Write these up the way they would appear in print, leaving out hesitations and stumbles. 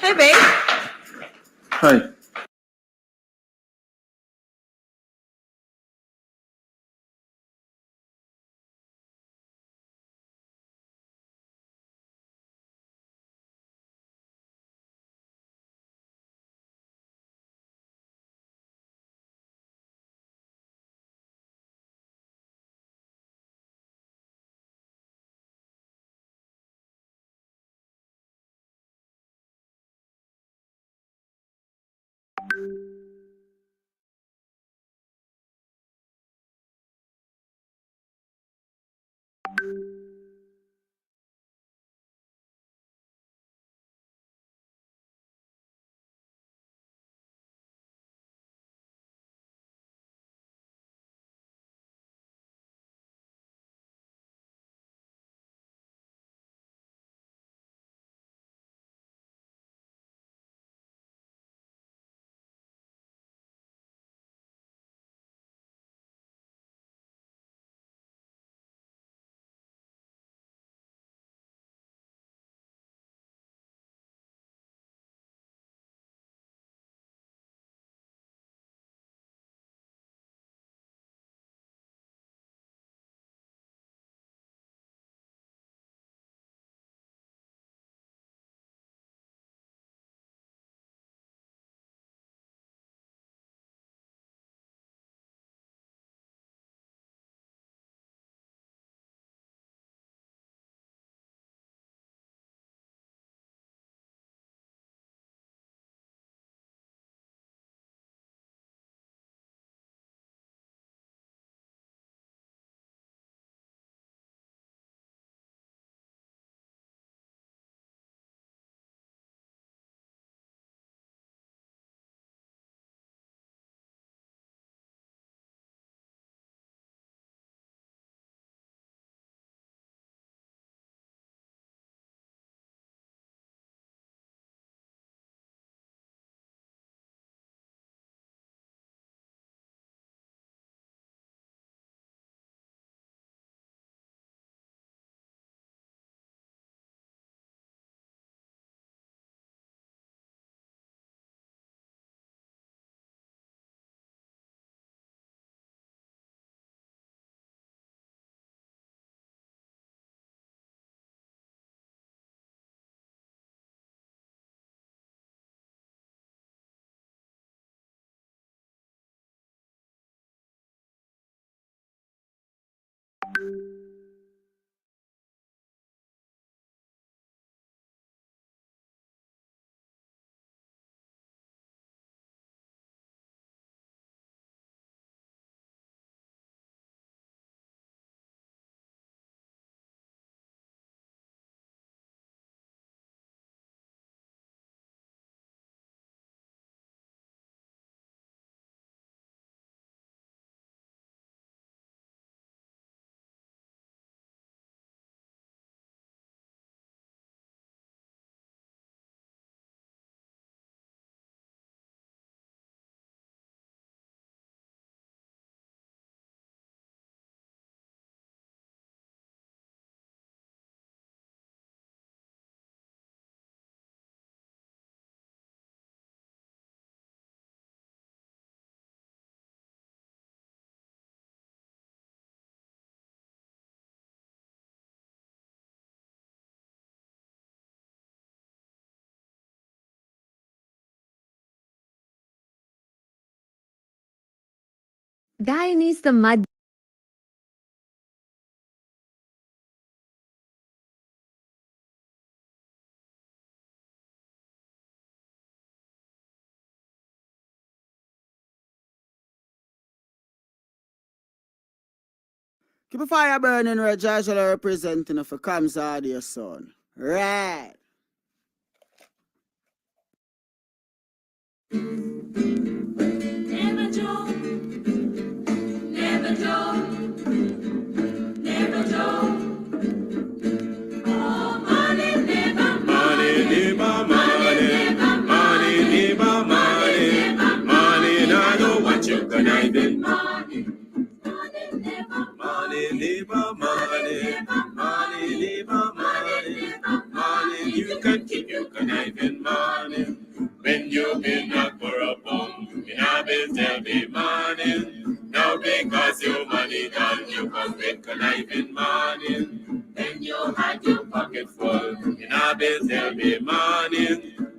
Hey, babe. Hi. Guyanese the mud. Keep a fire burning, Red Joshua representing for comes out your son. Right. Never joke, never joke, never joke. Oh, money, never money, never money, money, never money, money, not know what you gonna do. Money, never money, never money, money, never money, money, you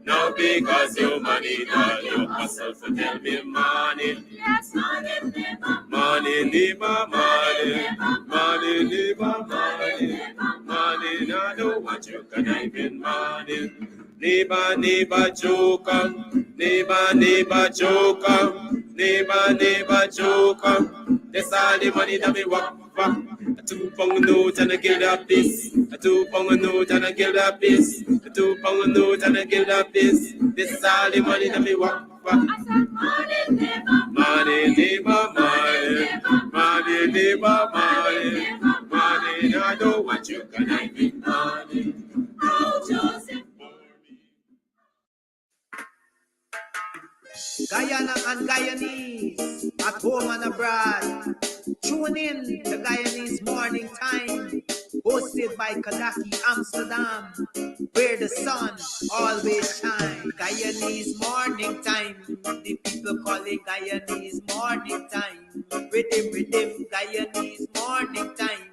Now because you money, all you hustle for tell me money. Yes, money, neighbor. Money, neighbor, money. Money, neighbor, money. Money, now do what you can even money. Neighbor, neighbor, joker. Neighbor, neighbor, joker. Neighbor, neighbor, joker. That's all the money that me walk. A 2 pound note and a kill that piece. A 2 pound note and a kill that piece. A 2 pound note and a kill that piece. This is all the money that me walk for. I said money, neighbor, money, neighbor, money, money, neighbor, money, money. I know what you can I be money. Oh, Joseph. Guyana and Guyanese, at home and abroad. Tune in to Guyanese Morning Time, hosted by Kidackie, Amsterdam, where the sun always shines. Guyanese Morning Time, the people call it Guyanese Morning Time. Rhythm, Guyanese Morning Time.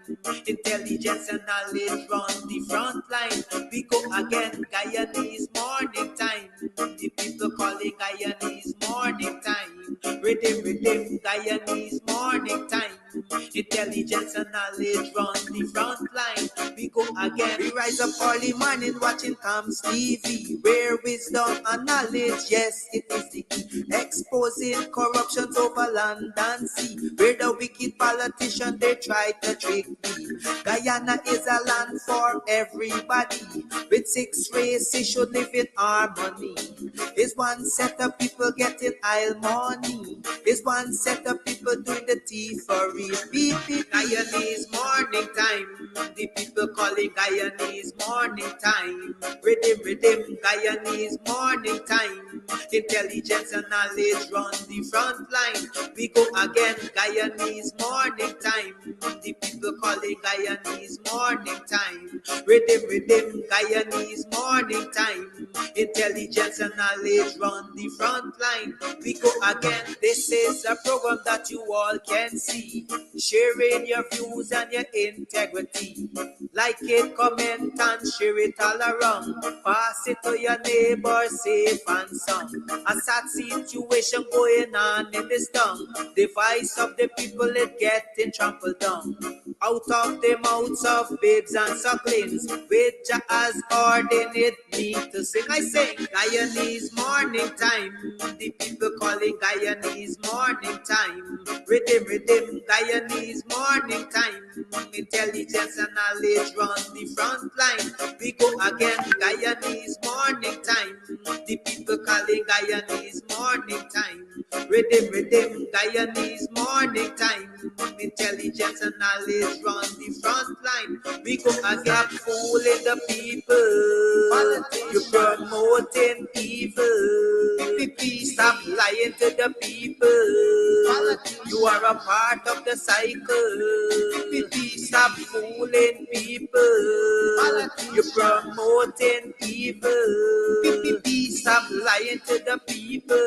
Intelligence and knowledge run the front line. We go again, Guyanese Morning Time. The people call it Guyanese Morning Time. Rhythm, Guyanese Morning Time. Intelligence and knowledge run the front line. We go again. We rise up early morning watching Comes TV, where wisdom and knowledge, yes, it is the key. Exposing corruption over land and sea, where the wicked politician they try to trick me. Guyana is a land for everybody. With 6 races should live in harmony. Is one set of people getting aisle money. Is one set of people doing the thievery. Guyanese Morning Time. The people calling Guyanese Morning Time. Rhythm, Guyanese Morning Time. Intelligence and knowledge run the front line. We go again, Guyanese Morning Time. The people calling Guyanese Morning Time. Rhythm, Guyanese Morning Time. Intelligence and knowledge run the front line. We go again. This is a program that you all can see. Sharing your views and your integrity. Like it, comment and share it all around. Pass it to your neighbor, safe and sound. A sad situation going on in this town. The voice of the people is getting trampled down. Out of the mouths of babes and sucklings, which as ordained me to sing. I sing Guyanese Morning Time. The people calling Guyanese Morning Time. Rhythm, Guyanese Morning Time. Intelligence and knowledge run the front line. We go again, Guyanese Morning Time. The people calling Guyanese Morning Time. Rhythm, Guyanese Morning Time. Intelligence and knowledge run the front line. We go again, fooling the people. You're promoting evil. Stop lying to the people. You are a part of the cycle. Stop fooling people. You're promoting evil. Stop lying to the people.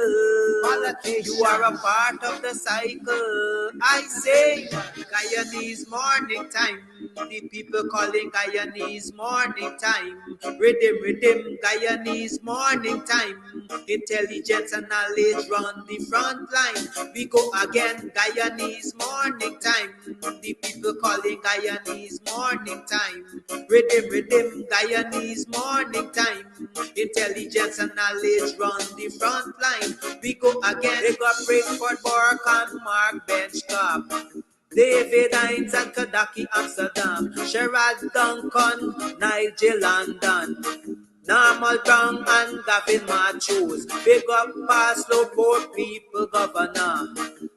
You are a part of the cycle. I say Guyanese Morning Time. The people calling Guyanese Morning Time. Rhythm, Guyanese Morning Time. Intelligence and knowledge run the front line. We go again, Guyanese Morning Time. The people calling Guyanese Morning Time. Rhythm, Guyanese Morning Time. Intelligence and knowledge run the front line. We go again. They got Breakford, Bork and Mark Benchcop. David Hines and Kidackie, Amsterdam. Sherrod Duncan, Nigel London. Normal Brown and Gavin Matthews. Big up Paslow, poor people governor.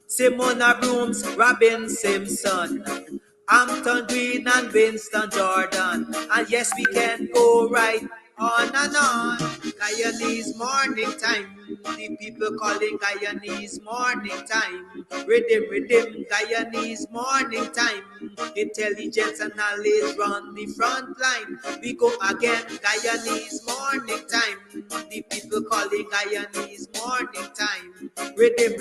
Simona Brooms, Robin Simpson. Hampton Green and Winston Jordan. And yes, we can go right on and on. Guyanese Morning Time. The people calling Guyanese Morning Time. Rhythm, Guyanese Morning Time. Intelligence and knowledge run the front line. We go again, Guyanese Morning Time. The people calling Guyanese Morning Time. Rhythm,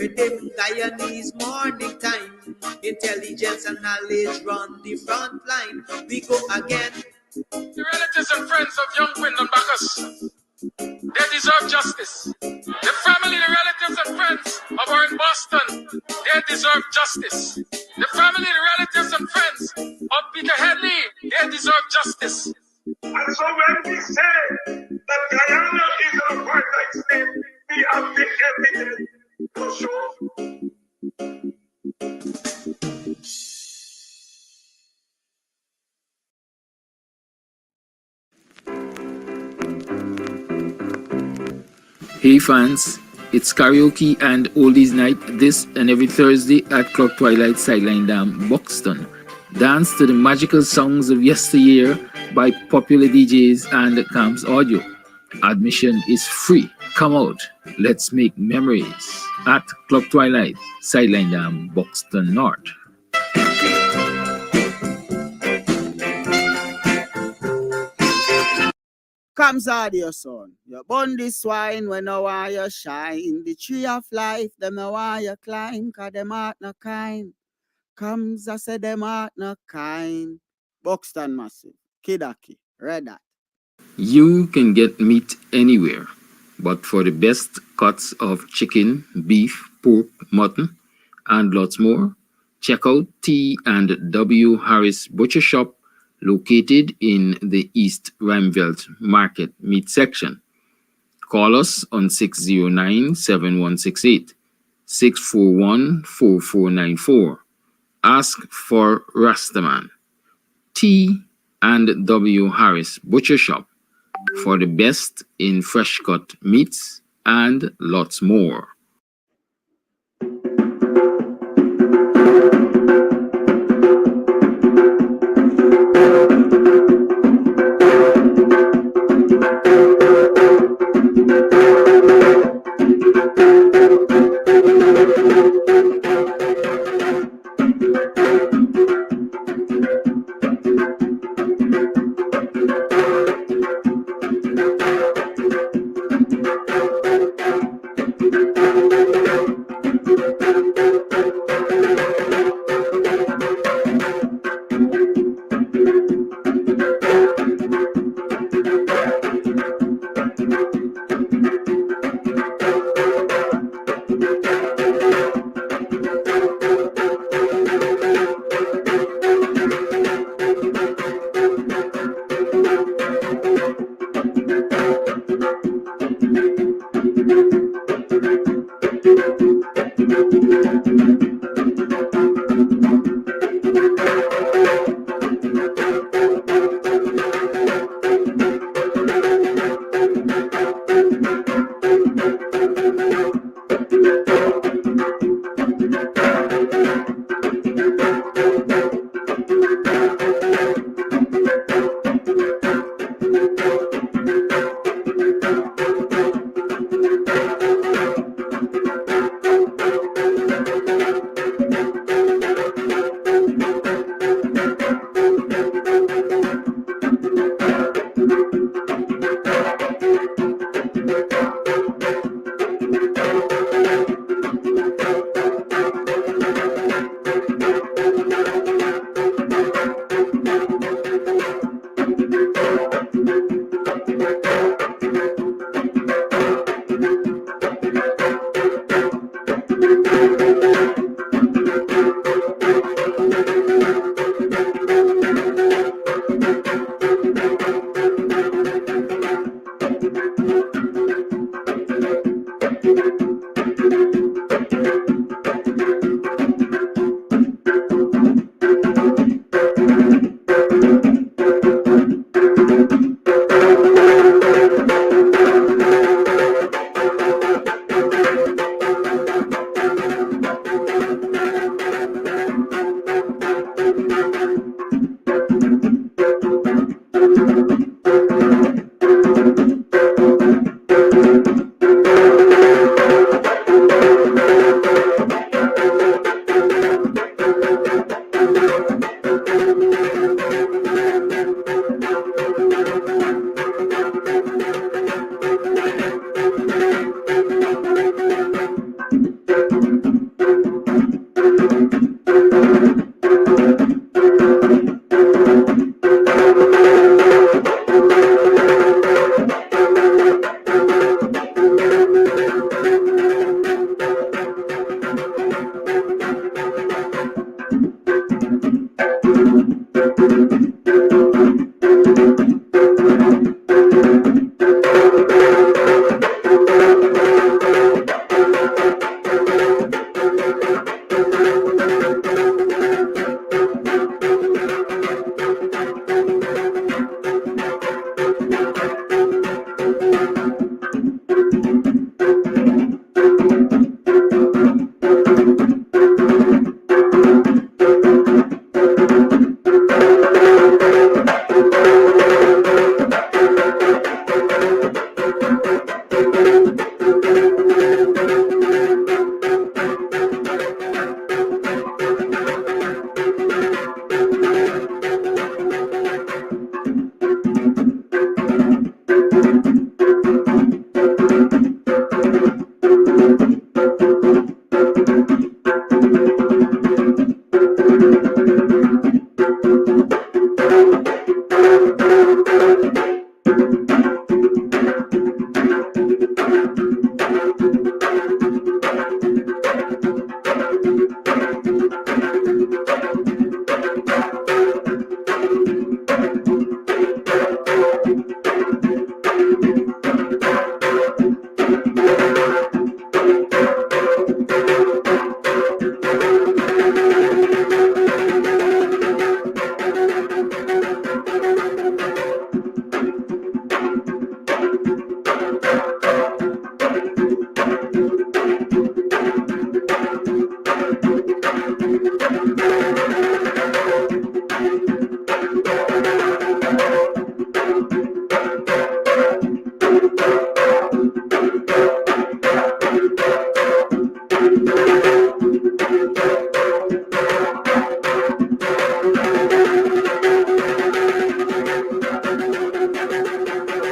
Guyanese Morning Time. Intelligence and knowledge run the front line. We go again. The relatives and friends of young Wyndham Bacchus, They deserve justice. The family, the relatives, and friends of our in Boston, they deserve justice. The family, the relatives, and friends of Peter Headley, they deserve justice. And so when we say that Guyana is an apartheid state, we have the evidence to show. Hey fans, it's karaoke and oldies night this and every Thursday at Club Twilight Sideline Dam, Buxton. Dance to the magical songs of yesteryear by popular DJs and Camps Audio. Admission is free. Come out, let's make memories at Club Twilight Sideline Dam, Buxton North. Comes out your son. You burn the swine when no want you shine. The tree of life, them no want you climb, cause them heart no kind. Comes, I say them heart no kind. Buxton Massive, Kidackie, Red Hat. You can get meat anywhere, but for the best cuts of chicken, beef, pork, mutton, and lots more, check out T&W Harris Butcher Shop, located in the East Rheinveld Market Meat section. Call us on 609-7168, 641-4494. Ask for Rastaman. T&W Harris Butcher Shop for the best in fresh cut meats and lots more.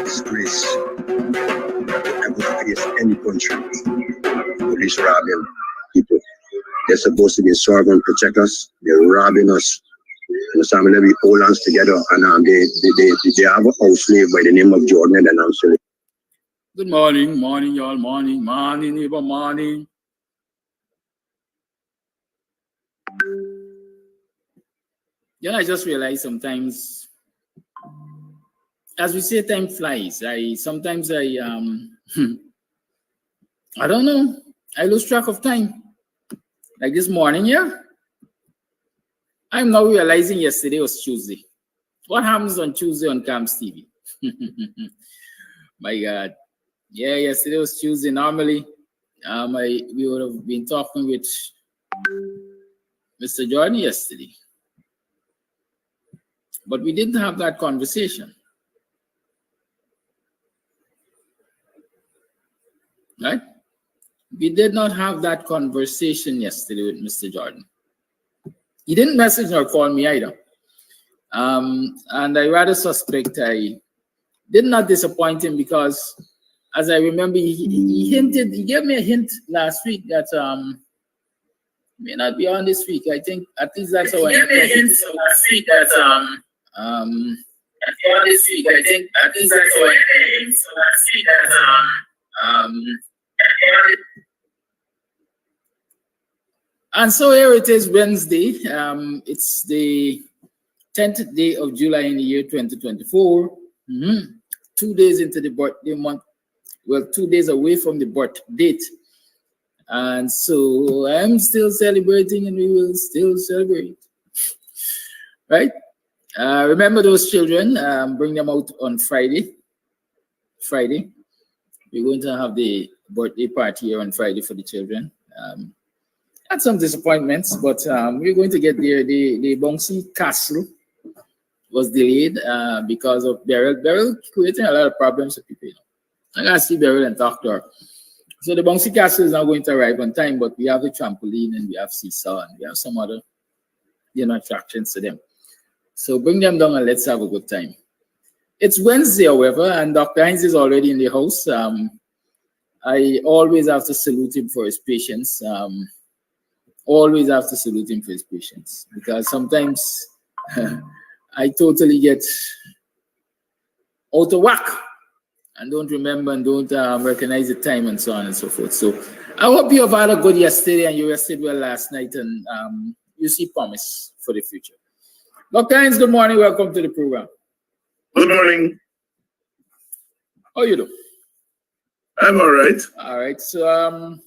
Disgrace to ever face any country. Police robbing people. They're supposed to be serving and protect us. They're robbing us. And so we hold hands together, and they have a house slave by the name of Jordan, and I'm sorry. Good morning, morning, y'all, morning, neighbor, morning. You know, I just realized sometimes, as we say, time flies. I don't know. I lose track of time. Like this morning, yeah. I'm now realizing yesterday was Tuesday. What happens on Tuesday on Camps TV? My God. Yeah, yesterday was Tuesday. Normally, we would have been talking with Mr. Jordan yesterday. But we didn't have that conversation. Right? We did not have that conversation yesterday with Mr. Jordan. He didn't message or call me either. And I rather suspect I did not disappoint him because, as I remember, he gave me a hint last week that may not be on this week. I think at least that's how I gave me a hint last week that on this week. I think at least that's how I hint last week that and so here it is, Wednesday. It's the 10th day of July in the year 2024. 2 days into the birthday month. Well, 2 days away from the birth date. And so I'm still celebrating and we will still celebrate. Right? Remember those children. Bring them out on Friday. We're going to have the birthday party here on Friday for the children. Had some disappointments, but we're going to get there. The Bouncy Castle was delayed because of Beryl. Beryl creating a lot of problems for people. I gotta see Beryl and talk to her. So the Bouncy Castle is not going to arrive on time, but we have the trampoline and we have seesaw and we have some other, attractions to them. So bring them down and let's have a good time. It's Wednesday, however, and Dr. Hines is already in the house. I always have to salute him for his patience. Because sometimes I totally get out of whack and don't remember and don't recognize the time and so on and so forth. So I hope you have had a good yesterday and you rested well last night and you see promise for the future. Dr. Hines, good morning. Welcome to the program. Good morning. How you doing? I'm all right. All right. So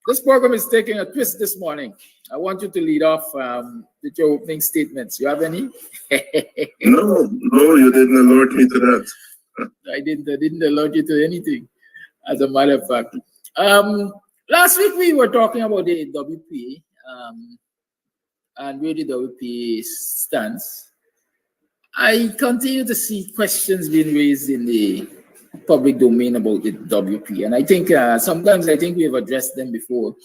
this program is taking a twist this morning. I want you to lead off with your opening statements. You have any? No, you didn't alert me to that. I didn't alert you to anything, as a matter of fact. Last week we were talking about the WPA and where the WPA stands. I continue to see questions being raised in the public domain about the WP. And I think sometimes I think we have addressed them before.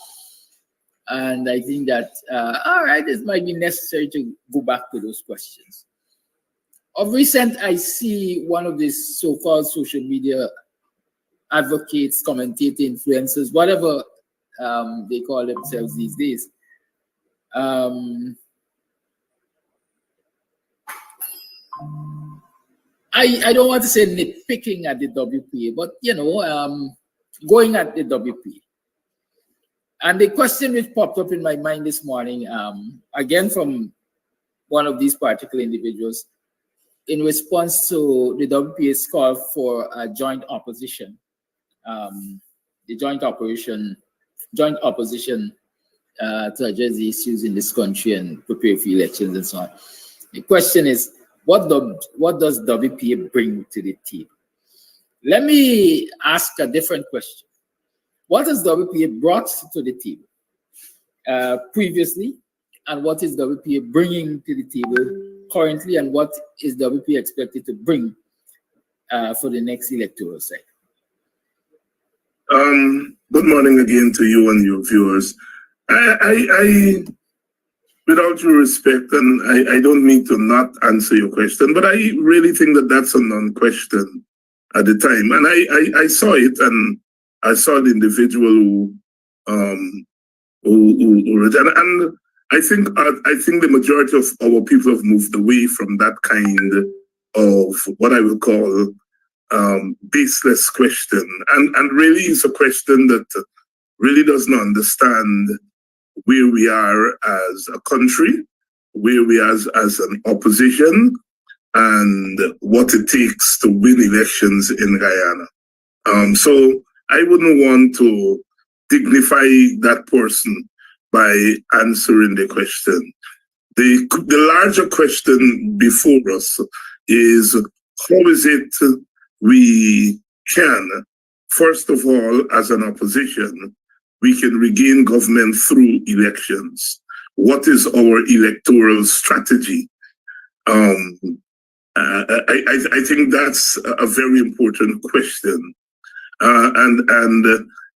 And I think that, all right, it might be necessary to go back to those questions. Of recent, I see one of these so-called social media advocates, commentators, influencers, whatever they call themselves these days. I don't want to say nitpicking at the WPA, but going at the WPA. And the question which popped up in my mind this morning, again from one of these particular individuals, in response to the WPA's call for a joint opposition, the joint opposition to address the issues in this country and prepare for elections and so on. The question is, what does WPA bring to the table? Let me ask a different question. What has WPA brought to the table previously, and what is WPA bringing to the table currently, and what is WPA expected to bring for the next electoral cycle? Good morning again to you and your viewers. I without your respect, and I don't mean to not answer your question, but I really think that that's a non-question at the time. And I saw it, and I saw the individual who and I think the majority of our people have moved away from that kind of what I would call baseless question, and really it's a question that really doesn't understand where we are as a country, where we are as an opposition, and what it takes to win elections in Guyana. So I wouldn't want to dignify that person by answering the question. The larger question before us is, how is it we can, first of all, as an opposition, we can regain government through elections? What is our electoral strategy? I think that's a very important question. And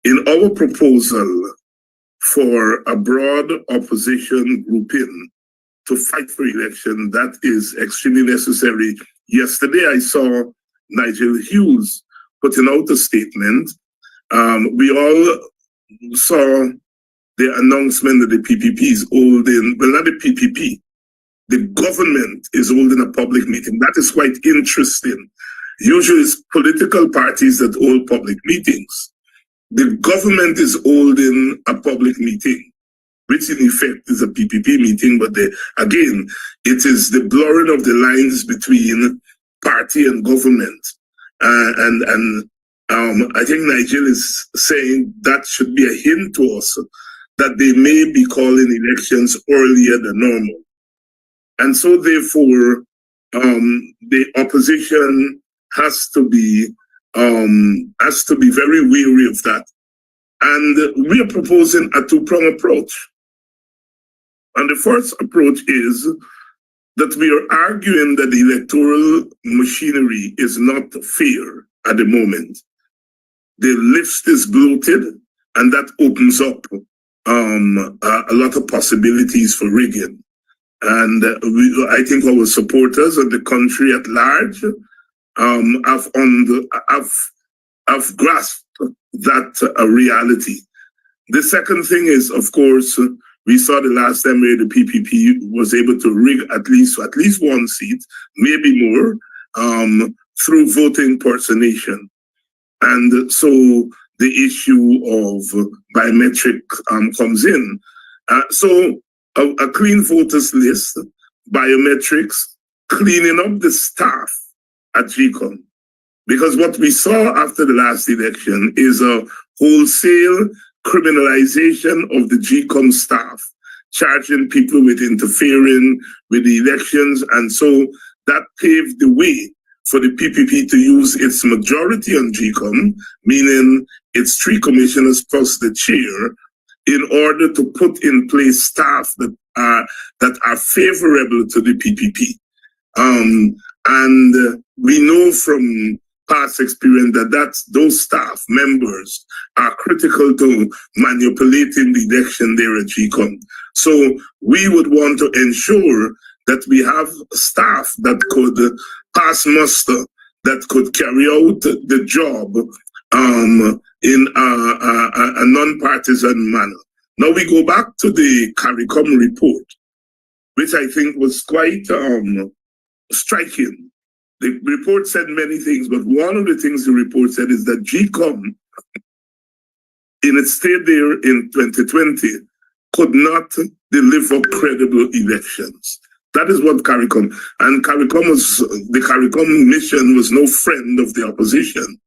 in our proposal for a broad opposition grouping to fight for election, that is extremely necessary. Yesterday, I saw Nigel Hughes putting out a statement. We all saw the announcement that the PPP is holding, well, not the PPP, the government is holding a public meeting. That is quite interesting. Usually it's political parties that hold public meetings. The government is holding a public meeting, which in effect is a PPP meeting, but again, it is the blurring of the lines between party and government. I think Nigel is saying that should be a hint to us that they may be calling elections earlier than normal. And so therefore, the opposition has to be very wary of that. And we are proposing a two-pronged approach. And the first approach is that we are arguing that the electoral machinery is not fair at the moment. The list is bloated, and that opens up a lot of possibilities for rigging. And I think our supporters and the country at large have grasped that reality. The second thing is, of course, we saw the last time where the PPP was able to rig at least one seat, maybe more, through voter impersonation. And so the issue of biometric comes in. So a clean voters list, biometrics, cleaning up the staff at GCOM. Because what we saw after the last election is a wholesale criminalization of the GCOM staff, charging people with interfering with the elections. And so that paved the way for the PPP to use its majority on GCOM, meaning its 3 commissioners plus the chair, in order to put in place staff that are favorable to the PPP. And we know from past experience that those staff members are critical to manipulating the election there at GCOM. So we would want to ensure that we have staff that could pass muster, that could carry out the job in a non-partisan manner. Now we go back to the CARICOM report, which I think was quite striking. The report said many things, but one of the things the report said is that GCOM, in its stay there in 2020, could not deliver credible elections. That is what CARICOM, and the CARICOM mission was no friend of the opposition.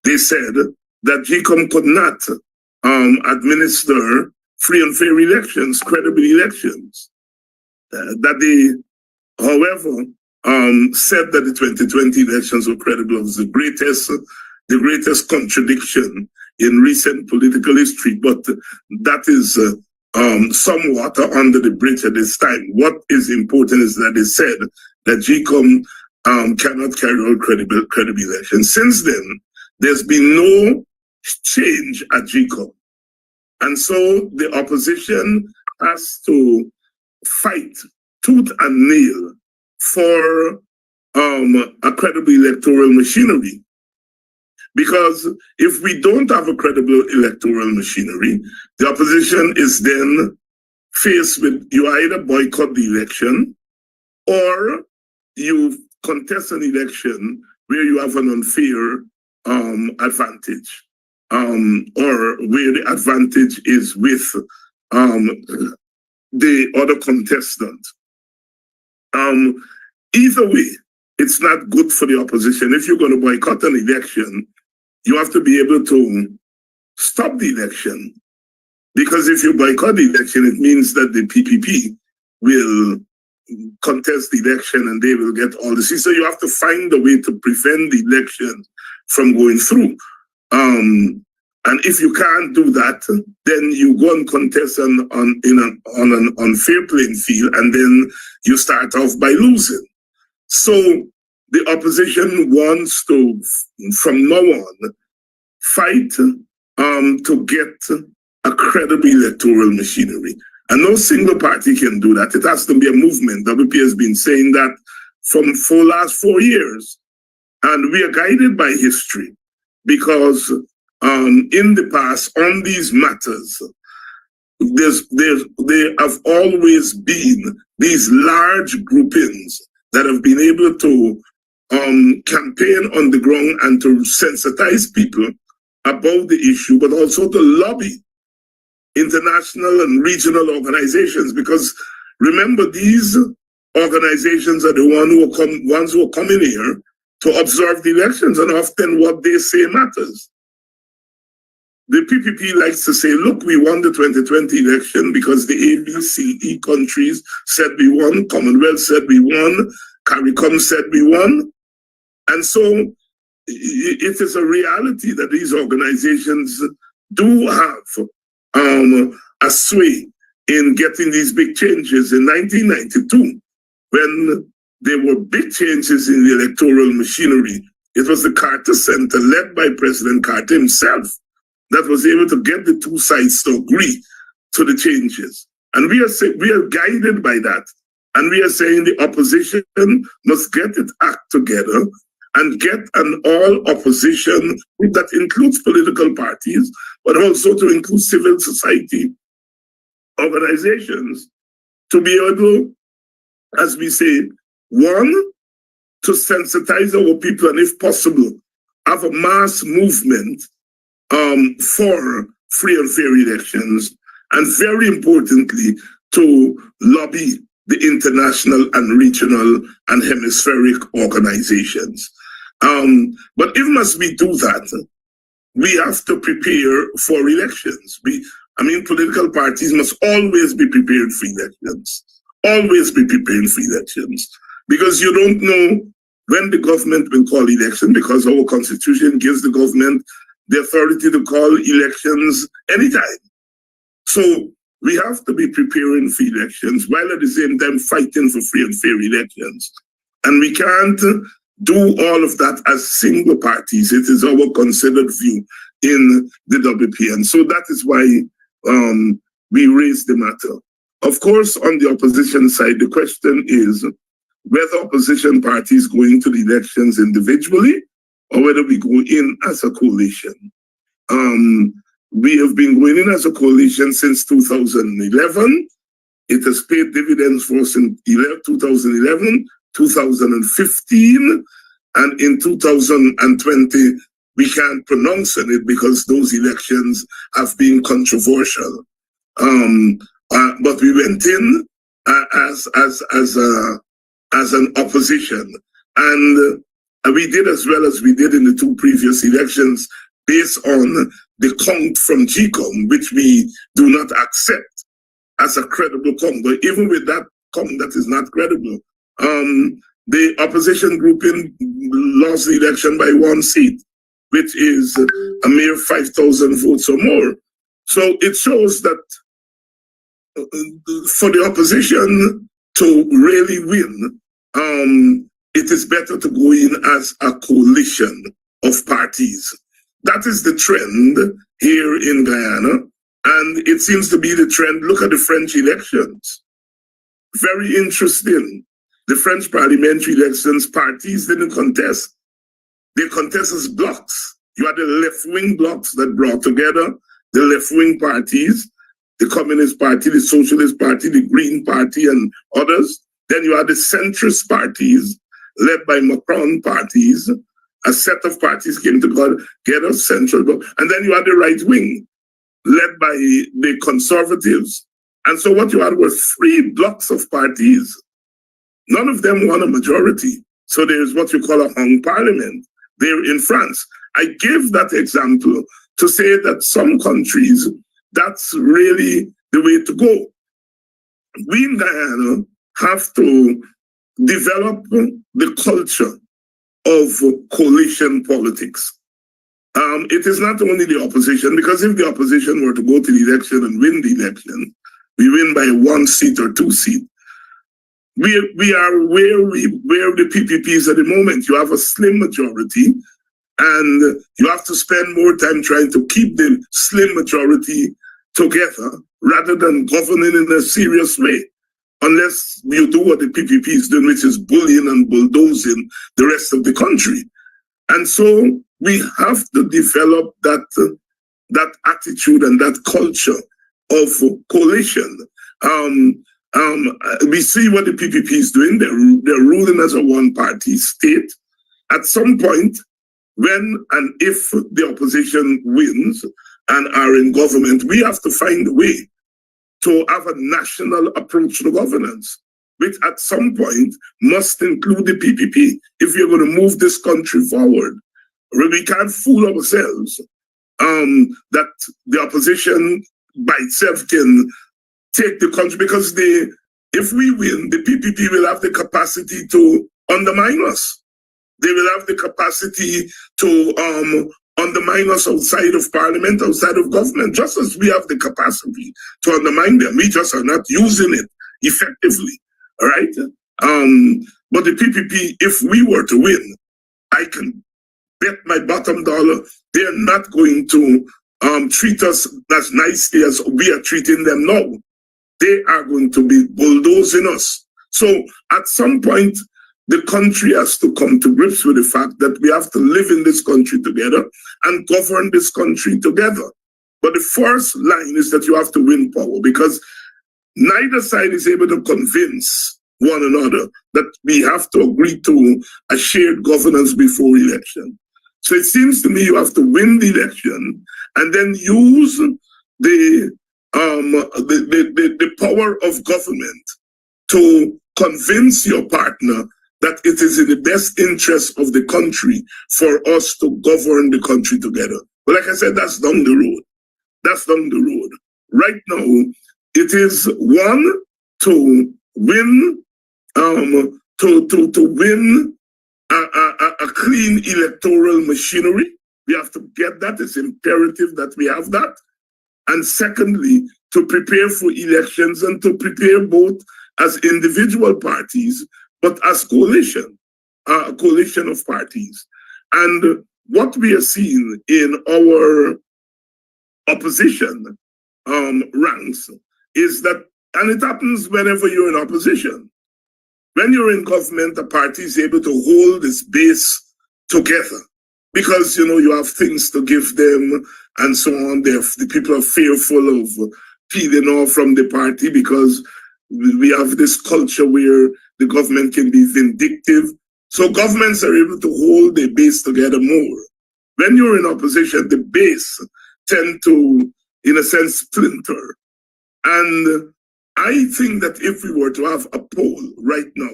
They said that GCOM could not administer free and fair elections, credible elections. That they, however, said that the 2020 elections were credible was the greatest contradiction in recent political history, but that is somewhat under the bridge at this time. What is important is that they said that GCOM cannot carry out credible elections. Since then, there's been no change at GCOM. And so the opposition has to fight tooth and nail for a credible electoral machinery. Because if we don't have a credible electoral machinery, the opposition is then faced with, you either boycott the election or you contest an election where you have an unfair advantage, or where the advantage is with the other contestant. Either way, it's not good for the opposition. If you're going to boycott an election, you have to be able to stop the election. Because if you boycott the election, it means that the PPP will contest the election and they will get all the seats. So you have to find a way to prevent the election from going through. And if you can't do that, then you go and contest on an unfair playing field, and then you start off by losing. So the opposition wants to, from now on, fight to get a credible electoral machinery. And no single party can do that. It has to be a movement. WP has been saying that for the last 4 years. And we are guided by history because in the past, on these matters, there have always been these large groupings that have been able to campaign on the ground and to sensitize people about the issue, but also to lobby international and regional organizations. Because remember, these organizations are the ones who are coming here to observe the elections, and often what they say matters. The PPP likes to say, look, we won the 2020 election because the ABCE countries said we won, Commonwealth said we won, CARICOM said we won. And so it is a reality that these organizations do have a sway in getting these big changes. In 1992, when there were big changes in the electoral machinery, it was the Carter Center, led by President Carter himself, that was able to get the two sides to agree to the changes. And we are guided by that. And we are saying the opposition must get its act together and get an all-opposition group that includes political parties, but also to include civil society organizations to be able, as we say, one, to sensitize our people, and if possible, have a mass movement for free and fair elections, and very importantly, to lobby the international and regional and hemispheric organizations. But if must we do that, we have to prepare for elections. Political parties must always be prepared for elections. Always be prepared for elections. Because you don't know when the government will call election, because our constitution gives the government the authority to call elections anytime. So we have to be preparing for elections while at the same time fighting for free and fair elections. And we can't do all of that as single parties. It is our considered view in the WP. And so that is why we raise the matter. Of course, on the opposition side, the question is whether opposition parties go into the elections individually or whether we go in as a coalition. We have been going in as a coalition since 2011. It has paid dividends for us in 2011, 2015, and in 2020, we can't pronounce on it because those elections have been controversial. But we went in as an opposition, and we did as well as we did in the two previous elections based on the count from GCOM, which we do not accept as a credible count. But even with that count that is not credible, the opposition grouping lost the election by 1 seat, which is a mere 5,000 votes or more. So it shows that for the opposition to really win, it is better to go in as a coalition of parties. That is the trend here in Guyana, and it seems to be the trend. Look at the French elections. Very interesting. The French parliamentary elections, parties didn't contest. They contest as blocks. You had the left-wing blocks that brought together the left-wing parties, the Communist Party, the Socialist Party, the Green Party, and others. Then you had the centrist parties led by Macron parties. A set of parties came together, central, and then you had the right wing led by the conservatives. And so what you had were 3 blocks of parties. None of them won a majority. So there's what you call a hung parliament there in France. I give that example to say that some countries, that's really the way to go. We in Guyana have to develop the culture of coalition politics. It is not only the opposition, because if the opposition were to go to the election and win the election, we win by 1 seat or 2 seats. We are where the PPP is at the moment. You have a slim majority, and you have to spend more time trying to keep the slim majority together rather than governing in a serious way. Unless you do what the PPP is doing, which is bullying and bulldozing the rest of the country. And so we have to develop that attitude and that culture of coalition. We see what the PPP is doing. They're ruling as a one-party state. At some point, when and if the opposition wins and are in government, we have to find a way to have a national approach to governance, which at some point must include the PPP if we're going to move this country forward. We can't fool ourselves that the opposition by itself can take the country, because if we win, the PPP will have the capacity to undermine us. They will have the capacity to undermine us outside of parliament, outside of government, just as we have the capacity to undermine them. We just are not using it effectively, all right? But the PPP, if we were to win, I can bet my bottom dollar they're not going to treat us as nicely as we are treating them now. They are going to be bulldozing us. So at some point, the country has to come to grips with the fact that we have to live in this country together and govern this country together. But the first line is that you have to win power, because neither side is able to convince one another that we have to agree to a shared governance before election. So it seems to me you have to win the election and then use the power of government to convince your partner that it is in the best interest of the country for us to govern the country together. But like I said, that's down the road. That's down the road. Right now, it is one to win, to win a clean electoral machinery. We have to get that. It's imperative that we have that. And secondly, to prepare for elections and to prepare both as individual parties, but as coalition. a coalition of parties. And what we are seeing in our opposition ranks is that, and it happens whenever you're in opposition. When you're in government, the party is able to hold its base together because, you know, you have things to give them and so on. The people are fearful of peeling off from the party because we have this culture where the government can be vindictive. So governments are able to hold their base together more. When you're in opposition, the base tend to, in a sense, splinter. And I think that if we were to have a poll right now,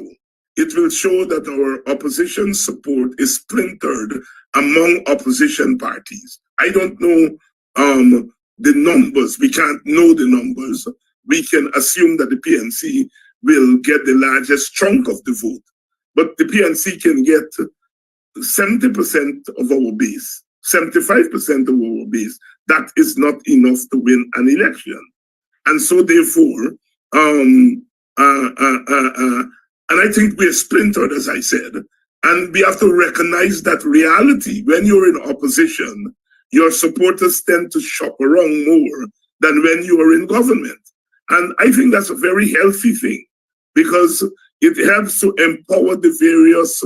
it will show that our opposition support is splintered among opposition parties. I don't know the numbers. We can't know the numbers. We can assume that the PNC will get the largest chunk of the vote. But the PNC can get 70% of our base, 75% of our base. That is not enough to win an election. And so therefore, and I think we're splintered, as I said, and we have to recognize that reality. When you're in opposition, your supporters tend to shop around more than when you are in government. And I think that's a very healthy thing because it helps to empower the various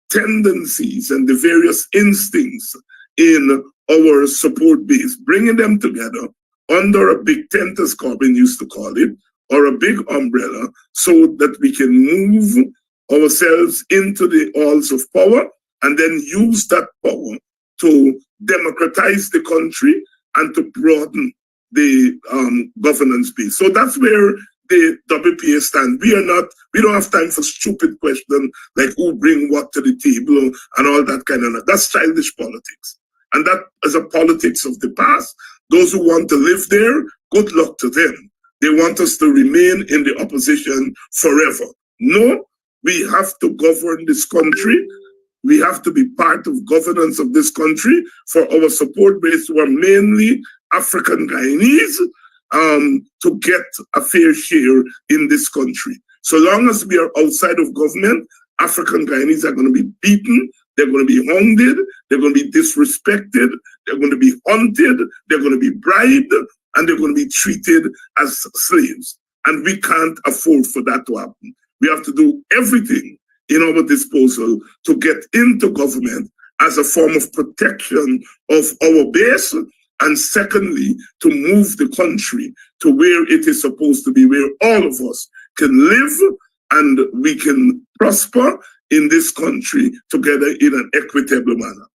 tendencies and the various instincts in our support base, bringing them together under a big tent, as Corbyn used to call it, or a big umbrella, so that we can move ourselves into the halls of power and then use that power to democratize the country and to broaden the governance base. So that's where the WPA stand. We don't have time for stupid questions like who bring what to the table and all that kind of, that's childish politics. And that is a politics of the past. Those who want to live there, good luck to them. They want us to remain in the opposition forever. No, we have to govern this country. We have to be part of governance of this country for our support base, who are mainly African Guyanese, to get a fair share in this country. So long as we are outside of government, African Guyanese are going to be beaten, they're going to be hounded, they're going to be disrespected, they're going to be hunted, they're going to be bribed, and they're going to be treated as slaves. And we can't afford for that to happen. We have to do everything in our disposal to get into government as a form of protection of our base, and secondly, to move the country to where it is supposed to be, where all of us can live and we can prosper in this country together in an equitable manner.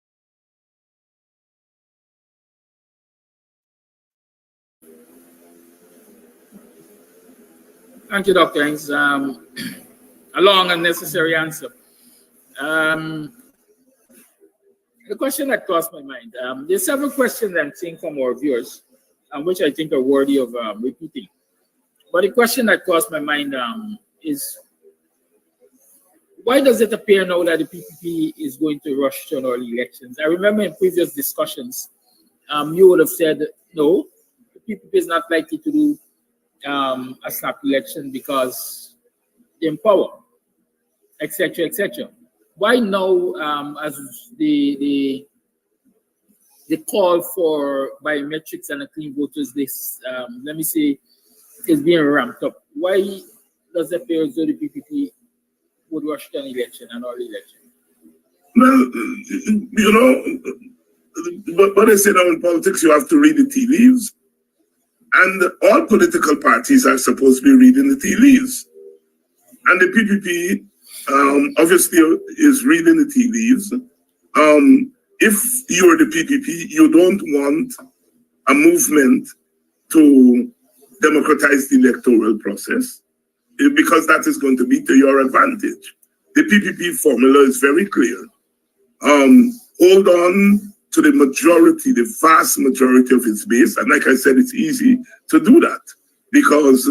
Thank you, Dr. Hines. A long and necessary answer. The question that crossed my mind, there's several questions I'm seeing from our viewers, which I think are worthy of repeating. But the question that crossed my mind is, why does it appear now that the PPP is going to rush to an early elections? I remember in previous discussions, you would have said, no, the PPP is not likely to do a snap election because they're in power, etc., etc. Why now, as the call for biometrics and a clean vote is this, let me say, is being ramped up? Why does it appear as though the PPP would rush to an election, an early election? Well, you know, what I say now in politics, you have to read the tea leaves. And all political parties are supposed to be reading the tea leaves. And the PPP obviously is reading the tea leaves. If you're the PPP, you don't want a movement to democratize the electoral process, because that is going to be to your advantage. The PPP formula is very clear. Hold on to the majority, the vast majority of its base. And like I said, it's easy to do that because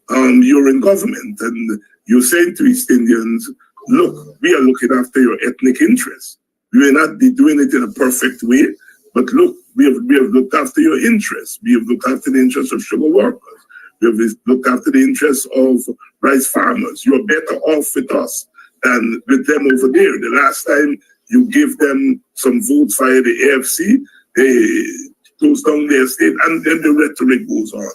you're in government and you're saying to East Indians, look, we are looking after your ethnic interests. We may not be doing it in a perfect way, but look, we have looked after your interests. We have looked after the interests of sugar workers. We have looked after the interests of rice farmers. You're better off with us than with them over there. The last time you give them some votes via the AFC, they close down their state, and then the rhetoric goes on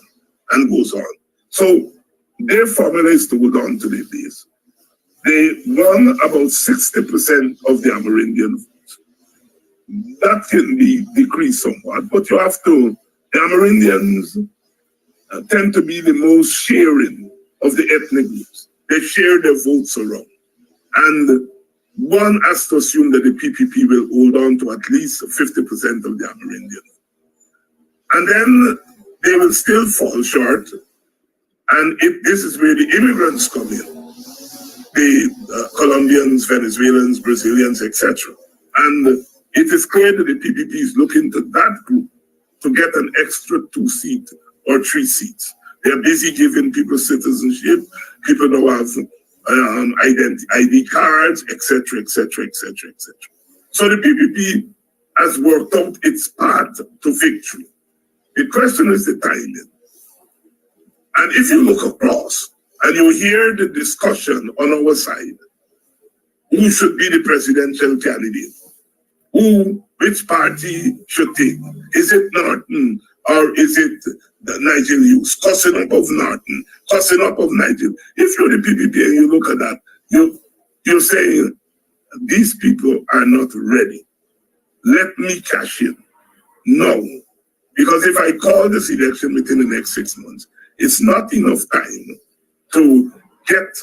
and goes on. So their formula is to go down to the base. They won about 60% of the Amerindian votes. That can be decreased somewhat, but you have to, the Amerindians tend to be the most sharing of the ethnic groups. They share their votes around. And one has to assume that the PPP will hold on to at least 50% of the Amerindians. And then they will still fall short. And this is where the immigrants come in. The Colombians, Venezuelans, Brazilians, etc. And it is clear that the PPP is looking to that group to get an extra 2 seats or 3 seats. They're busy giving people citizenship. People don't have ID cards, etc., etc., etc., etc. So the PPP has worked out its path to victory. The question is the timing. And if you look across and you hear the discussion on our side, who should be the presidential candidate? Which party should take? Is it Norton or is it Nigel Hughes? Cussing up of Norton, cussing up of Nigel. If you're the PPP and you look at that, you're saying these people are not ready. Let me cash in. No. Because if I call this election within the next 6 months, it's not enough time to get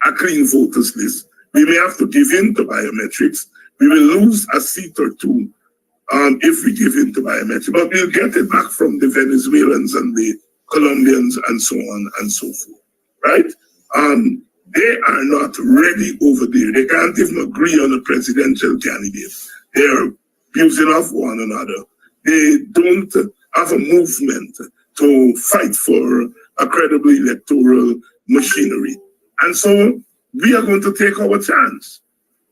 a clean voters list. We may have to give in to biometrics. We will lose a seat or two if we give in to biometrics, but we'll get it back from the Venezuelans and the Colombians and so on and so forth, right? They are not ready over there. They can't even agree on a presidential candidate. They're abusing off one another. They don't have a movement to fight for a credible electoral machinery. And so we are going to take our chance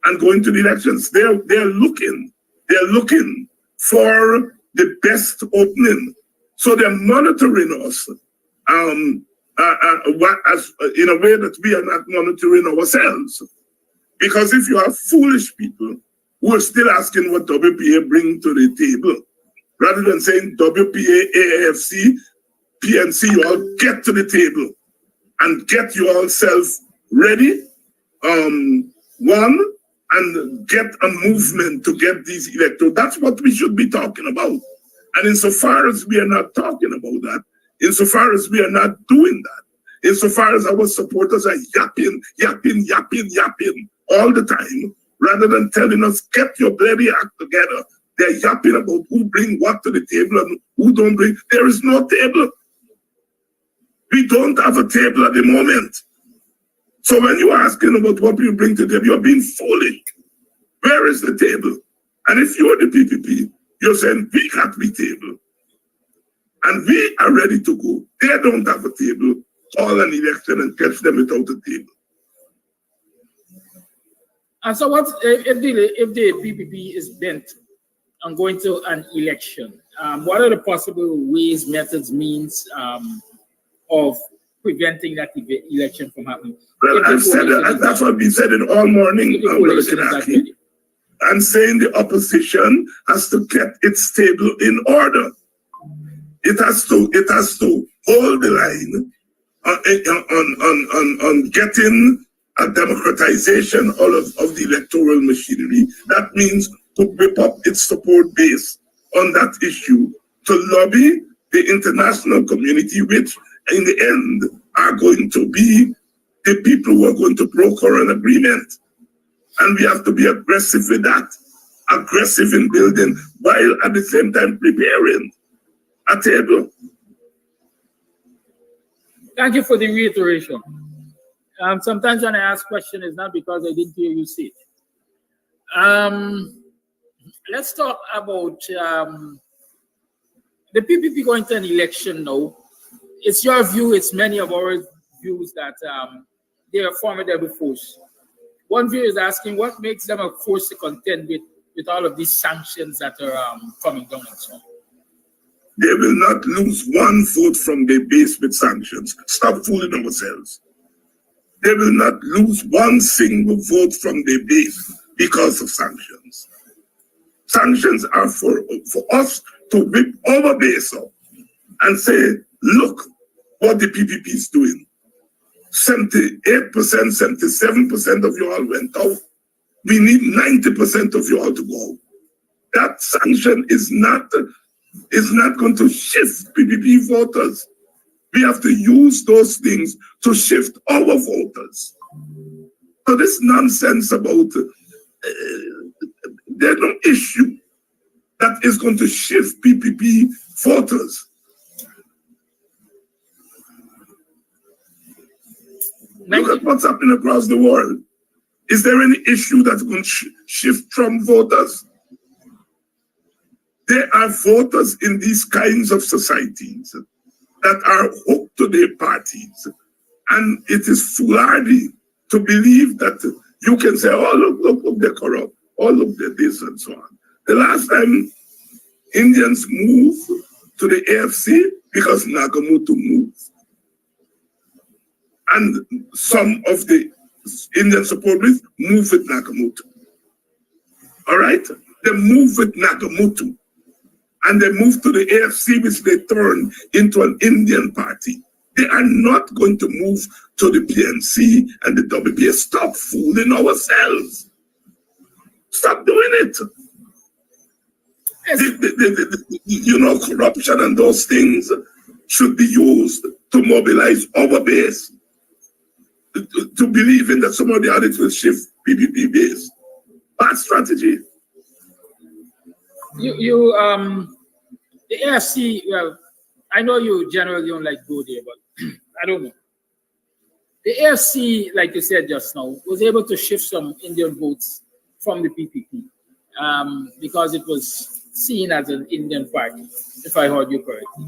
and go into the elections. They're looking for the best opening. So they're monitoring us in a way that we are not monitoring ourselves. Because if you have foolish people who are still asking what WPA bring to the table, rather than saying WPA, AAFC, PNC, you all get to the table and get you all self-ready, and get a movement to get these electors. That's what we should be talking about. And insofar as we are not talking about that, insofar as we are not doing that, insofar as our supporters are yapping all the time, rather than telling us, get your bloody act together, they're yapping about who bring what to the table and who don't bring. There is no table. We don't have a table at the moment. So when you're asking about what you bring to the table, you're being foolish. Where is the table? And if you're the PPP, you're saying we got the table. And we are ready to go. They don't have a table. Call an election and catch them without a table. And so what if the PPP is bent on going to an election? What are the possible ways, methods, means of preventing that election from happening? Well, I've said it, that's what we said it all morning. I'm saying the opposition has to get its table in order. It has to hold the line on getting a democratization of the electoral machinery. That means to whip up its support base on that issue, to lobby the international community, which in the end are going to be the people who are going to broker an agreement. And we have to be aggressive with that, aggressive in building, while at the same time preparing a table. Thank you for the reiteration. Sometimes when I ask questions, it's not because I didn't hear you say it. Let's talk about the PPP going to an election now. It's your view, it's many of our views that they are formidable force. One view is asking what makes them a force to contend with all of these sanctions that are coming down and so on. They will not lose one vote from their base with sanctions. Stop fooling ourselves. they will not lose one single vote from their base because of sanctions. Sanctions are for us to whip our base up and say, look what the PPP is doing. 78%, 77% of you all went out. We need 90% of you all to go. That sanction is not going to shift PPP voters. We have to use those things to shift our voters. So this nonsense about there's no issue that is going to shift PPP voters. Look at what's happening across the world. Is there any issue that's going to shift Trump voters? There are voters in these kinds of societies that are hooked to their parties. And it is foolhardy to believe that you can say, oh, look, they're corrupt. Oh, look, they're this and so on. The last time Indians moved to the AFC because Nagamoto moved. And some of the Indian supporters moved with Nagamoto. All right? They moved with Nagamoto. And they moved to the AFC, which they turned into an Indian party. They are not going to move to the PNC and the WPS. Stop fooling ourselves. Stop doing it. Corruption and those things should be used to mobilize our base, to believe in that somebody else will shift PPP base. Bad strategy. The AFC, well, I know you generally don't like go there, but I don't know. The AFC, like you said just now, was able to shift some Indian votes from the PPP because it was seen as an Indian party, if I heard you correctly.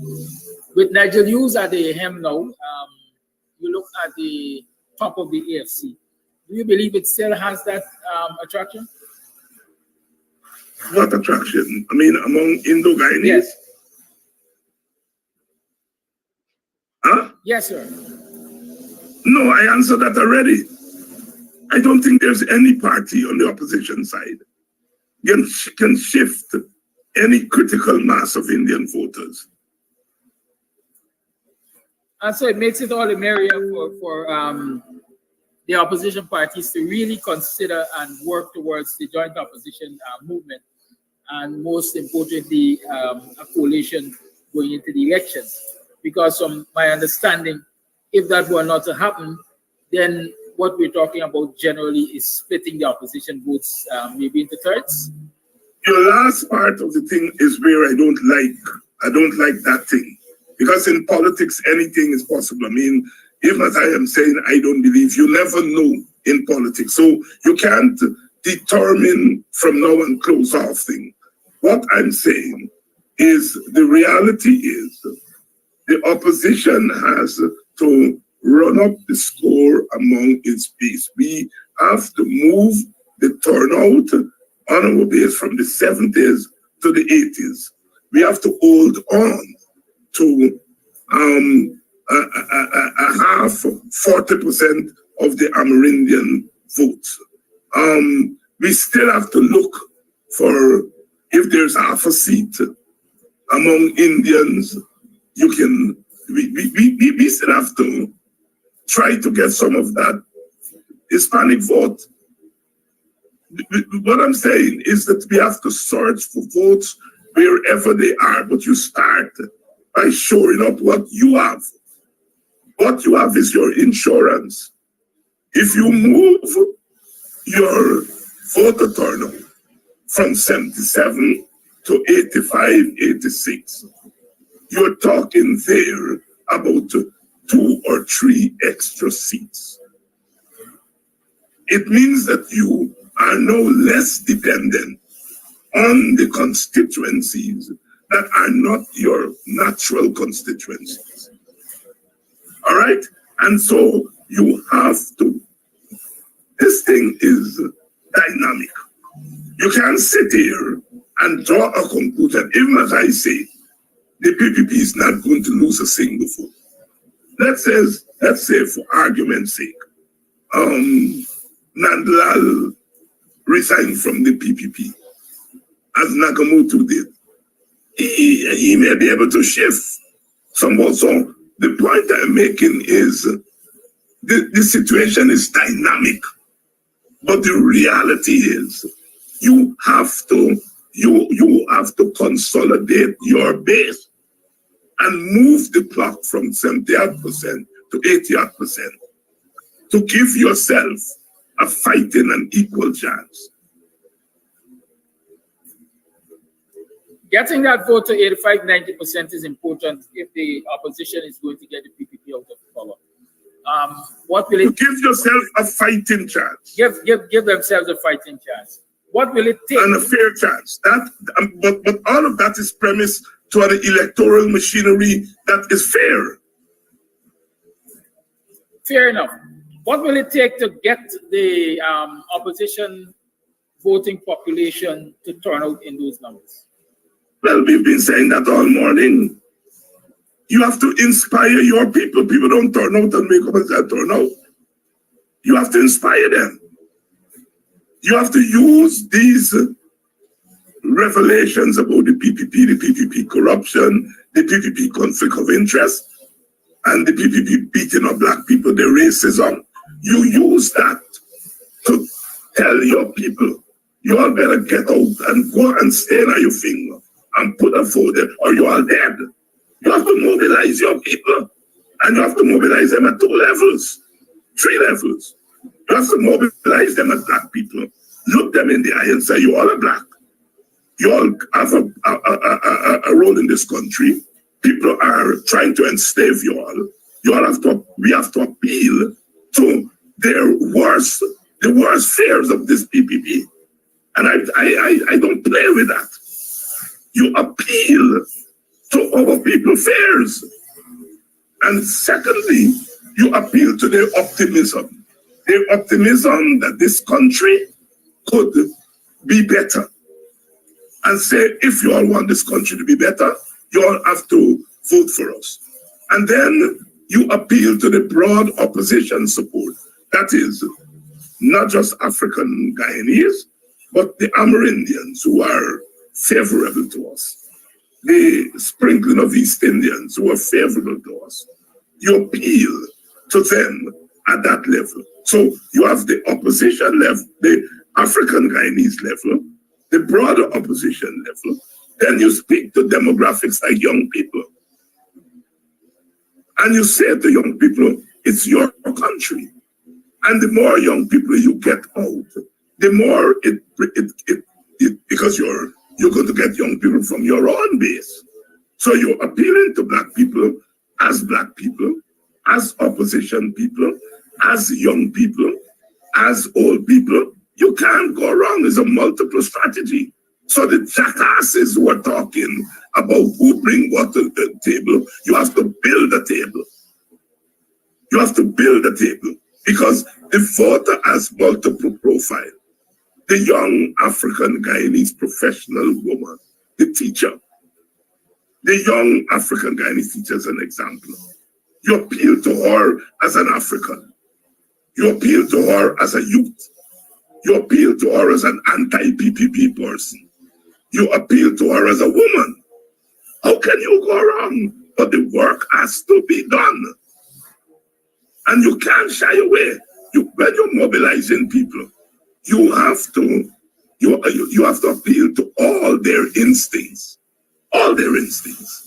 With Nigel Hughes at the helm now, you look at the top of the AFC. Do you believe it still has that attraction? What attraction? I mean, among Indo-Guyanese? Yes. Huh? Yes, sir. No, I answered that already. I don't think there's any party on the opposition side can shift any critical mass of Indian voters. And so it makes it all the merrier for the opposition parties to really consider and work towards the joint opposition movement, and most importantly, a coalition going into the elections. Because from my understanding, if that were not to happen, then what we're talking about generally is splitting the opposition votes maybe into thirds. Your last part of the thing is where I don't like that thing. Because in politics, anything is possible. I mean, even as I am saying, I don't believe, you never know in politics. So you can't determine from now and close off thing. What I'm saying is the reality is the opposition has to run up the score among its base. We have to move the turnout on our base from the 70s to the 80s. We have to hold on to a half, 40% of the Amerindian votes. We still have to look for, if there's half a seat among Indians, we still have to try to get some of that Hispanic vote. What I'm saying is that we have to search for votes wherever they are, but you start by showing up what you have. What you have is your insurance. If you move your voter turnout from 77 to 85, 86, you're talking there about 2 or 3 extra seats. It means that you are no less dependent on the constituencies that are not your natural constituencies. All right? And so you have to, this thing is dynamic. You can't sit here and draw a conclusion. Even as I say, the PPP is not going to lose a single vote. Let's say for argument's sake, Nandlal resigned from the PPP, as Nakamoto did. He may be able to shift somewhat. So the point I'm making is the situation is dynamic, but the reality is you have to consolidate your base and move the clock from 70% to 80% to give yourself a fighting and equal chance. Getting that vote to 85-90% is important if the opposition is going to get the PPP out of power. What will it give yourself a fighting chance? Give themselves a fighting chance. What will it take? And a fair chance. But all of that is premised to an electoral machinery that is fair. Fair enough. What will it take to get the opposition voting population to turn out in those numbers? Well, we've been saying that all morning. You have to inspire your people. People don't turn out and make up and say turn out. You have to inspire them. You have to use these revelations about the PPP corruption, the PPP conflict of interest, and the PPP beating of black people, the racism. You use that to tell your people, you all better get out and go and stain on your finger and put a vote there, or you are dead. You have to mobilize your people, and you have to mobilize them at 2 levels, 3 levels. You have to mobilize them as black people. Look them in the eye and say, you all are black. You all have a role in this country. People are trying to enslave you all. We have to appeal to the worst fears of this PPP. And I don't play with that. You appeal to our people's fears. And secondly, you appeal to their optimism. Their optimism that this country could be better. And say, if you all want this country to be better, you all have to vote for us. And then you appeal to the broad opposition support. That is not just African Guyanese, but the Amerindians who are favorable to us. The sprinkling of East Indians who are favorable to us. You appeal to them at that level. So you have the opposition level, the African Guyanese level, the broader opposition level. Then you speak to demographics like young people. And you say to young people, it's your country. And the more young people you get out, the more because you're going to get young people from your own base. So you're appealing to black people, as opposition people, as young people, as old people. You can't go wrong. It's a multiple strategy. So the jackasses who are talking about who bring what to the table, you have to build a table. You have to build a table because the voter has multiple profile. The young African Guyanese professional woman, the teacher, the young African Guyanese teacher is an example. You appeal to her as an African. You appeal to her as a youth. You appeal to her as an anti-PPP person. You appeal to her as a woman. How can you go wrong? But the work has to be done. And you can't shy away. When you're mobilizing people, you have to appeal to all their instincts. All their instincts.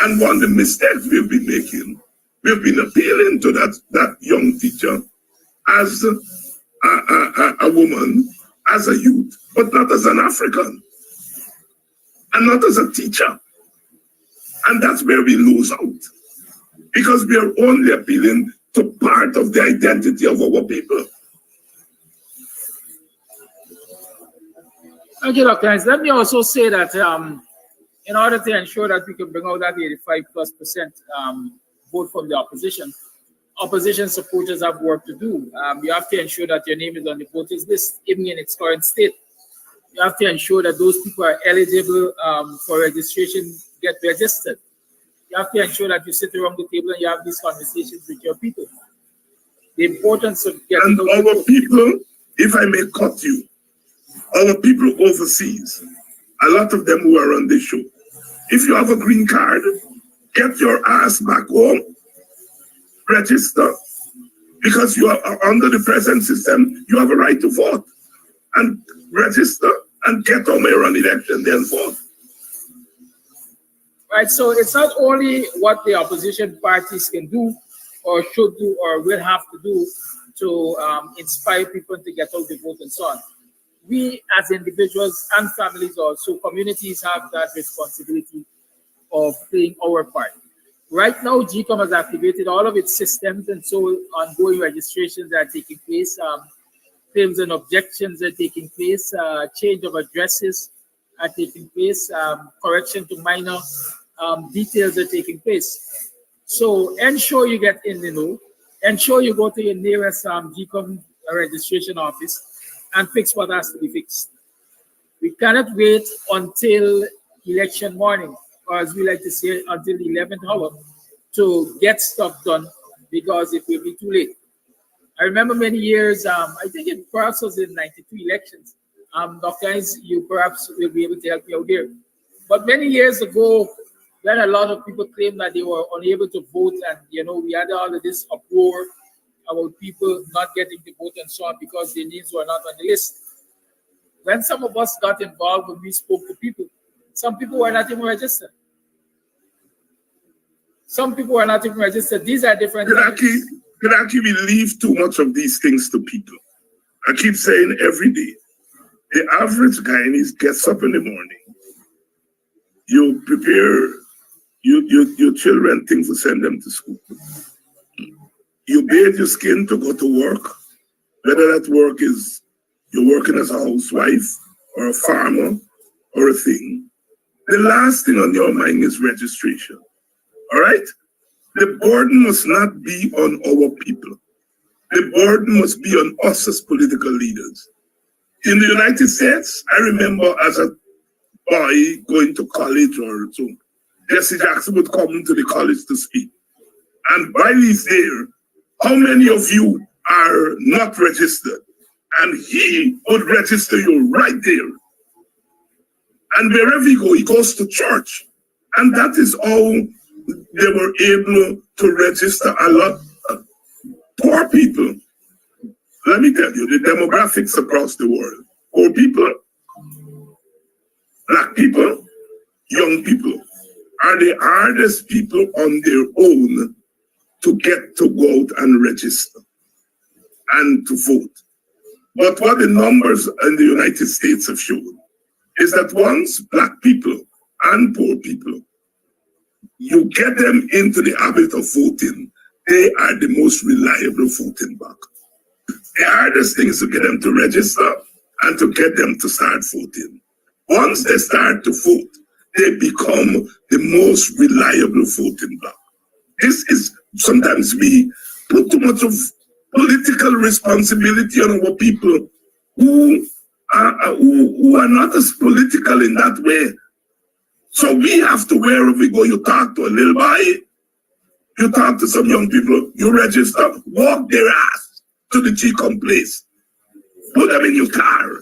And one of the mistakes we've been making, we've been appealing to that young teacher as a woman, as a youth, but not as an African, and not as a teacher. And that's where we lose out, because we are only appealing to part of the identity of our people. Okay, Dr. Let me also say that in order to ensure that we can bring out that 85+% vote from the opposition supporters have work to do. You have to ensure that your name is on the voters list, even in its current state. You have to ensure that those people are eligible for registration, get registered. You have to ensure that you sit around the table and you have these conversations with your people. the importance of getting And out the our vote. people, if I may cut you, our people overseas, a lot of them who are on this show, if you have a green card, get your ass back home, register, because you are under the present system, you have a right to vote, and register and get home here on election, then vote. Right, so it's not only what the opposition parties can do or should do or will have to do to inspire people to get out the vote and so on. We as individuals and families also, communities have that responsibility of playing our part. Right now, GCOM has activated all of its systems, and so ongoing registrations are taking place, claims and objections are taking place, change of addresses are taking place, correction to minor details are taking place. So ensure you get in the know, ensure you go to your nearest GCOM registration office and fix what has to be fixed. We cannot wait until election morning, or as we like to say, until the 11th hour to get stuff done, because it will be too late. I remember many years, I think it perhaps was in 92 elections. Dr. Hines, you perhaps will be able to help me out there. But many years ago, when a lot of people claimed that they were unable to vote, and we had all of this uproar about people not getting to vote and so on because their names were not on the list. When some of us got involved, when we spoke to people, some people were not even registered. Some people were not even registered. These are different things. Kidackie, we leave too much of these things to people. I keep saying every day, the average Guyanese gets up in the morning, you prepare your children things to send them to school. You bathe your skin to go to work, whether that work is you're working as a housewife or a farmer or a thing. The last thing on your mind is registration. All right? The burden must not be on our people. The burden must be on us as political leaders. In the United States, I remember as a boy going to college or so, Jesse Jackson would come to the college to speak. And while he's there, how many of you are not registered? And he would register you right there. And wherever you go, he goes to church. And that is how they were able to register a lot of poor people. Let me tell you, the demographics across the world. Poor people, black people, young people are the hardest people on their own to get to go out and register and to vote. But what the numbers in the United States have shown is that once black people and poor people, you get them into the habit of voting, they are the most reliable voting bloc. The hardest thing is to get them to register and to get them to start voting. Once they start to vote, they become the most reliable voting bloc. This is sometimes we put too much of political responsibility on our people who are not as political in that way. So we have to, wherever we go, you talk to a little boy, you talk to some young people, you register, walk their ass to the GCOM place, put them in your car,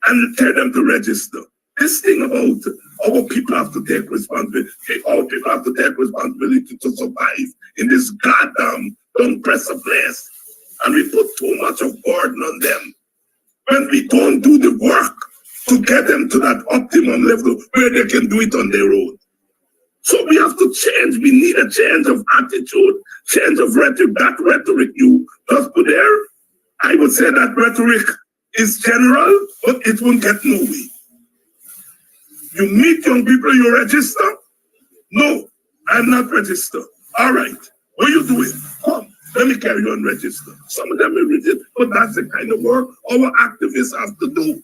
and tell them to register. This thing about our people have to take responsibility. Our people have to take responsibility to survive in this goddamn don't-pressure place. And we put too much of burden on them when we don't do the work to get them to that optimum level where they can do it on their own. So we have to change. We need a change of attitude, change of rhetoric. That rhetoric you just put there, I would say that rhetoric is general, but it won't get nowhere. You meet young people, you register? No, I'm not registered. All right, what are you doing? Come, let me carry you on register. Some of them will register, but that's the kind of work our activists have to do.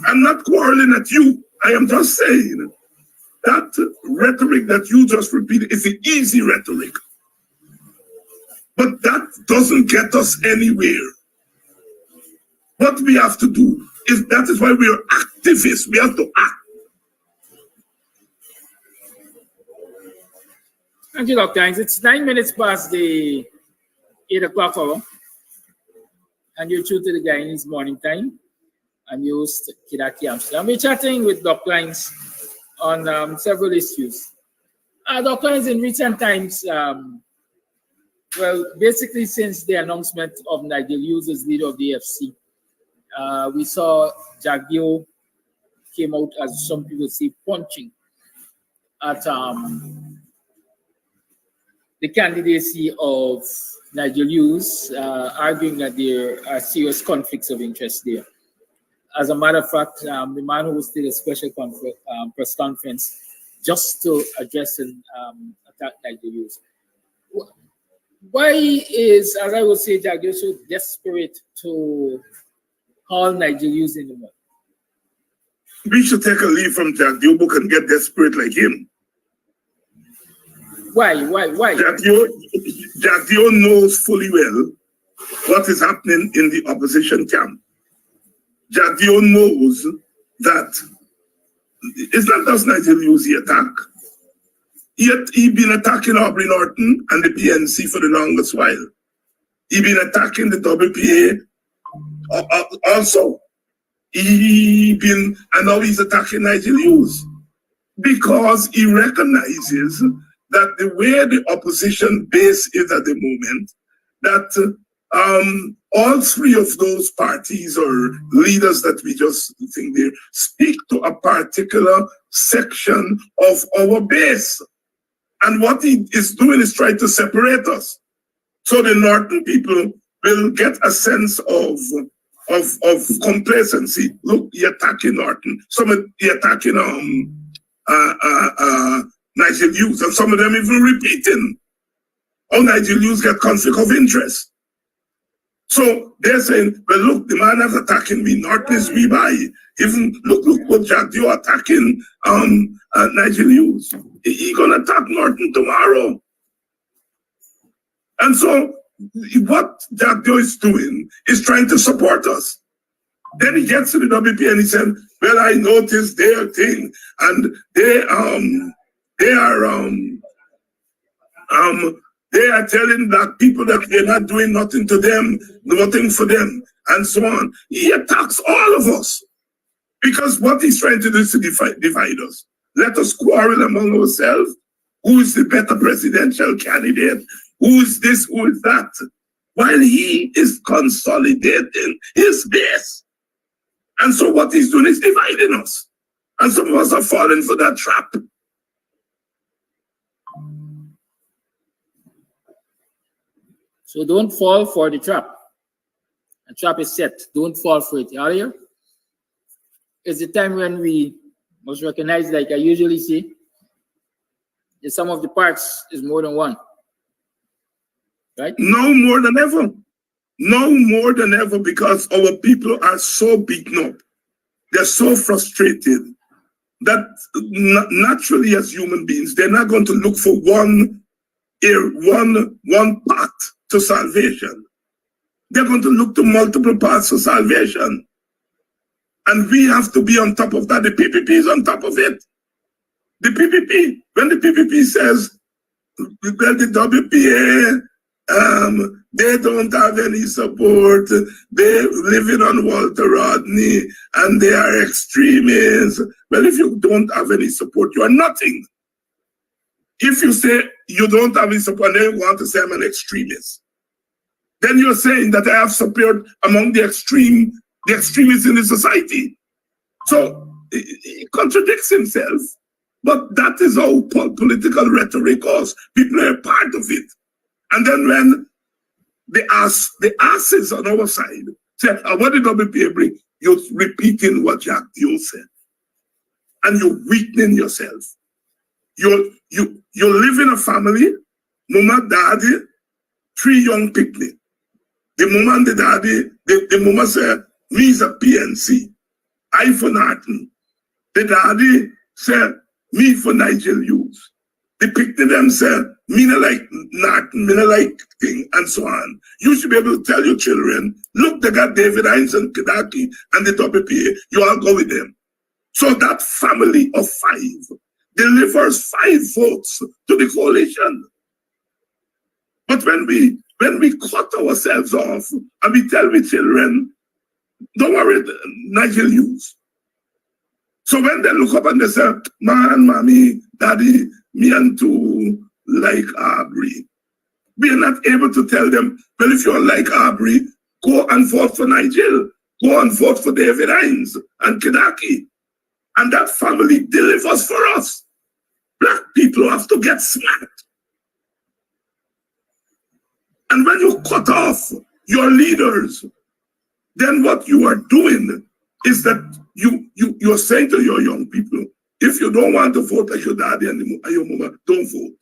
I'm not quarreling at you. I am just saying that rhetoric that you just repeated is the easy rhetoric. But that doesn't get us anywhere. What we have to do is, that is why we are activists. We have to act. Thank you, Dr. Hines. It's 9 minutes past the 8 o'clock hour, and you're true to the Guyanese Morning Time. I'm your host, Kidackie Amsterdam. We're chatting with Dr. Lines on several issues. Dr. Lines, in recent times, well, basically since the announcement of Nigel Hughes as leader of the AFC, we saw Jagdeo came out, as some people say, punching at the candidacy of Nigel Hughes, arguing that there are serious conflicts of interest there. As a matter of fact, the man who hosted a special press conference just to address and attack Nigel Hughes. Why is, as I would say, Jagdeo so desperate to haul Nigel Hughes in the mud? We should take a leaf from Jagdeo book and get desperate like him. Why? Jagdeo knows fully well what is happening in the opposition camp. Jagdeo knows that it's not just Nigel Hughes he attack. He been attacking Aubrey Norton and the PNC for the longest while. He been attacking the WPA also. And now he's attacking Nigel Hughes because he recognizes that the way the opposition base is at the moment, that all three of those parties or leaders that we just think there speak to a particular section of our base. And what he is doing is trying to separate us. So the Northern people will get a sense of complacency. Look, you're attacking Norton. You're attacking Nigel Hughes, and some of them even repeating how Nigel Hughes get conflict of interest. So they're saying, well, look, the man is attacking me, Norton is me by. Even look what Jagdeo attacking Nigel Hughes. He gonna attack Norton tomorrow. And so what Jagdeo is doing is trying to support us. Then he gets to the WP and he said, well, I noticed their thing, and they are telling black people that they're not doing nothing to them, nothing for them, and so on. He attacks all of us because what he's trying to do is to divide us. Let us quarrel among ourselves. Who is the better presidential candidate? Who is this? Who is that? While he is consolidating his base. And so what he's doing is dividing us. And some of us are falling for that trap. So don't fall for the trap. The trap is set. Don't fall for it. Earlier, it's the time when we must recognize, like I usually say, the sum of the parts is more than one. Right? No more than ever. No more than ever, because our people are so beaten up. They're so frustrated that naturally as human beings, they're not going to look for one path to salvation. They're going to look to multiple paths to salvation. And we have to be on top of that. The PPP is on top of it. The PPP, when the PPP says, well, the WPA, they don't have any support, they're living on Walter Rodney, and they are extremists. Well, if you don't have any support, you are nothing. If you say you don't have any support, and then you want to say I'm an extremist, then you're saying that I have support among the extremists in the society. So he contradicts himself. But that is how political rhetoric goes. People are part of it. And then when the asses on our side said, what did WPA bring? You're repeating what Jagdeo said. And you're weakening yourself. You live in a family, mama, daddy, 3 young people. The mama and the daddy, the mama said, me is a PNC. I for Norton. The daddy said, me for Nigel Hughes. The picnic them said, me not like Norton, me not like thing, and so on. You should be able to tell your children, look, they got David Hines and Kidackie and the WPA, you all go with them. So that family of 5 delivers 5 votes to the coalition. But when we when we cut ourselves off and we tell the children, don't worry, Nigel use. So when they look up and they say, man, mommy, daddy, me and two like Aubrey. We are not able to tell them, well, if you're like Aubrey, go and vote for Nigel. Go and vote for David Hines and Kidackie. And that family delivers for us. Black people have to get smart. And when you cut off your leaders, then what you are doing is that you're saying to your young people, if you don't want to vote like your daddy and your mama, don't vote.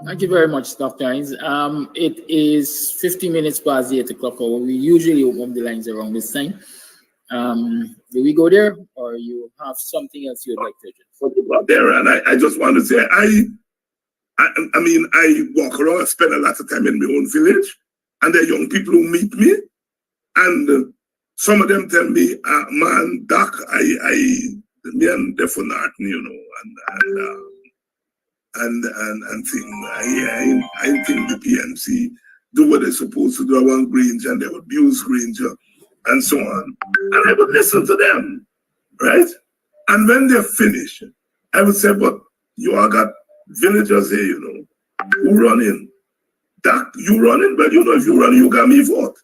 Thank you very much, Dr. Hines. It is 50 minutes past the 8 o'clock hour. We usually open up the lines around this time. Do we go there, or you have something else you'd like to address? There, and I just want to say, I mean, I walk around, I spend a lot of time in my own village, and there are young people who meet me, and some of them tell me, man, Doc, me and Defo Norton, you know, and thing. I think the PNC do what they're supposed to do. I want Granger, and they would abuse Granger, and so on. And I would listen to them, right? And when they're finished, I would say, but you all got villagers here, you know, who run in. That you running, but you know, if you run, you got me vote.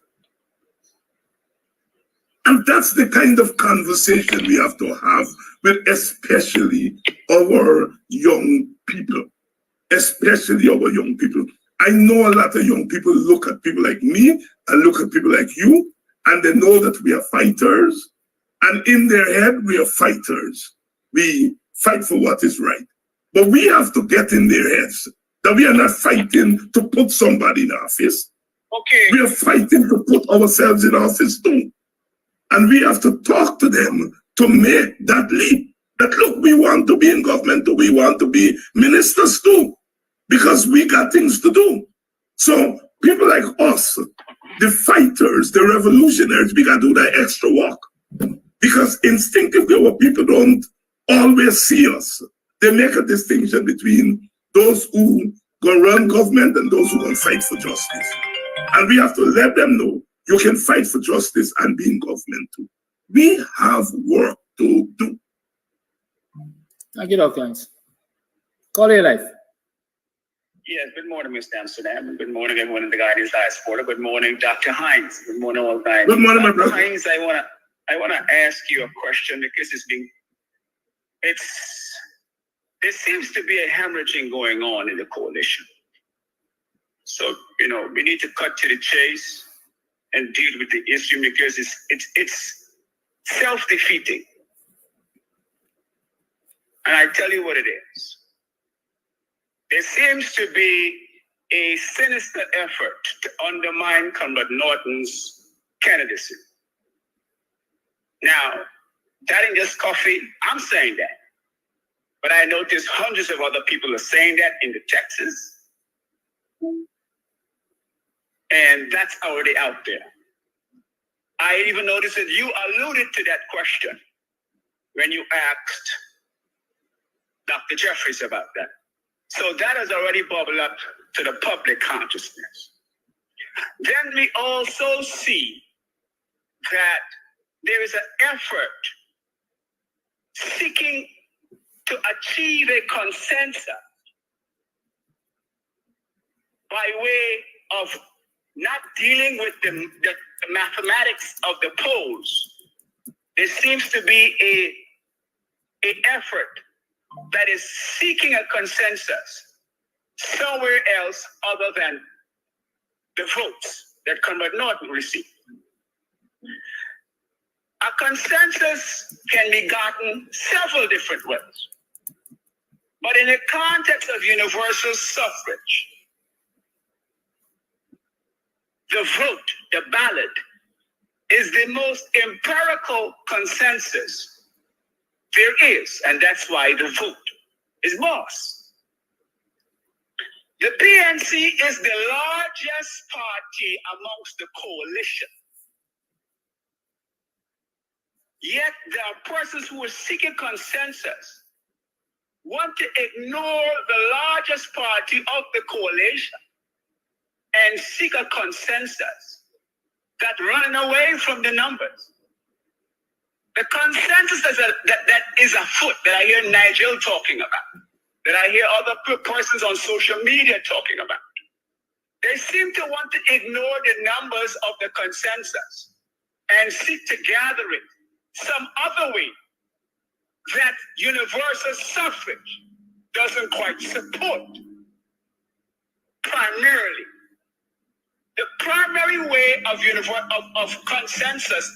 And that's the kind of conversation we have to have with especially our young people. Especially our young people. I know a lot of young people look at people like me and look at people like you, and they know that we are fighters. And in their head, we are fighters. We fight for what is right. But we have to get in their heads that we are not fighting to put somebody in office. Okay. We are fighting to put ourselves in office too. And we have to talk to them to make that leap. That look, we want to be in government too. We want to be ministers too. Because we got things to do. So people like us, the fighters, the revolutionaries, we got to do that extra work. Because instinctively our people don't always see us. They make a distinction between those who go run government and those who will fight for justice. And we have to let them know you can fight for justice and be in government too. We have work to do. Thank you, Dr. Hines. Call your life. Yes, good morning, Mr. Amsterdam. Good morning, everyone in the Guyanese diaspora. Good morning, Dr. Hines. Good morning, all guys. Good morning, my brother. Dr. Hines, I wanna ask you a question because there seems to be a hemorrhaging going on in the coalition. So, you know, we need to cut to the chase and deal with the issue because it's self-defeating. And I tell you what it is. There seems to be a sinister effort to undermine Comrade Norton's candidacy. Now, that ain't just coffee. I'm saying that. But I notice hundreds of other people are saying that in the Texas. And that's already out there. I even noticed that you alluded to that question when you asked Dr. Jeffries about that. So that has already bubbled up to the public consciousness. Then we also see that there is an effort seeking to achieve a consensus by way of not dealing with the mathematics of the polls. There seems to be an effort that is seeking a consensus somewhere else other than the votes that Comrade Norton received. A consensus can be gotten several different ways. But in the context of universal suffrage, the vote, the ballot, is the most empirical consensus there is, and that's why the vote is lost. The PNC is the largest party amongst the coalition. Yet there are persons who are seeking consensus want to ignore the largest party of the coalition and seek a consensus that running away from the numbers. The consensus that is afoot, that I hear Nigel talking about, that I hear other persons on social media talking about. They seem to want to ignore the numbers of the consensus and seek to gather it some other way that universal suffrage doesn't quite support. Primarily, the primary way of consensus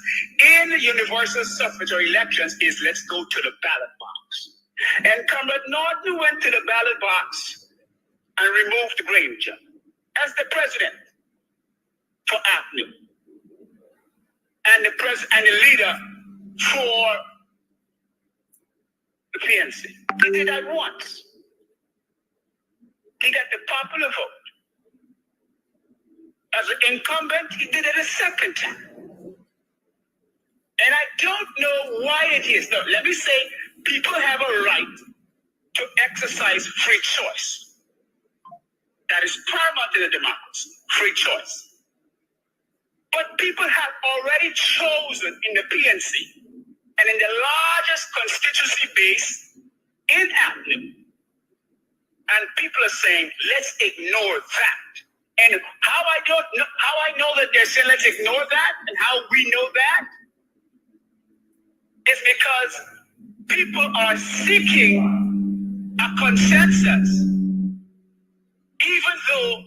in universal suffrage or elections is let's go to the ballot box. And Comrade Norton went to the ballot box and removed Granger as the president for APNU and the leader for the PNC. He did that once. He got the popular vote. As an incumbent, he did it a second time. And I don't know why it is. Now, let me say, people have a right to exercise free choice. That is paramount in a democracy, free choice. But people have already chosen in the PNC and in the largest constituency base in APNU. And people are saying, let's ignore that. And how I know that they're saying let's ignore that and how we know that is because people are seeking a consensus, even though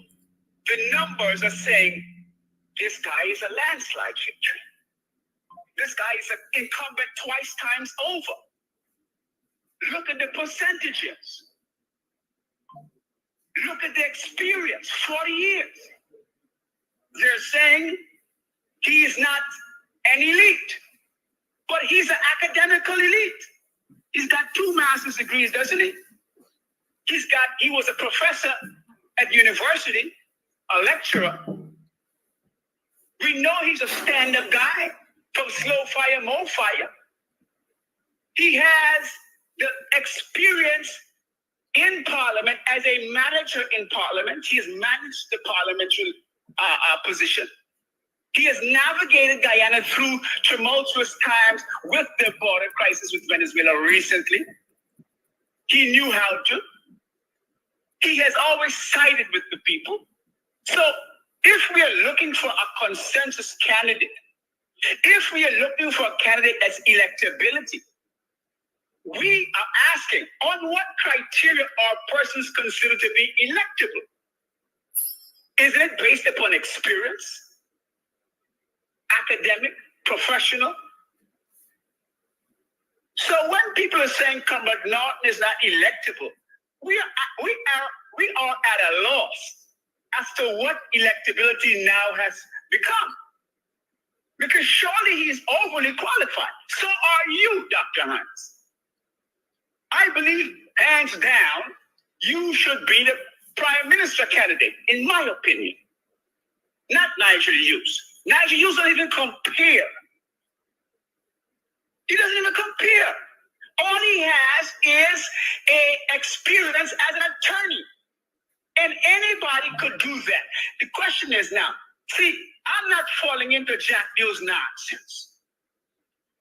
the numbers are saying this guy is a landslide victory. This guy is an incumbent twice times over. Look at the percentages. Look at the experience, 40 years. They're saying he is not an elite, but he's an academical elite. He's got 2 master's degrees, doesn't he? He was a professor at university, a lecturer. We know he's a stand-up guy from Slow Fire, Mo Fire. He has the experience in Parliament as a manager in Parliament. He has managed the parliamentary position. He has navigated Guyana through tumultuous times with the border crisis with Venezuela recently. He knew how to. He has always sided with the people. So if we are looking for a consensus candidate, if we are looking for a candidate that's electability, we are asking, on what criteria are persons considered to be electable? Is it based upon experience, academic, professional? So when people are saying Comrade Norton is not electable, we are at a loss as to what electability now has become. Because surely he's overly qualified. So are you, Dr. Hines. I believe, hands down, you should be the prime minister candidate, in my opinion. Not Nigel Hughes. Nigel Hughes doesn't even compare. He doesn't even compare. All he has is an experience as an attorney. And anybody could do that. The question is now, see, I'm not falling into Jack Deal's nonsense.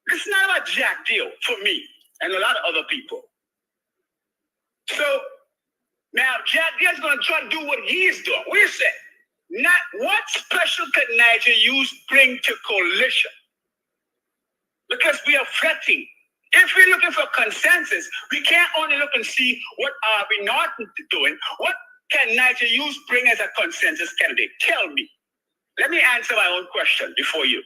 It's not about Jack Deal for me and a lot of other people. So now Jack Deal's going to try to do what he's doing. We're saying, not what special could Nigel Hughes bring to coalition? Because we are fretting. If we're looking for consensus, we can't only look and see what are we not doing. What can Nigel Hughes bring as a consensus candidate? Tell me. Let me answer my own question before you.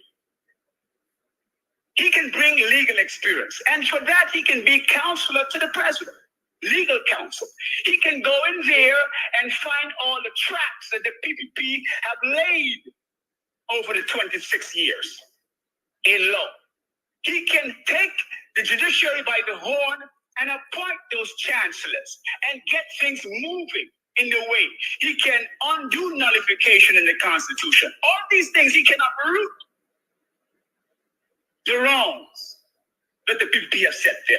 He can bring legal experience, and for that he can be counselor to the president, legal counsel. He can go in there and find all the tracks that the PPP have laid over the 26 years in law. He can take the judiciary by the horn and appoint those chancellors and get things moving in the way. He can undo nullification in the Constitution. All these things he can uproot. The wrongs, that the PPP have set there.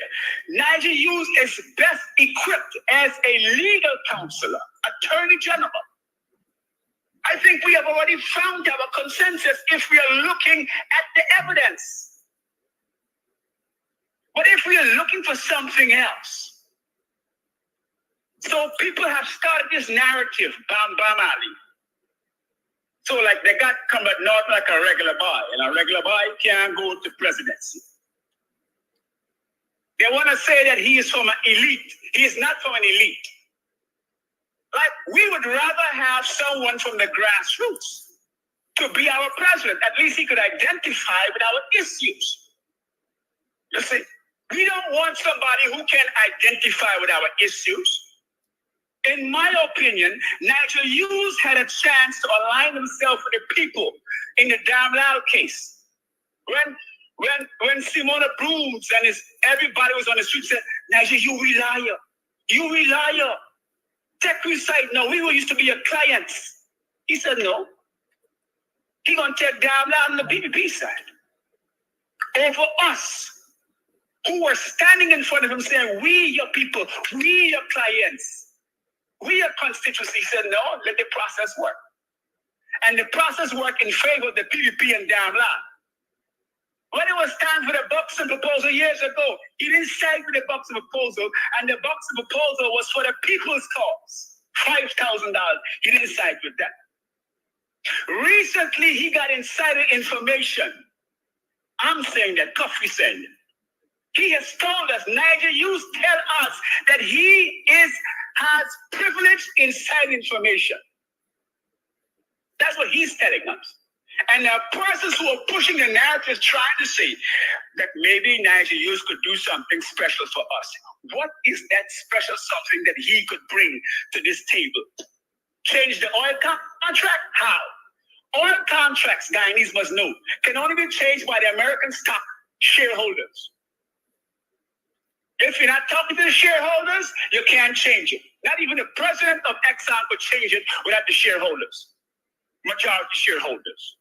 Nigel Hughes is best equipped as a legal counselor, attorney general. I think we have already found our consensus if we are looking at the evidence. But if we are looking for something else, so people have started this narrative, bam, bam, Ali. So like they got come at North like a regular boy, and a regular boy can't go to presidency. They want to say that he is from an elite. He is not from an elite. Like, we would rather have someone from the grassroots to be our president. At least he could identify with our issues. You see, we don't want somebody who can identify with our issues. In my opinion, Nigel Hughes had a chance to align himself with the people in the Damn Loud case. When Simona Brooms and everybody was on the street said, Nigel, you liar. You liar. Take we side now. We used to be your clients. He said no. He gonna take Damn Loud on the PPP side. Over us, who were standing in front of him saying, we your people, we your clients, we your constituency. He said no, let the process work. And the process worked in favor of the PPP and Damn Loud. When it was time for the Buxton proposal years ago, he didn't side with the Buxton proposal, and the Buxton proposal was for the people's cause, $5,000. He didn't side with that. Recently, he got insider information. I'm saying that, Coffee saying it. He has told us, Nigel Hughes tell us that he has privileged inside information. That's what he's telling us. And there are persons who are pushing the narrative trying to say that maybe Nigel Hughes could do something special for us. What is that special something that he could bring to this table? Change the oil contract? How? Oil contracts, Guyanese must know, can only be changed by the American stock shareholders. If you're not talking to the shareholders, you can't change it. Not even the president of Exxon could change it without the shareholders, majority shareholders.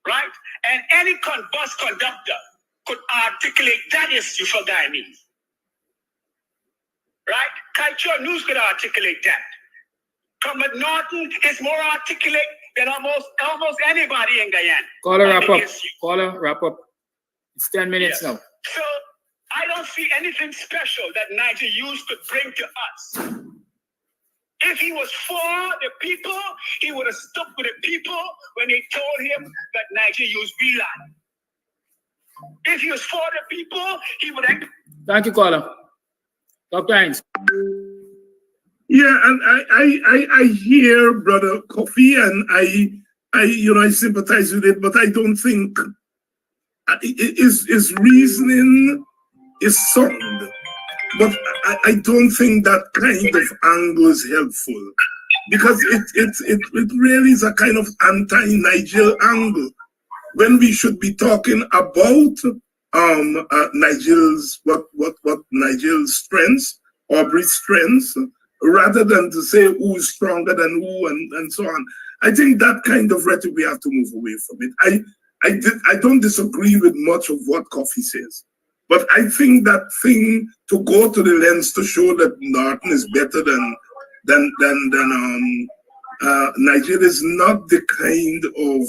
Right? And any bus conductor could articulate that issue for Guyanese. Right? Culture News could articulate that. Comrade Norton is more articulate than almost anybody in Guyana. Caller, wrap up. Caller, wrap up. It's 10 minutes now. So I don't see anything special that Nigel Hughes could bring to us. If he was for the people, he would have stuck with the people when they told him that Nigel Hughes be lying. If he was for the people, he would have. Thank you, caller. Dr. Hines. Yeah, and I hear Brother Kofi, and I sympathize with it, but I don't think his reasoning is sound. But I don't think that kind of angle is helpful, because it really is a kind of anti-Nigel angle when we should be talking about Nigel's what Nigel's strengths or Britain's strengths, rather than to say who's stronger than who and so on. I think that kind of rhetoric we have to move away from it. I don't disagree with much of what Coffee says. But I think that thing to go to the lens to show that Norton is better than Nigeria is not the kind of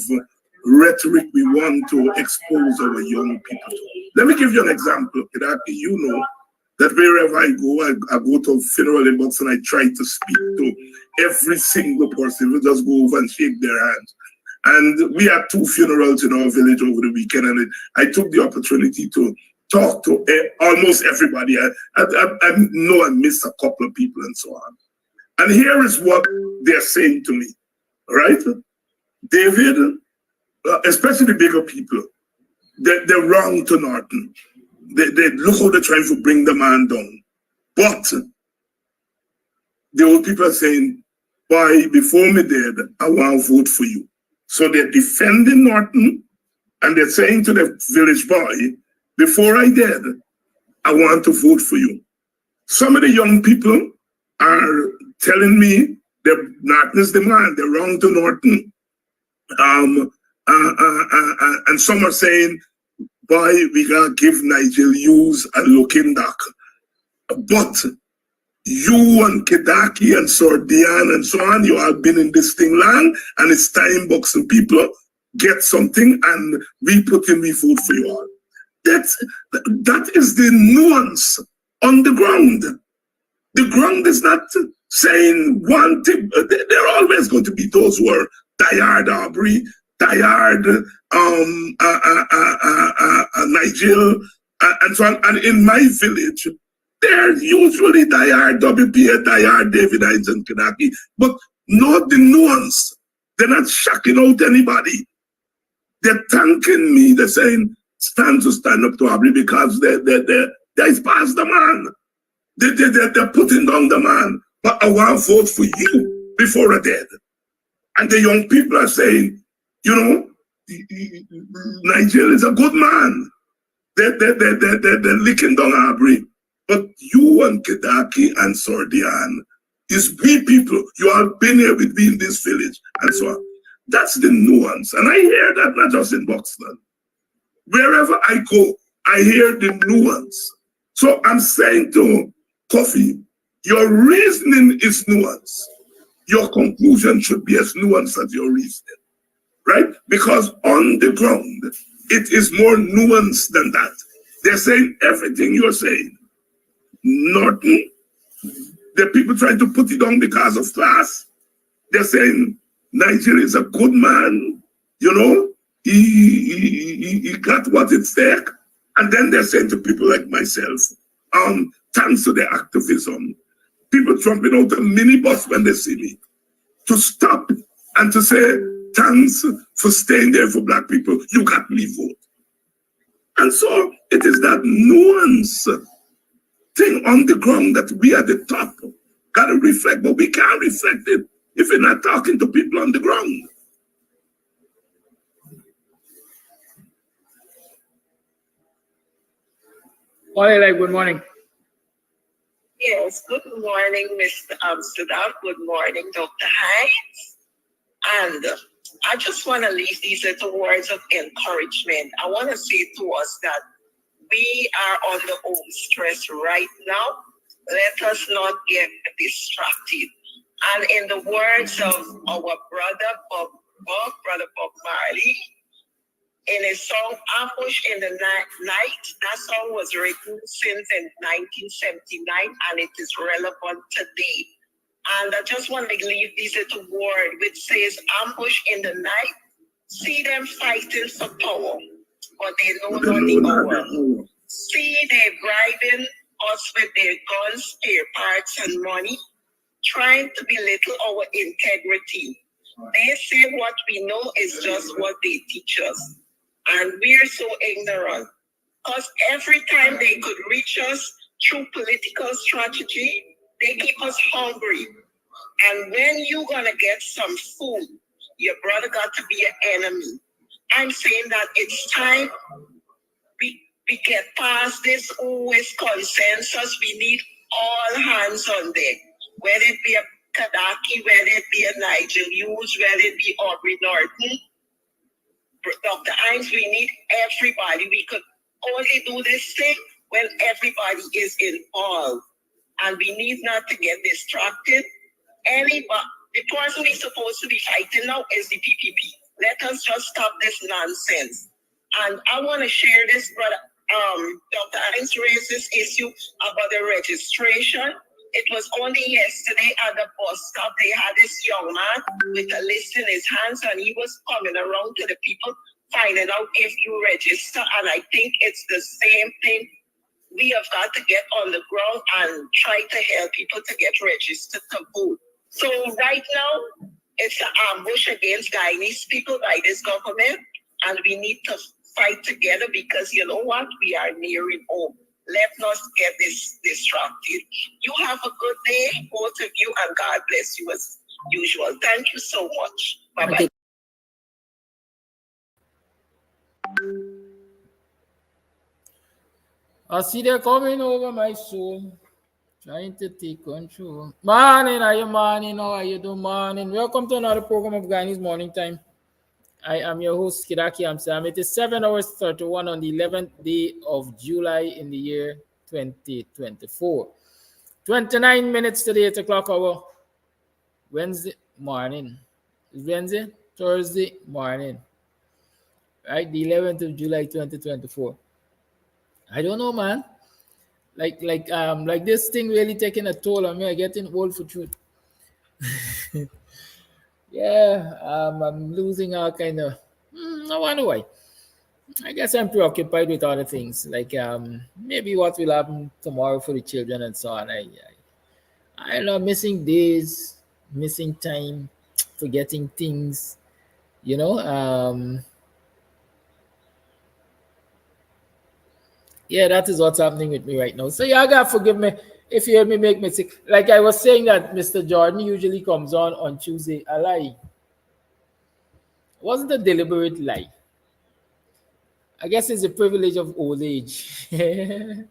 rhetoric we want to expose our young people to. Let me give you an example, Kidackie. You know that wherever I go to a funeral in Boston, I try to speak to every single person. We just go over and shake their hands. And we had 2 funerals in our village over the weekend, and I took the opportunity to talk to almost everybody. I know I missed a couple of people and so on. And here is what they're saying to me, right? David, especially the bigger people, they're wrong to Norton. They look how they're trying to bring the man down. But the old people are saying, boy, before me dead, I want to vote for you. So they're defending Norton, and they're saying to the village boy, before I dead, I want to vote for you. Some of the young people are telling me that Norton is the man, they're wrong to Norton. And some are saying, boy, we gotta give Nigel use a looking back. But you and Kidackie and Sordian and so on, you have been in this thing long, and it's time boxing people get something and we put in we food for you all. That is the nuance on the ground. The ground is not saying one thing. There are always going to be those who are tired Aubrey, tired Nigel, and so on. And in my village, they're usually tired WPA, tired David Hines and Kidackie, but not the nuance. They're not shacking out anybody. They're thanking me. They're saying, stand up to Aubrey because they're past the man. They're putting down the man. But I want to vote for you before I did. And the young people are saying, you know, Nigel is a good man. They're licking down Aubrey. But you and Kidackie and Sordian is we people. You have been here with me in this village and so on. That's the nuance. And I hear that not just in Buxton. Wherever I go, I hear the nuance. So I'm saying to Kofi, your reasoning is nuance. Your conclusion should be as nuanced as your reasoning, right? Because on the ground, it is more nuanced than that. They're saying everything you're saying. Nothing. The people trying to put it on because of class. They're saying Nigeria is a good man, you know, he got what it's there. And then they're saying to people like myself, thanks to the activism, people jumping out a minibus when they see me, to stop and to say, thanks for staying there for black people, you got me vote. And so it is that nuance thing on the ground that we at the top got to reflect, but we can't reflect it if we're not talking to people on the ground. Good morning. Yes, good morning, Mr. Amsterdam. Good morning, Dr. Hines. And I just want to leave these little words of encouragement. I want to say to us that we are under home stress right now. Let us not get distracted. And in the words of our brother Bob Marley, in his song Ambush in the Night, that song was written since in 1979 and it is relevant today. And I just want to leave this little word which says, ambush in the night, see them fighting for power, but they know not the hour. See they bribing us with their guns, spare parts and money, trying to belittle our integrity. They say what we know is just what they teach us. And we're so ignorant. Because every time they could reach us through political strategy, they keep us hungry. And when you're going to get some food, your brother got to be an enemy. I'm saying that it's time we get past this always consensus. We need all hands on deck. Whether it be a Kidackie, whether it be a Nigel Hughes, whether it be Aubrey Norton, Dr. Hines, we need everybody. We could only do this thing when everybody is involved. And we need not to get distracted. The person we're supposed to be fighting now is the PPP. Let us just stop this nonsense. And I want to share this, brother. Dr. Hines raised this issue about the registration. It was only yesterday at the bus stop, they had this young man with a list in his hands, and he was coming around to the people, finding out if you register. And I think it's the same thing. We have got to get on the ground and try to help people to get registered to vote. So right now, it's an ambush against Guyanese people by this government, and we need to fight together because you know what? We are nearing home. Let us get this distracted. You have a good day, both of you, and God bless you as usual. Thank you so much. Bye-bye. I see they're coming over my soul, trying to take control. Morning, are you morning? How are you doing, morning? Welcome to another program of Guyanese Morning Time. I am your host, Kidackie Amsterdam. It is 7 hours 31 on the 11th day of July in the year 2024. 29 minutes to the 8 o'clock hour. Wednesday morning. Wednesday, Thursday morning. Right? The 11th of July 2024. I don't know, man. Like this thing really taking a toll on me. I'm getting old for truth. Yeah, I'm losing all kind of. I wonder why. I guess I'm preoccupied with other things, like maybe what will happen tomorrow for the children and so on. I don't know, missing days, missing time, forgetting things. You know, yeah, that is what's happening with me right now. So y'all gotta forgive me if you hear me make mistake. Like I was saying that Mr. Jordan usually comes on Tuesday. A lie. It wasn't a deliberate lie. I guess it's the privilege of old age. Right?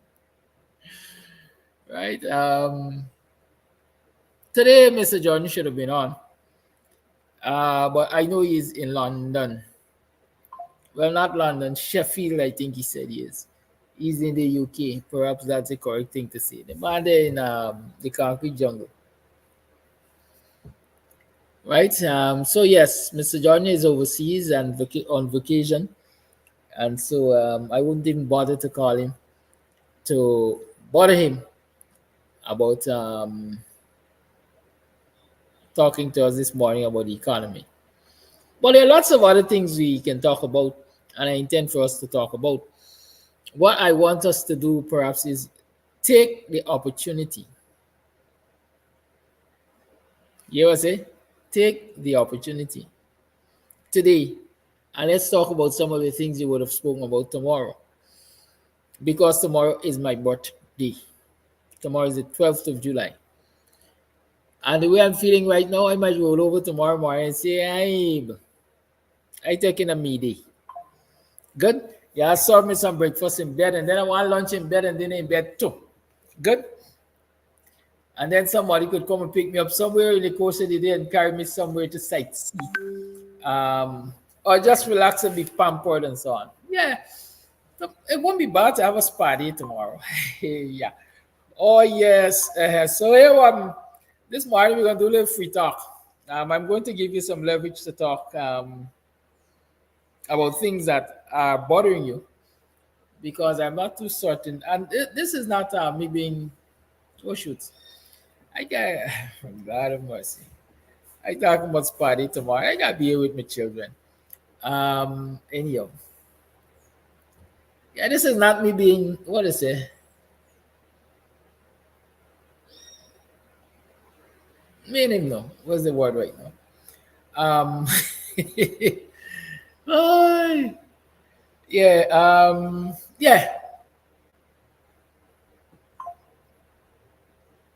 Today, Mr. Jordan should have been on. But I know he's in London. Well, not London, Sheffield, I think he said he is. He's in the UK. Perhaps that's the correct thing to say. The man there in the concrete jungle. Right? So, yes, Mr. Jordan is overseas and on vacation. And so I wouldn't even bother to call him to bother him about talking to us this morning about the economy. But there are lots of other things we can talk about, and I intend for us to talk about. What I want us to do, perhaps, is take the opportunity. You know what I say? Take the opportunity today, and let's talk about some of the things you would have spoken about tomorrow. Because tomorrow is my birthday. Tomorrow is the 12th of July. And the way I'm feeling right now, I might roll over tomorrow morning and say, I taking a me day. Good? Yeah, I serve me some breakfast in bed, and then I want lunch in bed and dinner in bed too. Good? And then somebody could come and pick me up somewhere in the course of the day and carry me somewhere to sightsee. Or just relax and be pampered and so on. Yeah. It won't be bad to have a spa day tomorrow. Yeah. Oh, yes. So here, this morning we're going to do a little free talk. I'm going to give you some leverage to talk about things that are bothering you, because I'm not too certain. And this is not me being, oh shoot, I got, God of mercy. I talk about party tomorrow. I got to be here with my children. Anyhow. Yeah, this is not me being, what is it? Meaning, no. What's the word right now? Oh, yeah, yeah.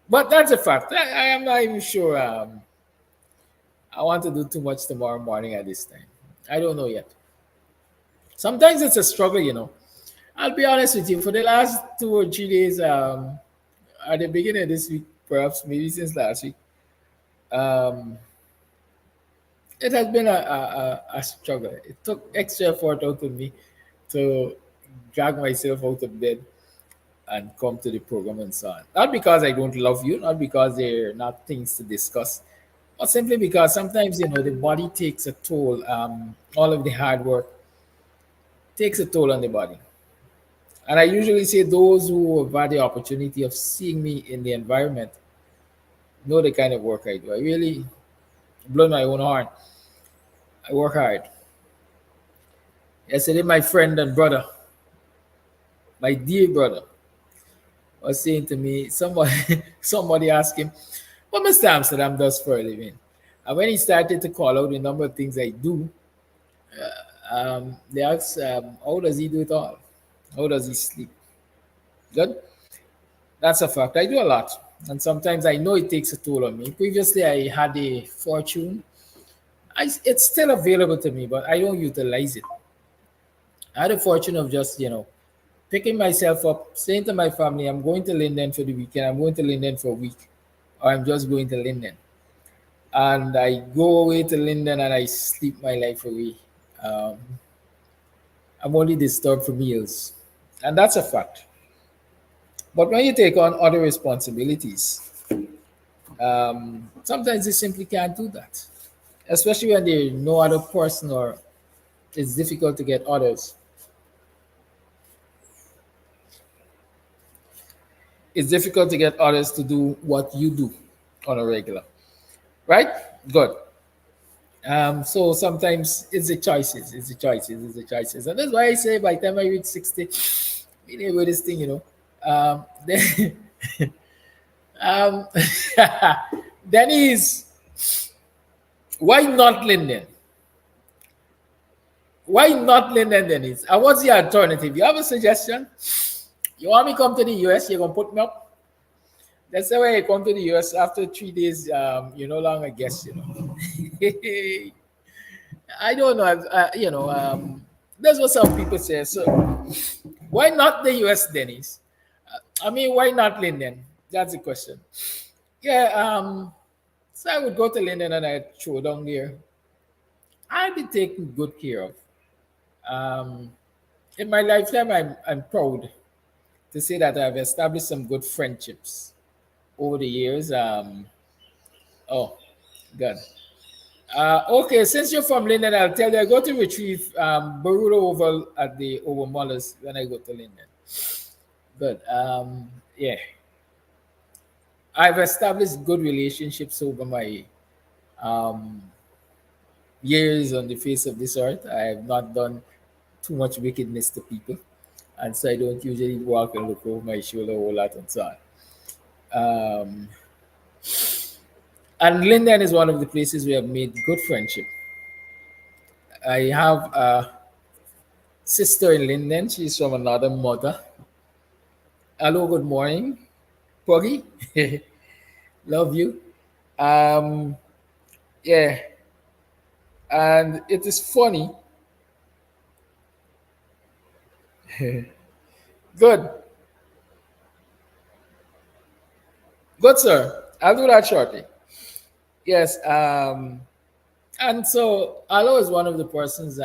But that's a fact. I am not even sure I want to do too much tomorrow morning at this time. I don't know yet. Sometimes it's a struggle, you know. I'll be honest with you. For the last 2 or 3 days, at the beginning of this week, perhaps maybe since last week, um, it has been a struggle. It took extra effort out of me to drag myself out of bed and come to the program and so on. Not because I don't love you, not because there are not things to discuss, but simply because sometimes, you know, the body takes a toll. All of the hard work takes a toll on the body. And I usually say those who have had the opportunity of seeing me in the environment know the kind of work I do. I really blow my own horn. I work hard. Yesterday, my friend and brother, my dear brother, was saying to me, somebody asked him, what Mr. Amsterdam does for a living. And when he started to call out the number of things I do, they asked, how does he do it all? How does he sleep? Good? That's a fact. I do a lot. And sometimes I know it takes a toll on me. Previously, I had a fortune. It's still available to me, but I don't utilize it. I had a fortune of just, you know, picking myself up, saying to my family, I'm going to Linden for the weekend. I'm going to Linden for a week. Or I'm just going to Linden. And I go away to Linden and I sleep my life away. Um, I'm only disturbed for meals, and that's a fact. But when you take on other responsibilities, sometimes you simply can't do that, especially when there's no other person or it's difficult to get others. It's difficult to get others to do what you do on a regular, right? Good. So sometimes it's the choices, and that's why I say by the time I reach 60, meaning with this thing, then, um, Dennis, why not Linden? Why not Linden, Dennis? And what's the alternative? You have a suggestion? You want me to come to the US? You're gonna put me up? That's the way I come to the US after 3 days. You're no longer guest. I don't know. That's what some people say. So why not the US, Dennis? I mean, why not Linden? That's the question. Yeah. So I would go to Linden and I'd throw down there. I'd be taken good care of. Um, in my lifetime, I'm proud to say that I've established some good friendships over the years. Oh, God. Okay, since you're from Linden, I'll tell you, I go to retrieve burrito oval at the Oval Mullers when I go to Linden. But yeah, I've established good relationships over my um, years on the face of this earth. I have not done too much wickedness to people, and so I don't usually walk and look over my shoulder a whole lot and so on. And Linden is one of the places we have made good friendship. I have a sister in Linden. She's from another mother. Hello, good morning, Poggy. Love you. Um, yeah, and it is funny. Good, good, sir. I'll do that shortly. Yes. And so Alo is one of the persons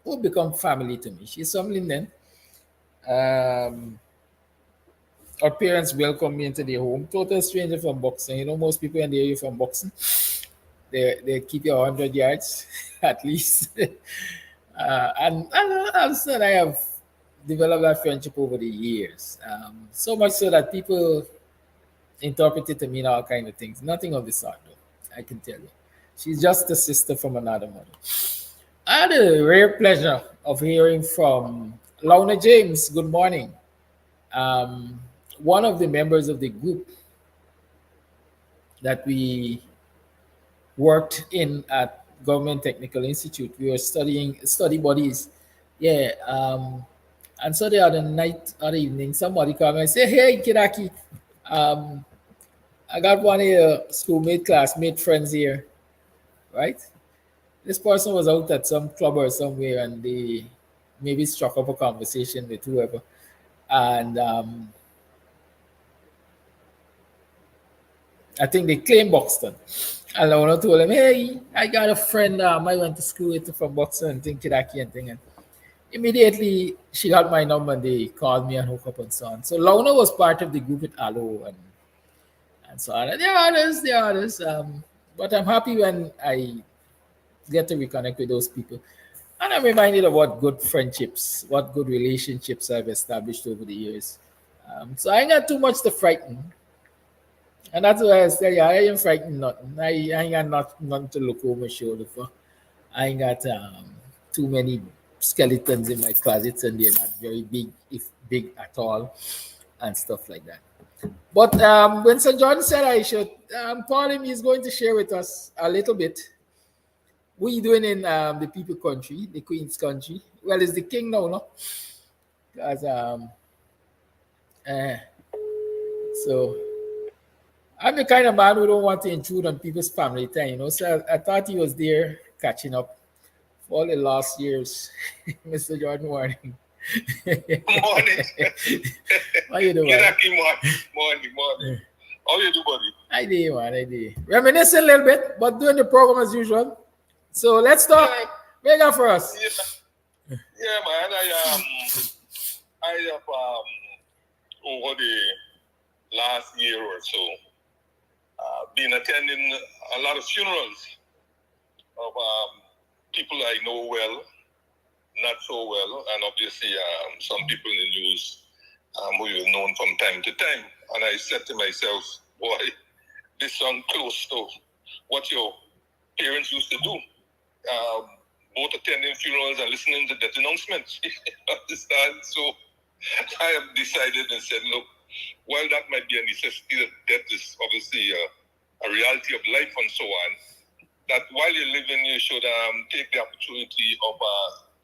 who become family to me. She's from Linden. Um, Our parents welcomed me into their home. Total stranger from boxing. Most people in the area from boxing. They keep you 100 yards at least. And so I have developed that friendship over the years. So much so that people interpret it to mean all kind of things. Nothing of the sort, though, I can tell you. She's just a sister from another mother. I had a rare pleasure of hearing from Launa James. Good morning. One of the members of the group that we worked in at Government Technical Institute. We were studying study bodies. Yeah. And so the other evening, somebody called me and said, "Hey, Kidackie, I got one of your schoolmate, classmate friends here, right?" This person was out at some club or somewhere and they maybe struck up a conversation with whoever. And I think they claimed Buxton. And I told him, "Hey, I got a friend I went to school with from Buxton and think Kidackie and thing." And immediately she got my number and they called me and hooked up and so on. So Launa was part of the group with Alo and so on. And there are others. But I'm happy when I get to reconnect with those people. And I'm reminded of what good friendships, what good relationships I've established over the years. So I ain't got too much to frighten. And that's why I say, yeah, I ain't frightened nothing. I ain't got nothing to look over my shoulder for. I ain't got too many skeletons in my closets and they're not very big, if big at all, and stuff like that. But when Sir John said I should call him, he's going to share with us a little bit. What are you doing in the people country, the Queen's country? Well, it's the king now, no? Because so I'm the kind of man who don't want to intrude on people's family time, So I thought he was there catching up for all the last years. Mr. Jordan, morning. Morning. How you doing? Morning. How you do, buddy? I did. Reminiscing a little bit, but doing the program as usual. So let's talk Mega for us. Yeah, man. I have over the last year or so been attending a lot of funerals of people I know well, not so well, and obviously some people in the news who you've known from time to time. And I said to myself, boy, this sounds close to what your parents used to do. Both attending funerals and listening to death announcements. Understand? So I have decided and said, look, while that might be a necessity, that death is obviously a reality of life and so on, that while you're living, you should take the opportunity of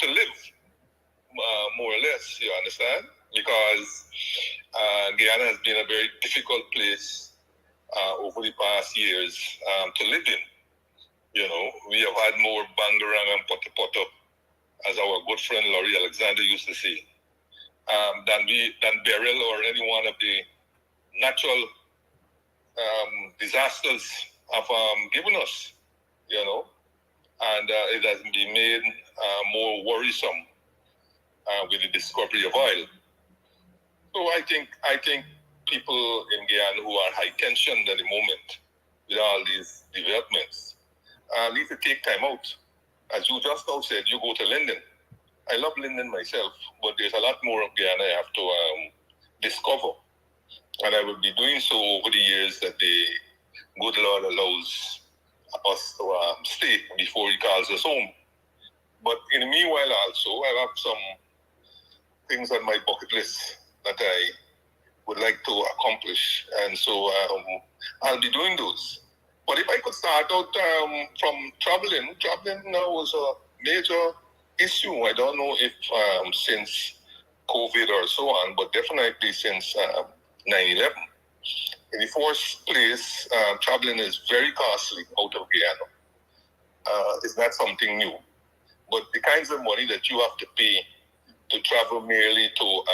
to live, more or less, you understand? Because Guyana has been a very difficult place over the past years to live in. You know, we have had more bangarang and potapoto, as our good friend Laurie Alexander used to say, than Beryl or any one of the natural disasters have given us, you know, and it has been made more worrisome with the discovery of oil. So I think people in Guyana who are high tension at the moment with all these developments need to take time out. As you just now said, you go to Linden. I love Linden myself, but there's a lot more of Guyana I have to discover. And I will be doing so over the years that the good Lord allows us to stay before He calls us home. But in the meanwhile also, I have some things on my bucket list that I would like to accomplish. And so I'll be doing those. But if I could start out from traveling now was a major issue. I don't know if since COVID or so on, but definitely since 9/11. In the first place, traveling is very costly out of Guyana. It's not something new. But the kinds of money that you have to pay to travel merely to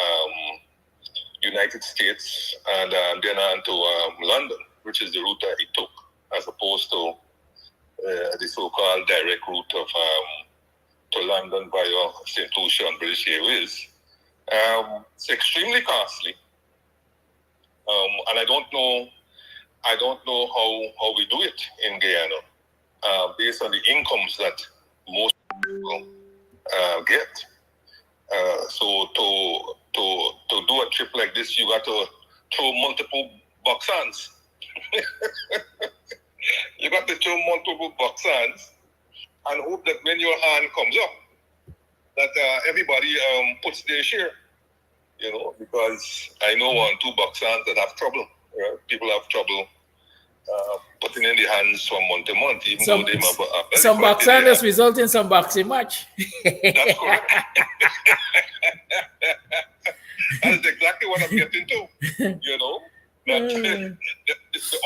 United States and then on to London, which is the route that he took, as opposed to the so-called direct route of to London via St. Lucia and British Airways. It's extremely costly, and I don't know how we do it in Guyana, based on the incomes that most people get. So to do a trip like this, you got to throw multiple boxons. You got to throw multiple boxons and hope that when your hand comes up, that everybody puts their share. You know, because I know 1-2 boxons that have trouble. Right? People have trouble putting in the hands from month to month, even though they have some boxers result in some boxing match. That's correct. That's exactly what I'm getting to. You know, that the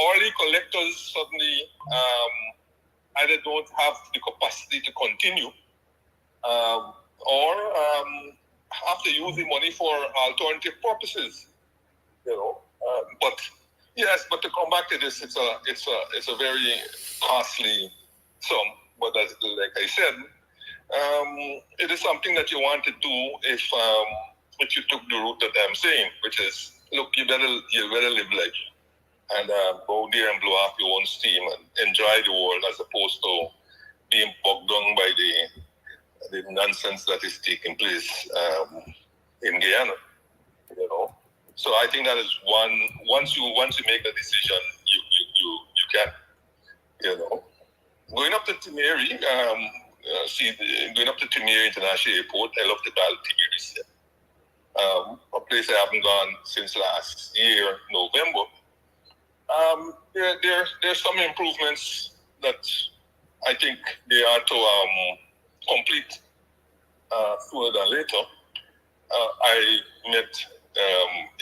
early collectors suddenly either don't have the capacity to continue, or have to use the money for alternative purposes. You know, but to come back to this, it's a very costly sum. But as, like I said, it is something that you want to do if you took the route that I'm saying, which is, look, you better live life and go there and blow off your own steam and enjoy the world, as opposed to being bogged down by the nonsense that is taking place in Guyana. You know, so I think that is one. Once you make the decision, you can. You know, going up to Timeri, going up to Timeri International Airport, I love the Bal Timeri. A place I haven't gone since last year, November. There's some improvements that I think they are to complete sooner than later. I met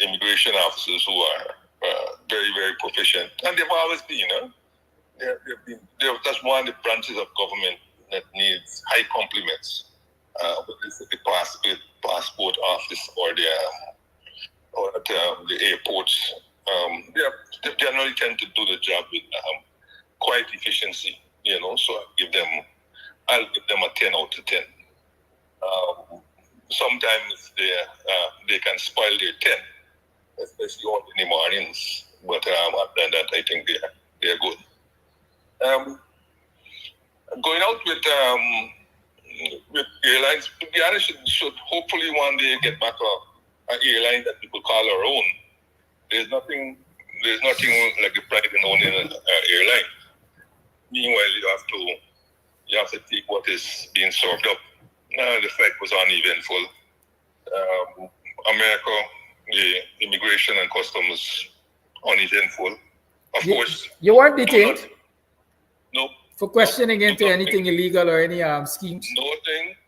immigration officers who are very, very proficient, and they've always been. That's one of the branches of government that needs high compliments. The passport office or the airports. They generally tend to do the job with quite efficiency. You know, so I give them I'll give them a 10 out of 10. Sometimes they can spoil their 10, especially on in the mornings. But other than that, I think they're good. Going out with airlines, to be honest, should hopefully one day get back an airline that people call our own. There's nothing like the pride in owning an airline. Meanwhile, you have to take what is being served up. The flight was uneventful. America, the immigration and customs, uneventful. Of course. You weren't detained? No. For questioning into anything illegal or any schemes?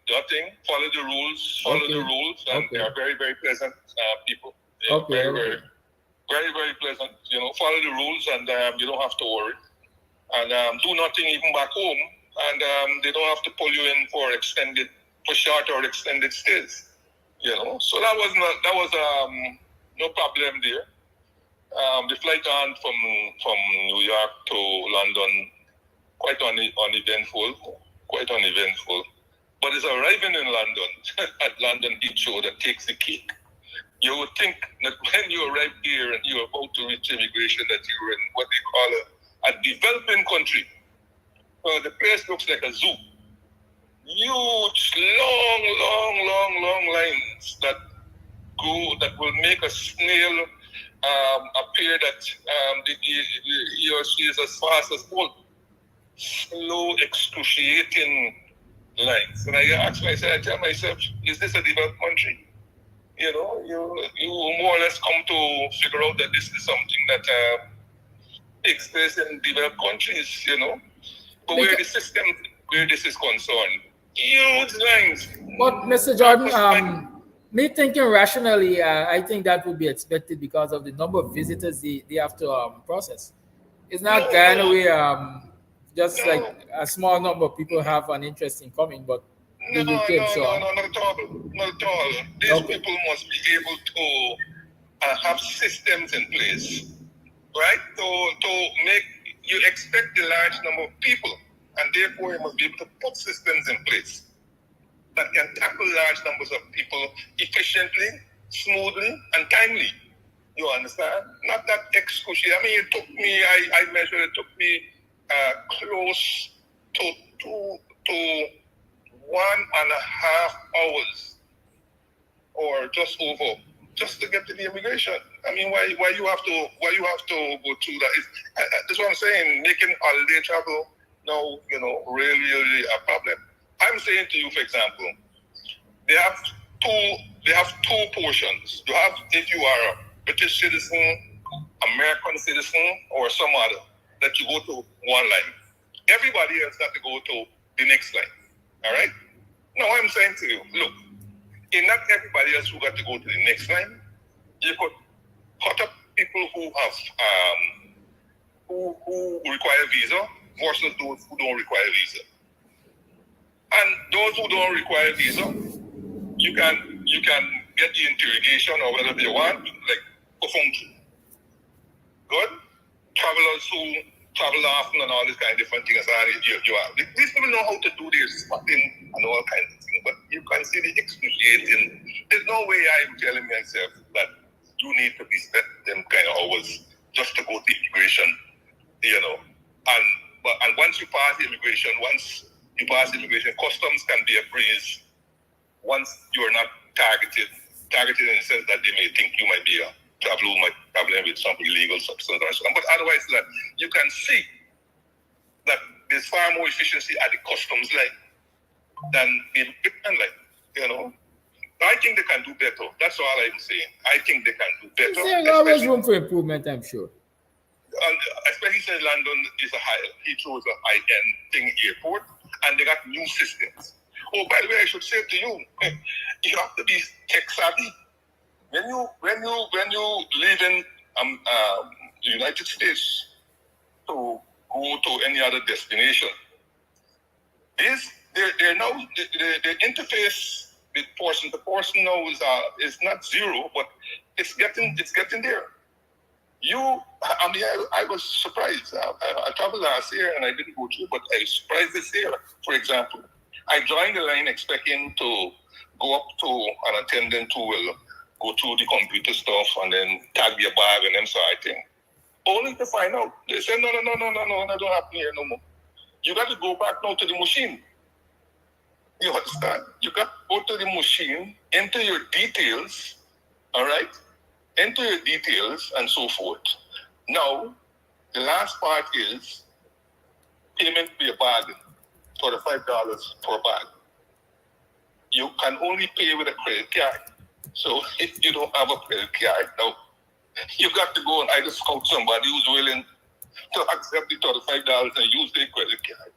Nothing. Follow the rules. And they are very, very pleasant people. Very, very pleasant. Follow the rules, and you don't have to worry. And do nothing even back home, and they don't have to pull you in for short or extended stays. So that was no problem there. The flight on from New York to London, quite uneventful. But it's arriving in London at London Heathrow that takes the cake. You would think that when you arrive here and you're about to reach immigration that you're in what they call a developing country. Well, the place looks like a zoo. Huge, long lines that will make a snail appear that he or she is as fast as bolt. Slow, excruciating lines. And I tell myself, is this a developed country? You more or less come to figure out that this is something that takes place in developed countries, But where this is concerned, huge lines. But Mr. Jordan, me thinking rationally, I think that would be expected because of the number of visitors they have to process. It's not Guyana where just like a small number of people have an interest in coming, but No, not at all. These people must be able to have systems in place, right? To make you expect a large number of people, and therefore you must be able to put systems in place that can tackle large numbers of people efficiently, smoothly, and timely. You understand? Not that excruciating. I mean, it took me. I measured. It took me close to 1.5 hours, or just over, just to get to the immigration. I mean, why you have to go through that? That's what I'm saying. Making holiday travel now, really a problem. I'm saying to you, for example, they have two portions. You have, if you are a British citizen, American citizen, or some other, that you go to one line. Everybody else got to go to the next line. All right? Now I'm saying to you, look, in not everybody else who got to go to the next line, you could cut up people who have who require visa versus those who don't require visa. And those who don't require visa, you can get the interrogation or whatever you want, like perfunctory. Good? Travelers who travel often and all this kind of different things. You have. These people know how to do their spotting and all kinds of things, but you can see the excruciating. There's no way I'm telling myself that you need to be spent them kind of hours just to go to immigration, And once you pass immigration, customs can be a breeze. Once you are not targeted in the sense that they may think you might be a traveler who might traveling with some illegal substance or something. But otherwise, that you can see that there's far more efficiency at the customs line than the immigration line. I think they can do better. That's all I'm saying. I think they can do better. There's always room for improvement, I'm sure. And especially since London is Heathrow is a high-end thing airport, and they got new systems. Oh, by the way, I should say to you, you have to be tech savvy. When you live in the United States to go to any other destination, they're now the interface. The portion now is not zero, but it's getting there. I was surprised. I traveled last year and I didn't go through, but I was surprised this year. For example, I joined the line expecting to go up to an attendant who will go through the computer stuff and then tag your bag and then sort of thing. Only to find out, they said, no, that don't happen here no more. You got to go back now to the machine. You understand? You got to go to the machine, enter your details, all right? Enter your details and so forth. Now, the last part is payment for your bag, $35 per bag. You can only pay with a credit card. So if you don't have a credit card, now you got to go and either scout somebody who's willing to accept the $35 and use their credit card.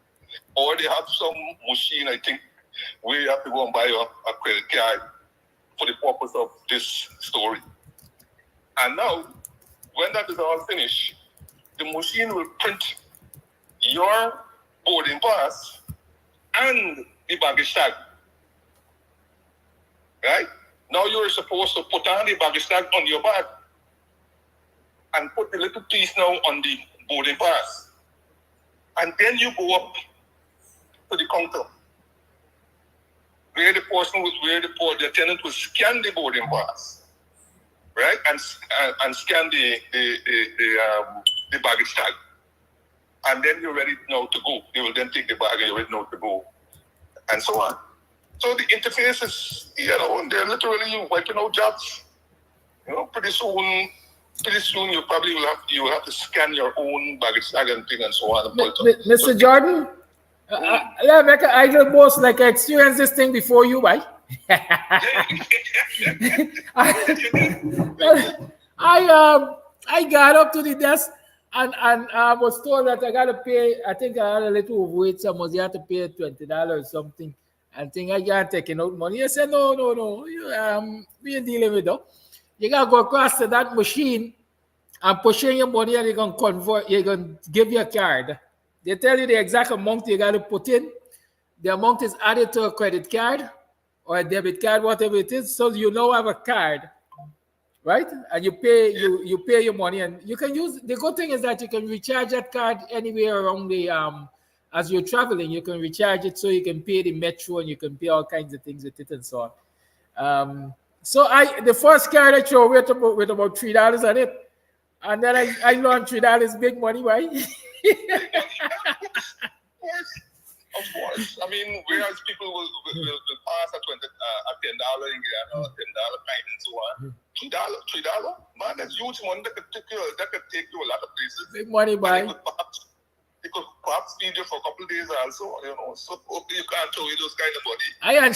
Or they have some machine, I think, where you have to go and buy a credit card for the purpose of this story. And now, when that is all finished, the machine will print your boarding pass and the baggage tag. Right? Now you're supposed to put on the baggage tag on your bag and put the little piece now on the boarding pass. And then you go up to the counter where the attendant will scan the boarding pass, right? And scan the baggage tag. And then you're ready now to go. They will then take the bag and you're ready now to go. And so on. So the interface is, they're literally wiping out jobs. Pretty soon you probably will have to scan your own baggage tag and thing and so on. Mr. Jordan, make an idle boss like I experienced this thing before you, right? I got up to the desk and I was told that I got to pay. I think I had a little overweight, so you have to pay $20 or something. And think I can't take out money. I said, no. We ain't dealing with that. You gotta go across to that machine and push in your money and you're gonna convert, you're gonna give you a card. They tell you the exact amount you gotta put in. The amount is added to a credit card or a debit card, whatever it is. So you now have a card, right? And you pay your money and you can use. The good thing is that you can recharge that card anywhere around the as you're traveling. You can recharge it so you can pay the metro and you can pay all kinds of things with it and so on. So the first card I throw with about $3 on it, and then I learned $3 big money, right? Of course. I mean, whereas people will pass at $10 in Guyana, $10 kind and so on. $3? Man, that's huge money that could take you a lot of places. Big money, boy. It could perhaps feed you for a couple of days also, so you can't throw you those kind of money. I ain't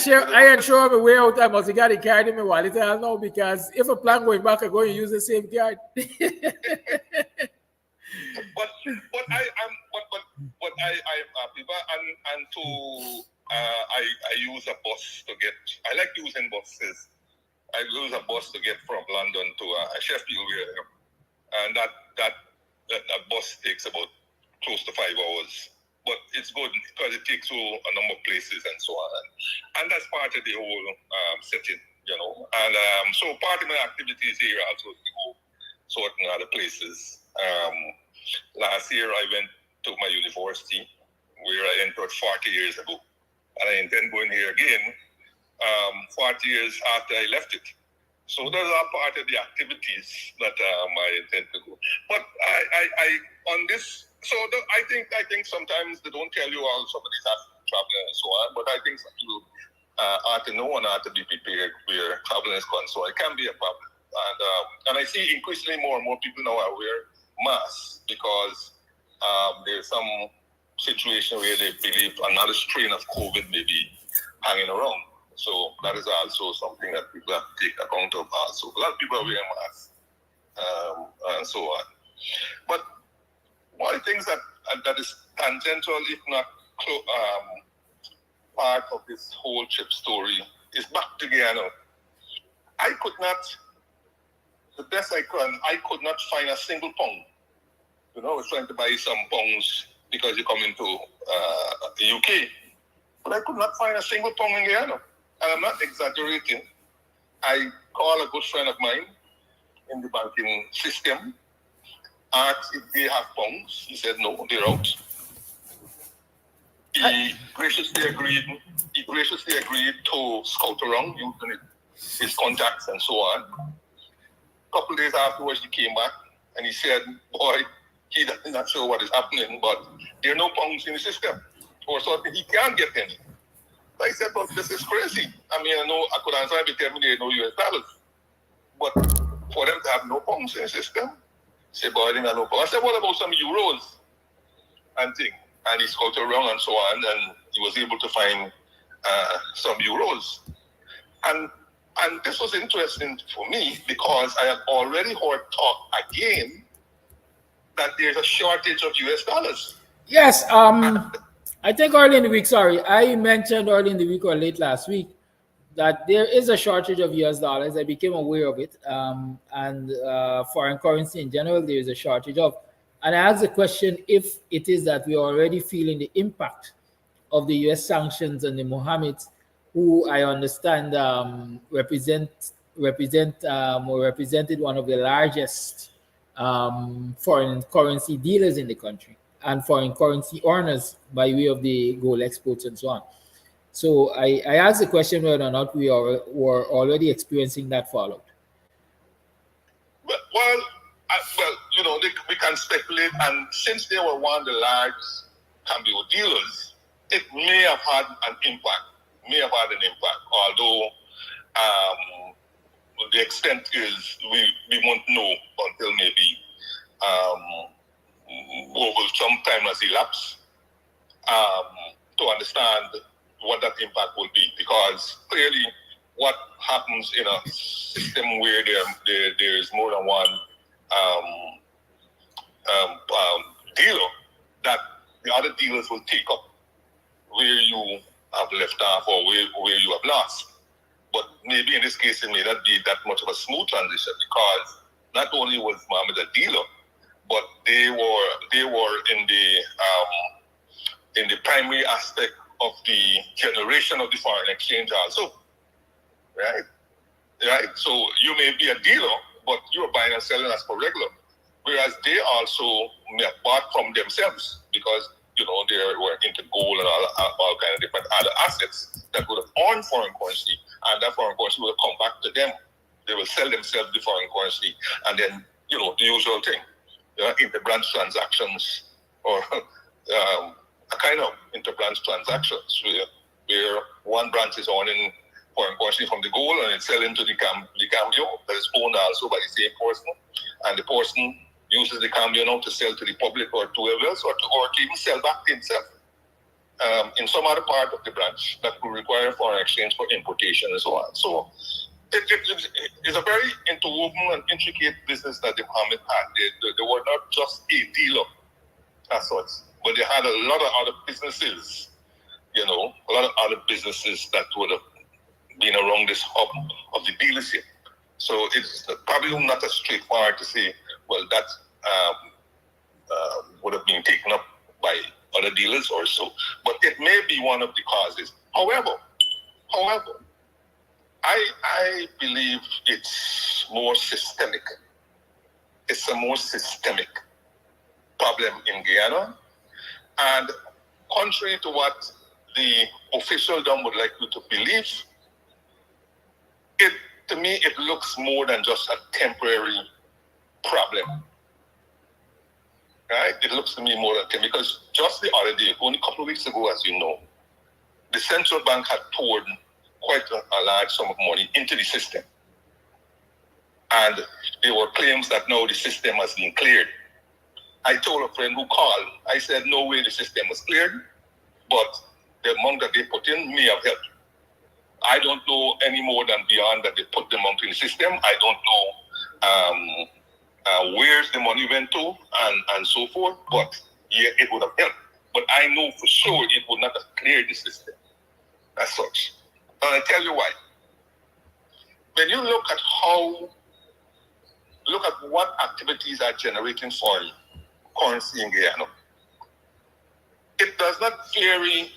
sure of a way out. I must have got the card in my wallet. I don't know, because if I plan going back, I'm going to use the same card. but I'm happy, and I use a bus to get. I like using buses. I use a bus to get from London to Sheffield, and that bus takes about close to 5 hours, but it's good because it takes you a number of places and so on, and that's part of the whole setting, And so part of my activities here also to go certain other places. Last year I went to my university where I entered 40 years ago, and I intend going here again 40 years after I left it. So those are part of the activities that I intend to go. But I on this. So I think sometimes they don't tell you how somebody's traveling and so on, but I think some people ought to know and ought to be prepared where traveling is concerned. So it can be a problem. And I see increasingly more and more people now are wear masks because there's some situation where they believe another strain of COVID may be hanging around. So that is also something that people have to take account of also. A lot of people are wearing masks and so on. But one of the things that is tangential, if not part of this whole trip story, is back to Guyana. I could not find a single pound. I was trying to buy some pounds because you come into the UK, but I could not find a single pound in Guyana. And I'm not exaggerating. I call a good friend of mine in the banking system, asked if they have pounds. He said no, they're out. He graciously agreed. He graciously agreed to scout around using his contacts and so on. A couple of days afterwards, he came back and he said, "Boy, he's not sure what is happening, but there are no pounds in the system, or something. He can't get any." I said, "But this is crazy. I mean, I know I could answer and tell me there are no US dollars, but for them to have no pounds in the system." He said, "Boy, I didn't have no pounds." I said, "What about some euros and things?" And he scouted around and so on, and he was able to find some euros. And this was interesting for me because I have already heard talk again that there's a shortage of US dollars. Yes, I think early in the week, I mentioned early in the week or late last week that there is a shortage of US dollars. I became aware of it. And foreign currency in general, there is a shortage of. And I asked the question if it is that we are already feeling the impact of the US sanctions on the Mohammeds, who I understand represented one of the largest foreign currency dealers in the country and foreign currency earners by way of the gold exports and so on. So I asked the question whether or not we were already experiencing that fallout. Well, you know, we can speculate, and since they were one of the large cambio dealers, it may have had an impact. Although the extent is we won't know until maybe over some time has elapsed to understand what that impact will be. Because clearly, what happens in a system where there is more than one dealer, that the other dealers will take up where you have left off or where you have lost. But maybe in this case, it may not be that much of a smooth transition, because not only was Mohammed a dealer, but they were in the primary aspect of the generation of the foreign exchange also, right? So you may be a dealer, but you're buying and selling as per regular, whereas they also may have bought from themselves, because you know they were into gold and all kind of different other assets that would have earned foreign currency, and that foreign currency will come back to them. They will sell themselves the foreign currency, and then you know the usual thing, inter-branch transactions, or a kind of inter-branch transactions where one branch is owning foreign currency from the gold and it's selling to the cambio that is owned also by the same person, and the person uses the cambio now to sell to the public or to whoever else, or to even sell back to himself in some other part of the branch that will require foreign exchange for importation and so on. So it's a very interwoven and intricate business that the Mohammed had. They were not just a dealer as such, but they had a lot of other businesses, a lot of other businesses that would have been around this hub of the dealership. So it's probably not as straightforward to say, well, that would have been taken up by other dealers or so. But it may be one of the causes. However, I believe it's more systemic. It's a more systemic problem in Guyana. And contrary to what the officialdom would like you to believe, to me, it looks more than just a temporary problem. Right? It looks to me more than because just the other day, only a couple of weeks ago, as you know, the central bank had poured quite a large sum of money into the system. And there were claims that now the system has been cleared. I told a friend who called, I said, no way the system was cleared, but the amount that they put in may have helped. I don't know any more than beyond that they put the amount in the system. I don't know where's the money went to and so forth, but yeah, it would have helped. But I know for sure it would not have cleared the system as such. And I tell you why. When you look at what activities are generating foreign currency in Guyana, it does not vary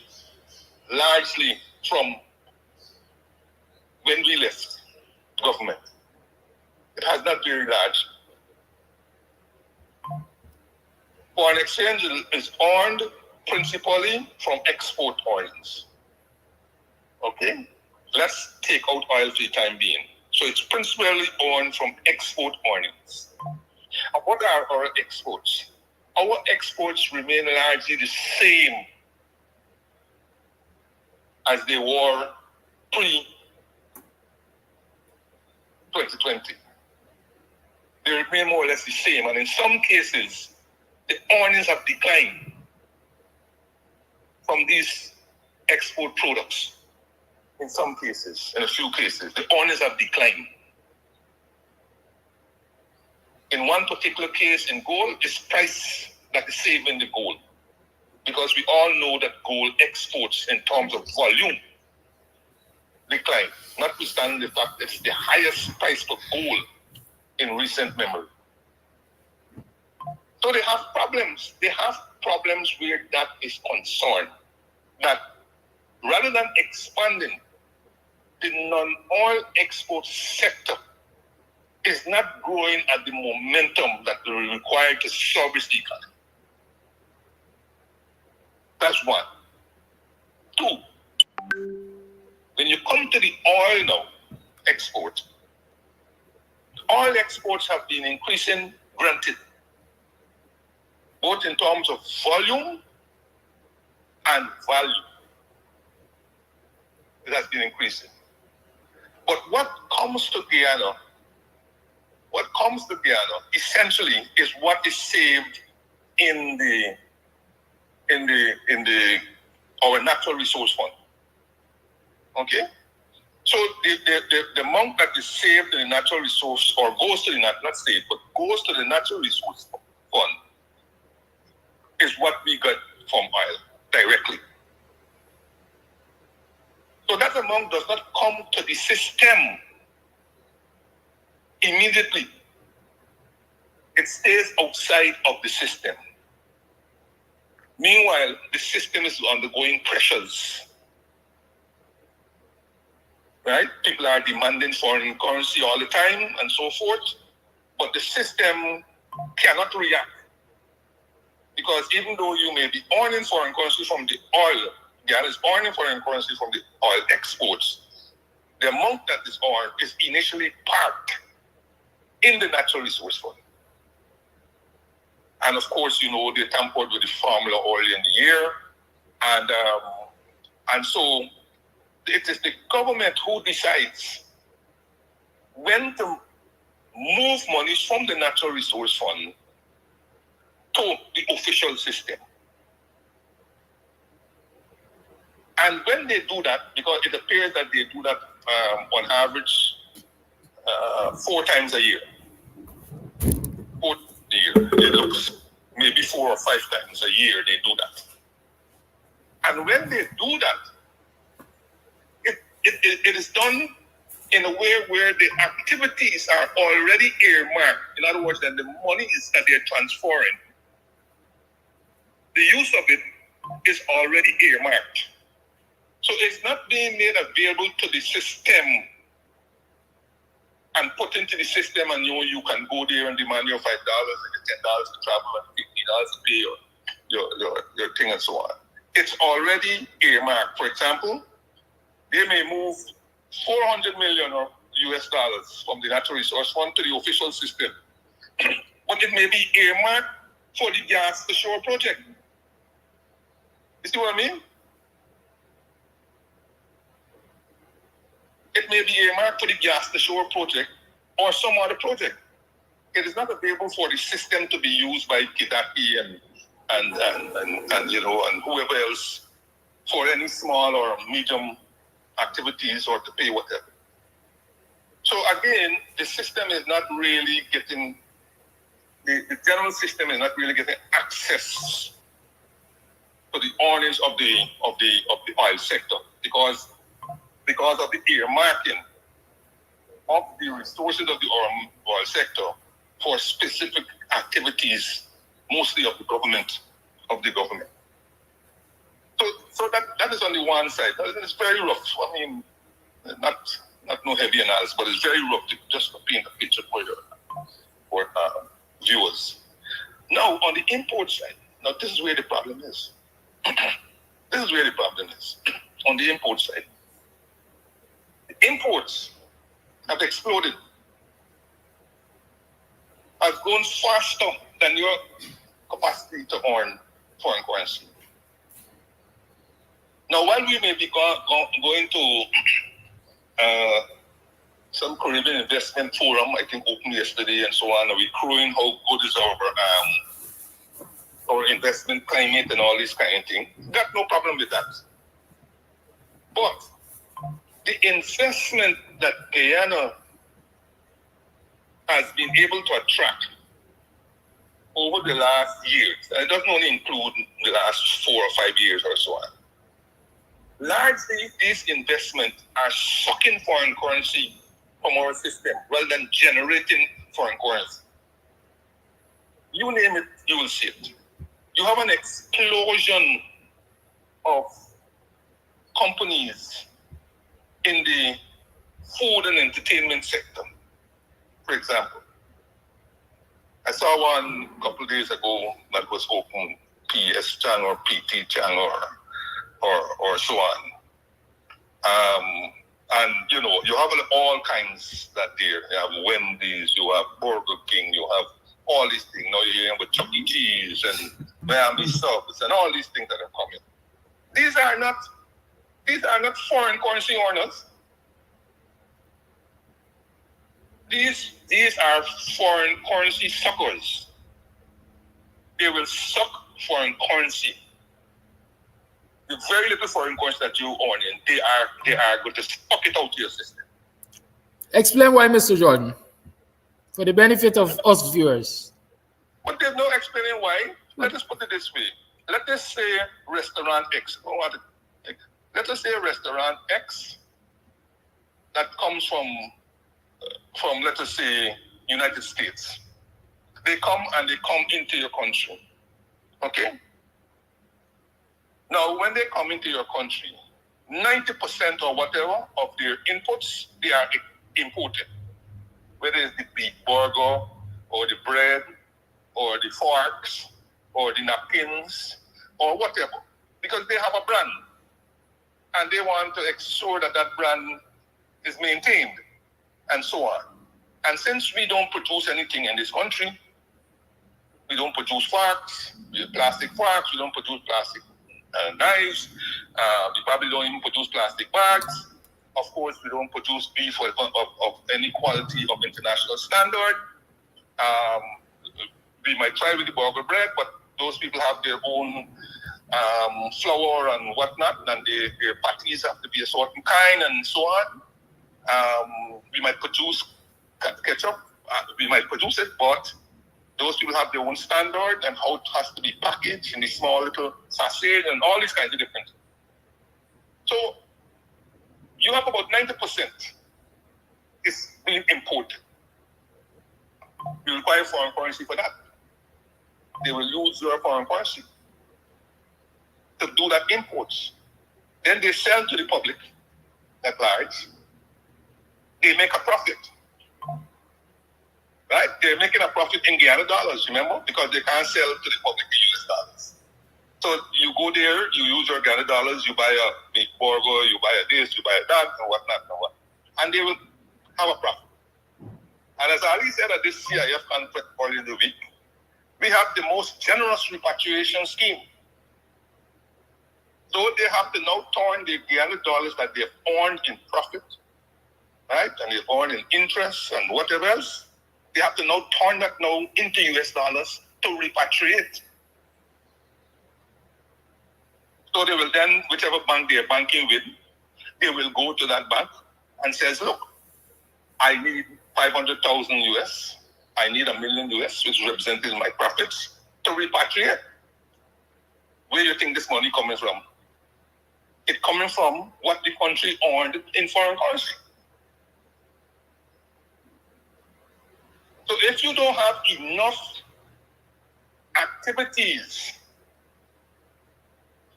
largely from when we left government. It has not very large. Foreign exchange is earned principally from export earnings. Okay? Let's take out oil for the time being. So it's principally earned from export earnings. And what are our exports? Our exports remain largely the same as they were pre-2020. They remain more or less the same, and in some cases, the earnings have declined from these export products. In some cases, in a few cases, the earnings have declined. In one particular case, in gold, it's price that is saving the gold. Because we all know that gold exports in terms of volume decline, notwithstanding the fact that it's the highest price for gold in recent memory. So they have problems. They have problems where that is concerned. That rather than expanding, the non-oil export sector is not growing at the momentum that they require to service the economy. That's one. Two, when you come to the oil now, export, oil exports have been increasing, granted, both in terms of volume and value. It has been increasing. But what comes to Guyana essentially is what is saved in our natural resource fund. Okay? So the amount that is saved in the natural resource, or goes to the not saved, but goes to the natural resource fund, is what we get from oil directly. So that amount does not come to the system immediately. It stays outside of the system. Meanwhile, the system is undergoing pressures. Right? People are demanding foreign currency all the time and so forth, but the system cannot react. Because even though you may be earning foreign currency from the oil, Ghana is earning foreign currency from the oil exports, the amount that is earned is initially parked in the natural resource fund. And of course, you know, they tampered with the formula early in the year. And so it is the government who decides when to move money from the natural resource fund to the official system. And when they do that, because it appears that they do that on average 4 times a year. It looks maybe 4 or 5 times a year they do that. And when they do that, it is done in a way where the activities are already earmarked. In other words, that the money is that they're transferring, the use of it is already earmarked. So it's not being made available to the system and put into the system, and you can go there and demand your $5 and your $10 to travel and $50 to pay your thing and so on. It's already earmarked. For example, they may move $400 million US dollars from the natural resource fund to the official system, but it may be earmarked for the gas to shore project. You see what I mean? It may be earmarked for the gas to shore project or some other project. It is not available for the system to be used by Kidackie and whoever else for any small or medium activities or to pay whatever. So again, the system is not really getting, the general system is not really getting access to the earnings of the oil sector because of the earmarking of the resources of the oil sector for specific activities, mostly of the government. So that is on the one side. It's very rough. I mean, not no heavy analysis, but it's very rough just to paint a picture for your viewers. Now, on the import side, now this is where the problem is. This is where the problem is. On the import side, the imports have exploded, has grown faster than your capacity to earn foreign currency. Now, while we may be going to some Caribbean investment forum, I think opened yesterday and so on, and we're crowing how good is our investment climate and all these kind of things. Got no problem with that. But the investment that Guyana has been able to attract over the last years, and it doesn't only include the last 4 or 5 years or so on, largely these investments are sucking foreign currency from our system rather than generating foreign currency. You name it, you will see it. You have an explosion of companies in the food and entertainment sector, for example. I saw one a couple of days ago that was open, PS channel or PT channel or so on. And you know, you have all kinds that there. You have Wendy's, you have Burger King, you have all these things. Now you're hearing with Chuck E. Cheese and Miami Subs and all these things that are coming. These are not foreign currency earners. These are foreign currency suckers. They will suck foreign currency. The very little foreign currency that you earn in, they are going to suck it out to your system. Explain why, Mr. Jordan, for the benefit of us viewers. But there's no explaining why. Let us put it this way. Let us say restaurant X. Let us say restaurant X that comes from let us say United States. They come into your country. Okay? Now, when they come into your country, 90% or whatever of their inputs, they are imported. Whether it's the beef burger, or the bread, or the forks, or the napkins, or whatever. Because they have a brand. And they want to ensure that that brand is maintained, and so on. And since we don't produce anything in this country, we don't produce forks, plastic forks, we don't produce plastic knives, we probably don't even produce plastic bags. Of course, we don't produce beef of any quality of international standard. We might try with the burger bread, but those people have their own flour and whatnot, and their patties have to be a certain kind and so on. We might produce ketchup, we might produce it, but those people have their own standard and how it has to be packaged in the small little sachet and all these kinds of different. So you have about 90% is being imported. You require foreign currency for that. They will use your foreign currency to do that imports. Then they sell to the public at large. They make a profit. Right? They're making a profit in Guyana dollars, remember? Because they can't sell to the public in US dollars. So you go there, you use your Guyana dollars, you buy a big burger, you buy a this, you buy a that, and whatnot, and what. And they will have a profit. And as Ali said at this CIF conference earlier in the week, we have the most generous repatriation scheme. So they have to now turn the Guyana dollars that they've earned in profit, right? And they've earned in interest and whatever else. They have to now turn that now into US dollars to repatriate. So they will then, whichever bank they are banking with, they will go to that bank and says, look, I need 500,000 US, I need $1 million US, which represents my profits, to repatriate. Where do you think this money coming from? It's coming from what the country earned in foreign currency. So if you don't have enough activities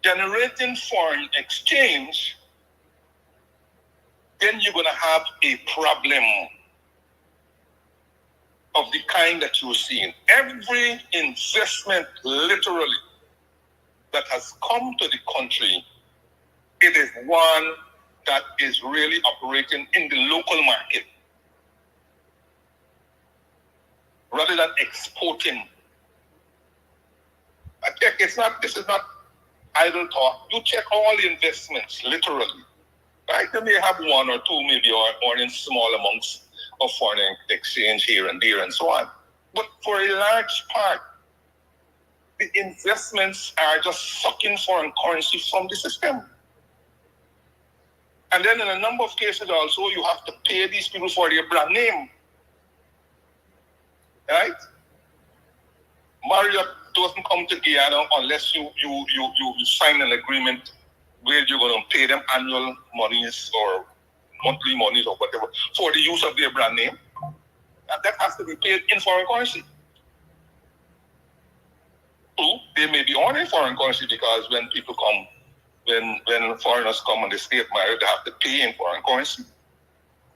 generating foreign exchange, then you're going to have a problem. of the kind that you're seeing. Every investment, literally, that has come to the country, it is one that is really operating in the local market rather than exporting. I check, this is not idle talk. You check all the investments, literally. Right? They may have one or two, maybe, or in small amounts of foreign exchange here and there and so on. But for a large part, the investments are just sucking foreign currency from the system. And then in a number of cases also, you have to pay these people for their brand name. Right? Marriott doesn't come to Guyana unless you sign an agreement where you're going to pay them annual monies or monthly monies or whatever for the use of their brand name. And that has to be paid in foreign currency. True, they may be earning foreign currency because when people come, when foreigners come and they stay at Marriott, they have to pay in foreign currency.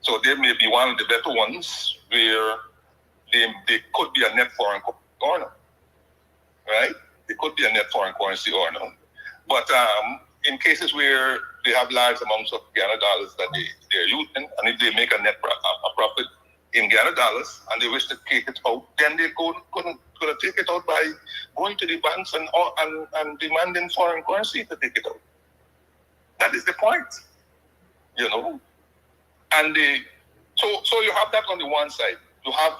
So they may be one of the better ones where they could be a net foreign earner. Right? They could be a net foreign currency earner. But in cases where they have large amounts of Guyana dollars that they're using, and if they make a profit in Guyana dollars and they wish to take it out, then they're going to take it out by going to the banks and demanding foreign currency to take it out. That is the point, you know. And so you have that on the one side. You have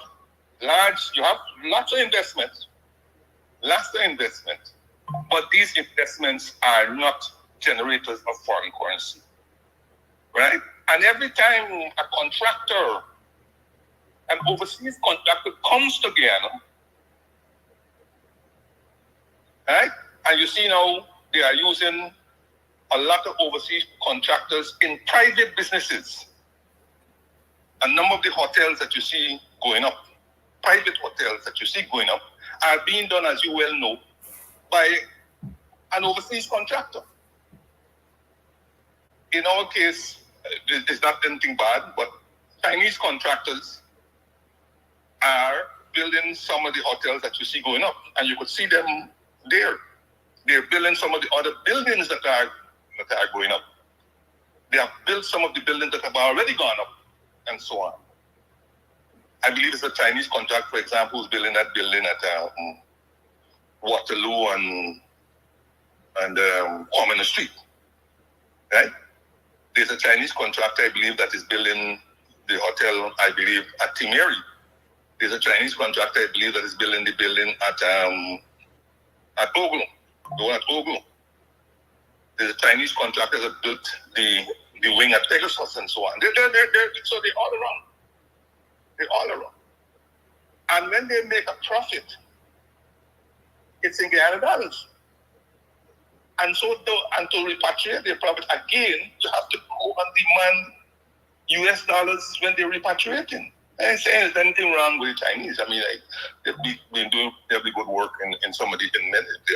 lots of investments, but these investments are not generators of foreign currency, right? And every time a contractor, an overseas contractor comes to Guyana, right? And you see now they are using a lot of overseas contractors in private businesses. A number of the hotels that you see going up, private hotels that you see going up, are being done, as you well know, by an overseas contractor. In our case, it's not anything bad, but Chinese contractors are building some of the hotels that you see going up, and you could see them there. They're building some of the other buildings that are going up. They have built some of the buildings that have already gone up, and so on. I believe it's a Chinese contract, for example, who's building that building at Waterloo and Common Street, right? There's a Chinese contractor, I believe, that is building the hotel, I believe, at Timeri. There's a Chinese contractor, I believe, that is building the building at Oglu, the one at Oglu. There's a Chinese contractor that built the wing at Pegasus and so on. So they're all around. They're all around. And when they make a profit, it's in Guyana dollars. And so to repatriate their profit again, you have to go and demand US dollars when they're repatriating. I ain't saying there's anything wrong with the Chinese. I mean, they've been doing very good work in some of the,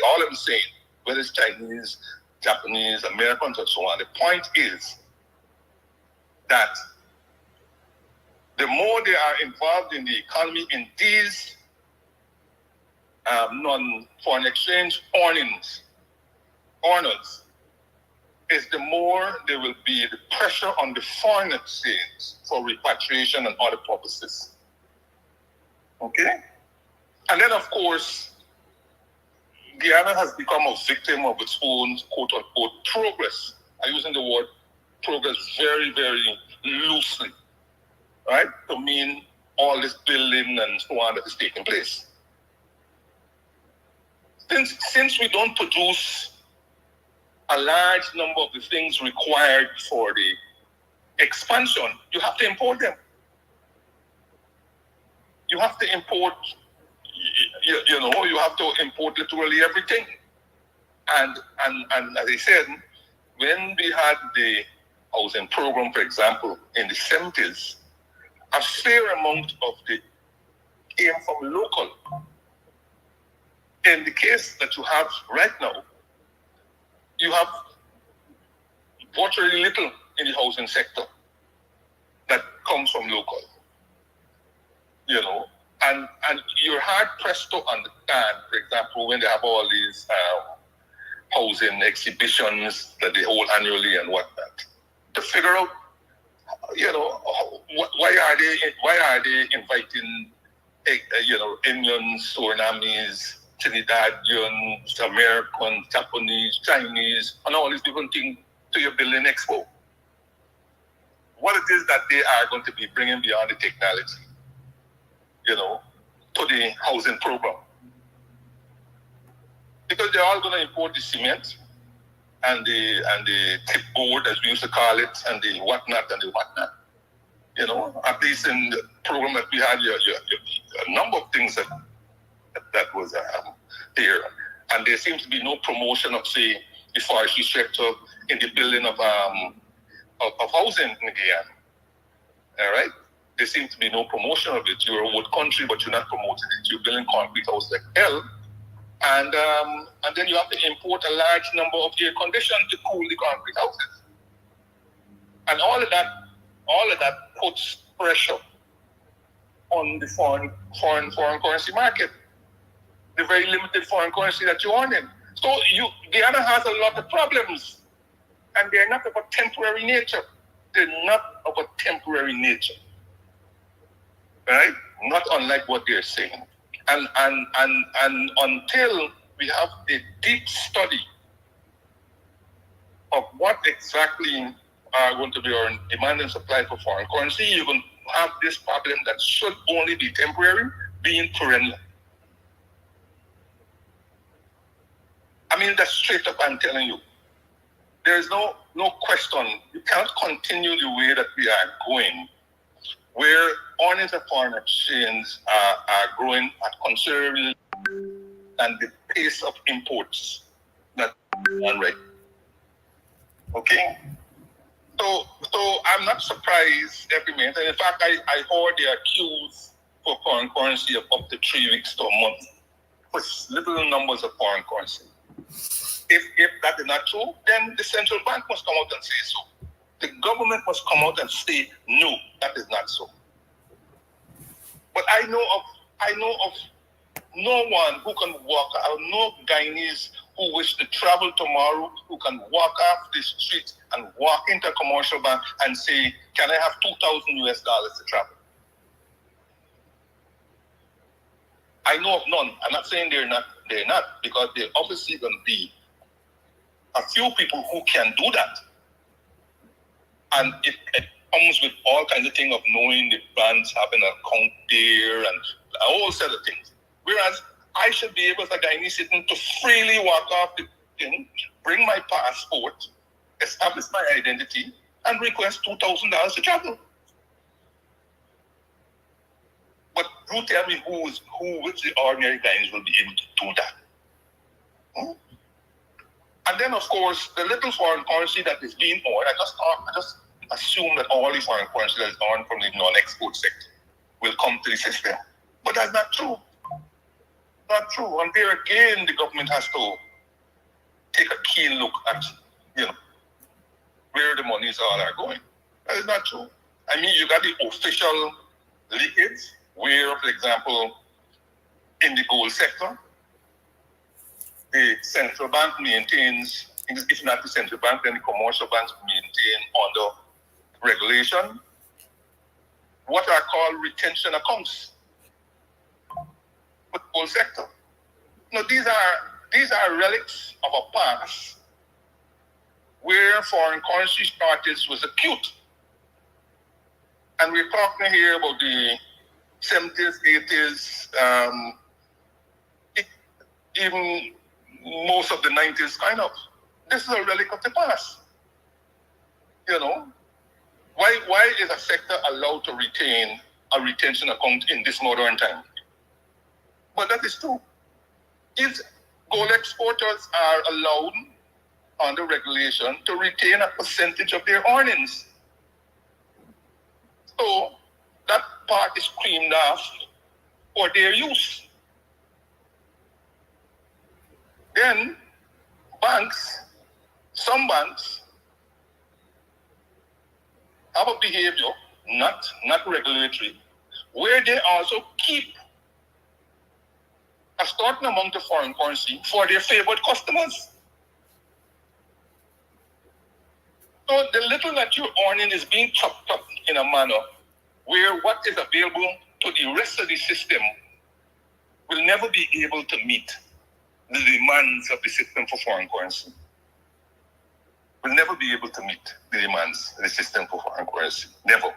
all I'm saying, whether it's Chinese, Japanese, Americans, and so on. The point is that the more they are involved in the economy in these non-foreign exchange earners, is the more there will be the pressure on the foreign exchange for repatriation and other purposes. Okay? And then, of course, Guyana has become a victim of its own quote-unquote progress. I'm using the word progress very, very loosely, right? To mean all this building and so on that is taking place. Since we don't produce a large number of the things required for the expansion, you have to import them. You have to import, you have to import literally everything. And as I said, when we had the housing program, for example, in the 70s, a fair amount of it came from local. In the case that you have right now, you have virtually little in the housing sector that comes from local, And you're hard pressed to understand, for example, when they have all these housing exhibitions that they hold annually and whatnot, to figure out, why are they inviting, Indians, Surinamese, Trinidadians, Americans, Japanese, Chinese, and all these different things to your building expo? What it is that they are going to be bringing beyond the technology, to the housing program. Because they're all going to import the cement and the chipboard, as we used to call it, and the whatnot. At least in the program that we had, a number of things that was there. And there seems to be no promotion of, say, the forestry sector in the building of housing in Guyana. All right? There seems to be no promotion of it. You're a wood country, but you're not promoting it. You're building concrete houses like hell. And then you have to import a large number of air conditioners to cool the concrete houses. And all of that puts pressure on the foreign currency market, the very limited foreign currency that you're earning. So Guyana has a lot of problems, and they're not of a temporary nature. They're not of a temporary nature, right? Not unlike what they're saying. And until we have a deep study of what exactly are going to be our demand and supply for foreign currency, you're going to have this problem that should only be temporary, being perennial. I mean, that's straight up, I'm telling you. There's no question. You can't continue the way that we are going, where earnings of foreign exchange are growing at considerably, and the pace of imports that one right. Okay? So I'm not surprised every minute. And in fact, I heard there are queues for foreign currency of up to 3 weeks to a month for little numbers of foreign currency. If that is not true, then the central bank must come out and say so. The government must come out and say, no, that is not so. But I know of no one who can walk out, no Guyanese who wish to travel tomorrow, who can walk off the street and walk into a commercial bank and say, can I have $2,000 to travel? I know of none. I'm not saying they're not, because they're obviously going to be a few people who can do that. And it comes with all kinds of things of knowing the banks, having an account there, and a whole set of things. Whereas I should be able, as a Guyanese citizen, to freely walk off the thing, bring my passport, establish my identity, and request $2,000 to travel. But you tell me which the ordinary Guyanese will be able to do that. And then, of course, the little foreign currency that is being earned, I just assume that all the foreign currency that is earned from the non-export sector will come to the system. But that's not true. Not true. And there again, the government has to take a keen look at, where the monies all are going. That is not true. I mean, you got the official leakage, where, for example, in the gold sector, the central bank maintains, if not the central bank, then the commercial banks maintain under regulation what are called retention accounts for the gold sector. Now, these are relics of a past where foreign currency shortage was acute. And we're talking here about the 70s, 80s, even most of the 90s, kind of. This is a relic of the past. Why is a sector allowed to retain a retention account in this modern time? But that is true. If gold exporters are allowed under regulation to retain a percentage of their earnings. So that part is creamed off for their use. Then some banks have a behavior, not regulatory, where they also keep a certain amount of foreign currency for their favored customers. So the little that you're earning is being chopped up in a manner where what is available to the rest of the system will never be able to meet the demands of the system for foreign currency. Will never be able to meet the demands of the system for foreign currency. Never.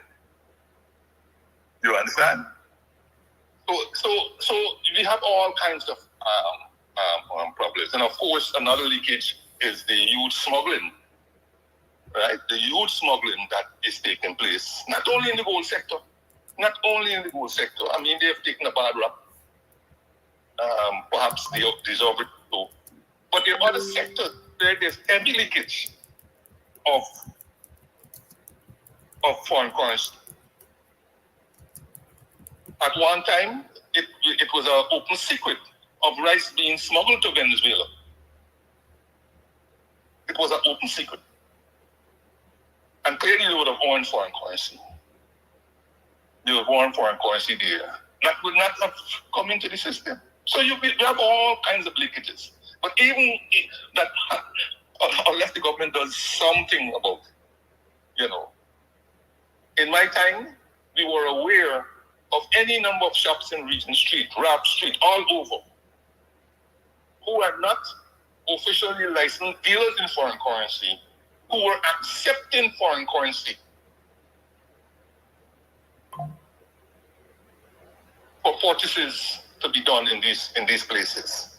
You understand? So we have all kinds of problems. And of course, another leakage is the huge smuggling, right? The huge smuggling that is taking place, not only in the gold sector, I mean, they've taken a bad rap. Perhaps they deserve it too. But there are other sectors where there's heavy leakage of foreign currency. At one time, it was an open secret of rice being smuggled to Venezuela. It was an open secret. And clearly they would have earned foreign currency. They would have earned foreign currency there. That would not have come into the system. So you have all kinds of leakages. But even that, unless the government does something about it, you know. In my time, we were aware of any number of shops in Regent Street, Rap Street, all over, who are not officially licensed dealers in foreign currency, who were accepting foreign currency for purchases to be done in these places.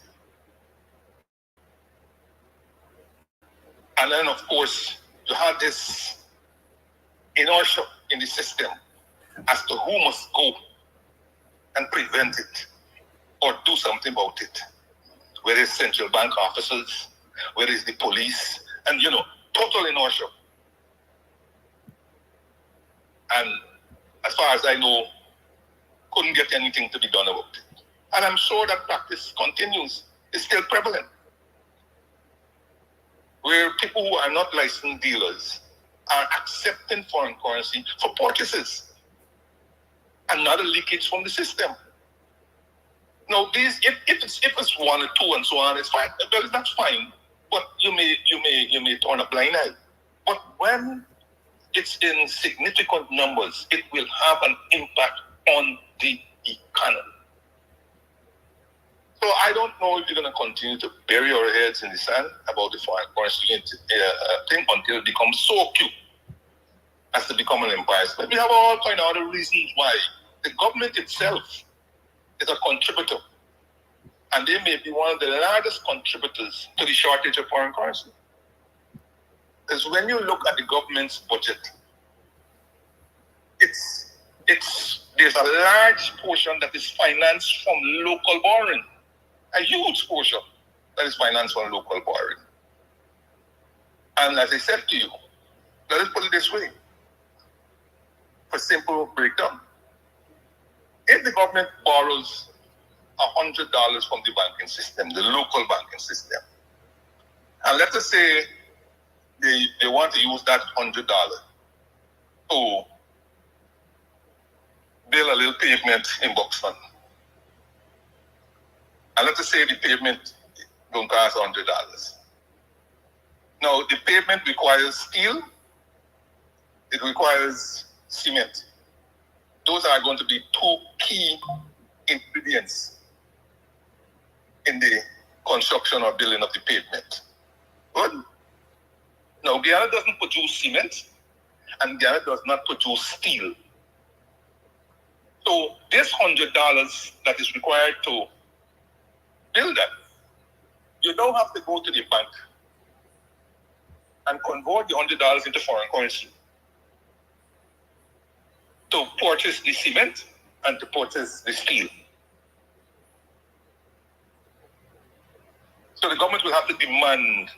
And then, of course, you have this inertia in the system as to who must go and prevent it or do something about it. Whether it's central bank officers, whether it's the police, and, you know, total inertia. And as far as I know, couldn't get anything to be done about it. And I'm sure that practice continues. It's still prevalent. Where people who are not licensed dealers are accepting foreign currency for purchases. Another leakage from the system. Now, if it's one or two and so on, it's fine. Well, that's fine. But you may turn a blind eye. But when it's in significant numbers, it will have an impact on the economy. So I don't know if you're going to continue to bury your heads in the sand about the foreign currency thing until it becomes so acute as to become an empire. But we have all kind of other reasons why. The government itself is a contributor, and they may be one of the largest contributors to the shortage of foreign currency. Because when you look at the government's budget, there's a large portion that is financed from local borrowing. A huge portion that is financed from local borrowing. And as I said to you, let us put it this way, for simple breakdown. If the government borrows $100 from the banking system, the local banking system, and let us say they want to use that $100 to build a little pavement in Buxton. And let us say the pavement don't cost $100. Now, the pavement requires steel, it requires cement. Those are going to be two key ingredients in the construction or building of the pavement. Good? Now, Guyana doesn't produce cement, and Guyana does not produce steel. So this $100 that is required to build that, you don't have to go to the bank and convert the $100 into foreign currency to purchase the cement and to purchase the steel. So the government will have to demand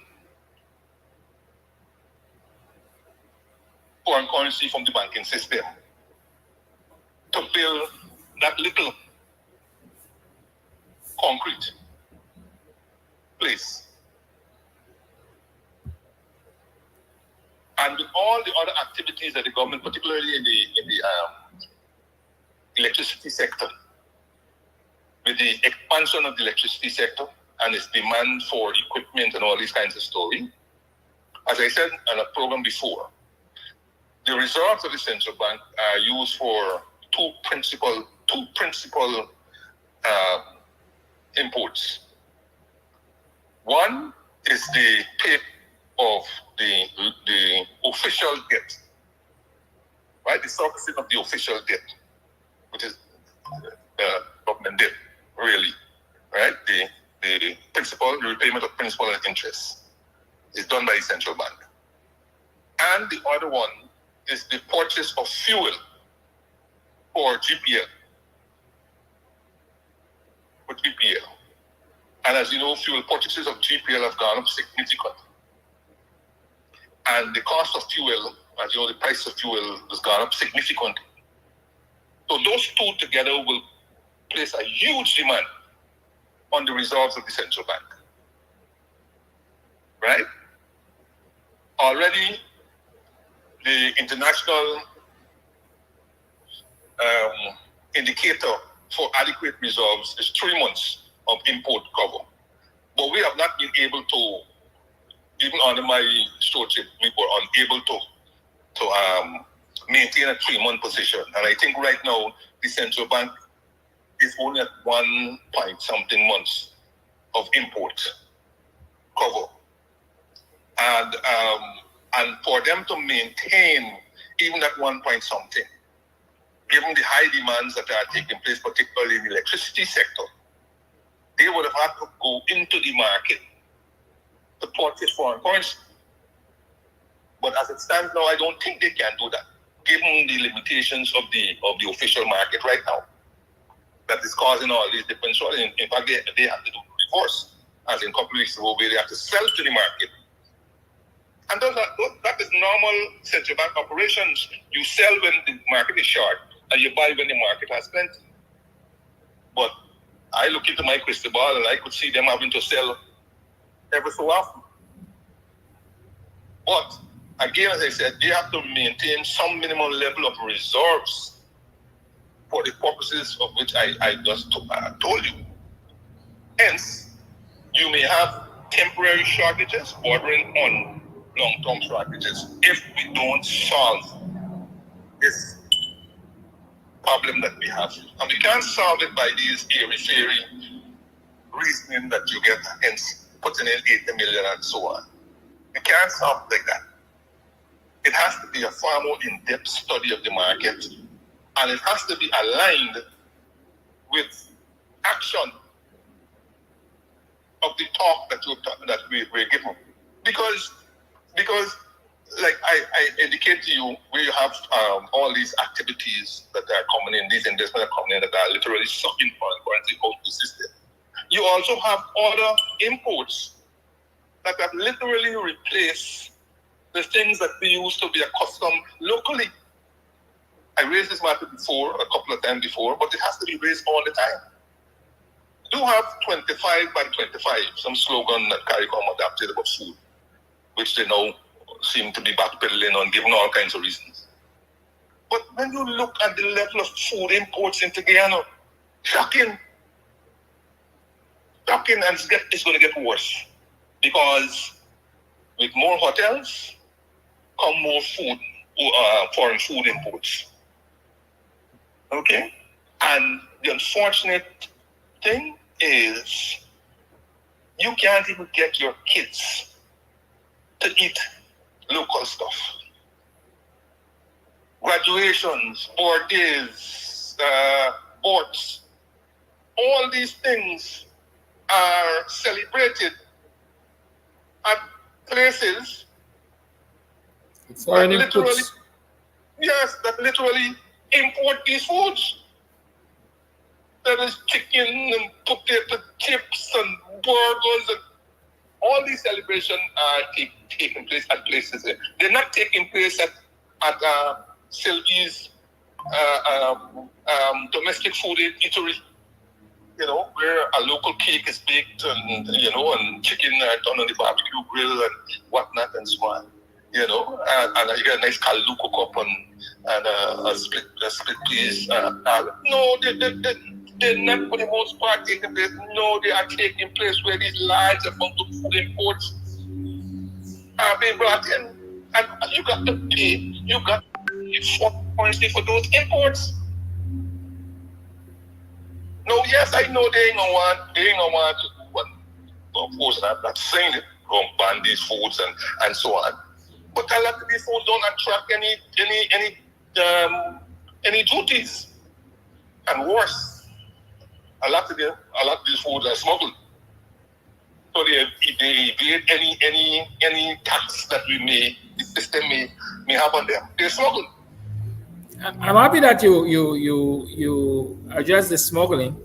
foreign currency from the banking system to build that little concrete place. And with all the other activities that the government, particularly in the electricity sector, with the expansion of the electricity sector and its demand for equipment and all these kinds of stories, as I said on a program before, the reserves of the central bank are used for two principal imports. One is the pay of the official debt, right? The servicing of the official debt, which is government debt, really, right? The principal, the repayment of principal and interest is done by the central bank. And the other one is the purchase of fuel for GPL. And as you know, fuel purchases of GPL have gone up significantly. And the cost of fuel, as you know, the price of fuel has gone up significantly. So those two together will place a huge demand on the reserves of the central bank. Right? Already, the international indicator for adequate reserves is 3 months of import cover. But we have not been able to, even under my stewardship, we were unable to maintain a 3-month position. And I think right now, the central bank is only at 1 point something months of import cover. And for them to maintain even at 1 point something, given the high demands that are taking place, particularly in the electricity sector, they would have had to go into the market to purchase foreign currency. But as it stands now, I don't think they can do that, given the limitations of the official market right now. That is causing all these different sorts. In fact, they have to do the reverse, as in a couple of weeks ago, where they have to sell to the market. And that is normal central bank operations. You sell when the market is short, and you buy when the market has plenty. But I look into my crystal ball, and I could see them having to sell every so often. But again, as I said, they have to maintain some minimum level of reserves for the purposes of which I just told you. Hence, you may have temporary shortages bordering on long-term shortages if we don't solve this problem that we have. And we can't solve it by these airy-fairy reasoning that you get, hence putting in 80 million and so on. You can't solve it like that. It has to be a far more in-depth study of the market, and it has to be aligned with action of the talk that we're given. Because like I indicate to you, we have all these activities that are coming in, these investments are coming in that are literally sucking foreign currency out of the system. You also have other imports that have literally replaced the things that we used to be accustomed locally. I raised this matter before, a couple of times before, but it has to be raised all the time. You have 25 by 25, some slogan that CARICOM adapted about food, which they now seem to be backpedaling on, given all kinds of reasons. But when you look at the level of food imports into Guyana, shocking. Shocking, and it's going to get worse. Because with more hotels, come more food, foreign food imports. Okay? And the unfortunate thing is, you can't even get your kids to eat local stuff. Graduations, birthdays, boards, all these things are celebrated at places foreign that literally, inputs. yes, that literally import these foods. There is chicken and potato chips and burgers, and all these celebrations are taking place at places. They're not taking place at Sylvie's domestic food eatery, you know, where a local cake is baked and, you know, and chicken are done on the barbecue grill and whatnot and so on. you know, and you get a nice kaluku cup and a split piece. No, they're not for the most part taking place. No, they are taking place where these large amounts of food imports are being brought in. And you got to pay, for currency for those imports. No, yes, I know they ain't gonna want to do what, of course, I'm not saying it, go ban these foods and so on. But a lot of these foods don't attract any duties. And worse, a lot of these foods are smuggled. So they evade any tax that the system may have on them. They're smuggled. I'm happy that you address the smuggling,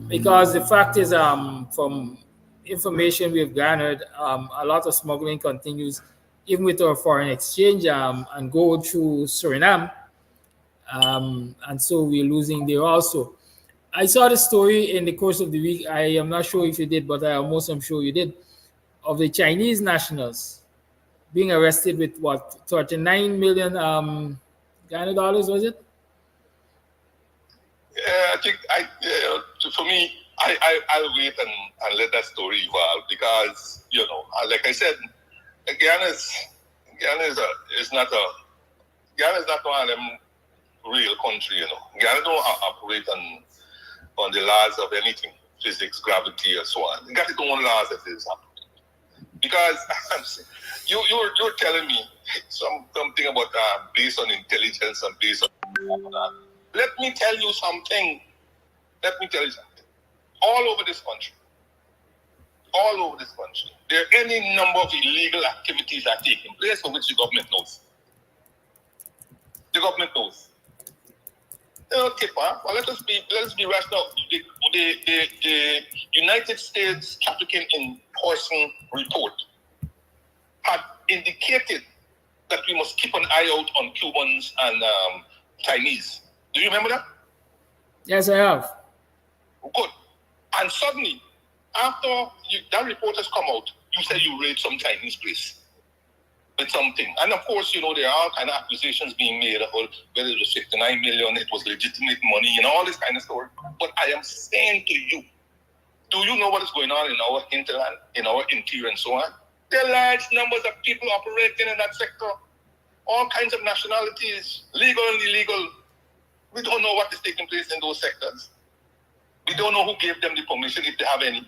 because the fact is, from information we've garnered, a lot of smuggling continues even with our foreign exchange and gold through Suriname, and so we're losing there also. I saw the story in the course of the week. I am not sure if you did, but I'm sure you did, of the Chinese nationals being arrested with what, 39 million Ghana dollars, was it? I think for me, I'll wait and let that story evolve, because, you know, like I said, Guyana is not one of them real country, you know. Guyana don't operate on the laws of anything, physics, gravity, and so on. It got its own laws that is happening. Because you're telling me something about based on intelligence and based on that. Let me tell you something. All over this country, there are any number of illegal activities that are taking place for which the government knows. The government knows. Okay, well, let us be rational. The United States Trafficking in Person report had indicated that we must keep an eye out on Cubans and Chinese. Do you remember that? Yes, I have. Good. And suddenly, after that report has come out, you say you raid some Chinese place with something. And of course, you know, there are all kind of accusations being made about whether it was 59 million, it was legitimate money, and all this kind of story. But I am saying to you, do you know what is going on in our hinterland, in our interior and so on? There are large numbers of people operating in that sector, all kinds of nationalities, legal and illegal. We don't know what is taking place in those sectors. We don't know who gave them the permission, if they have any.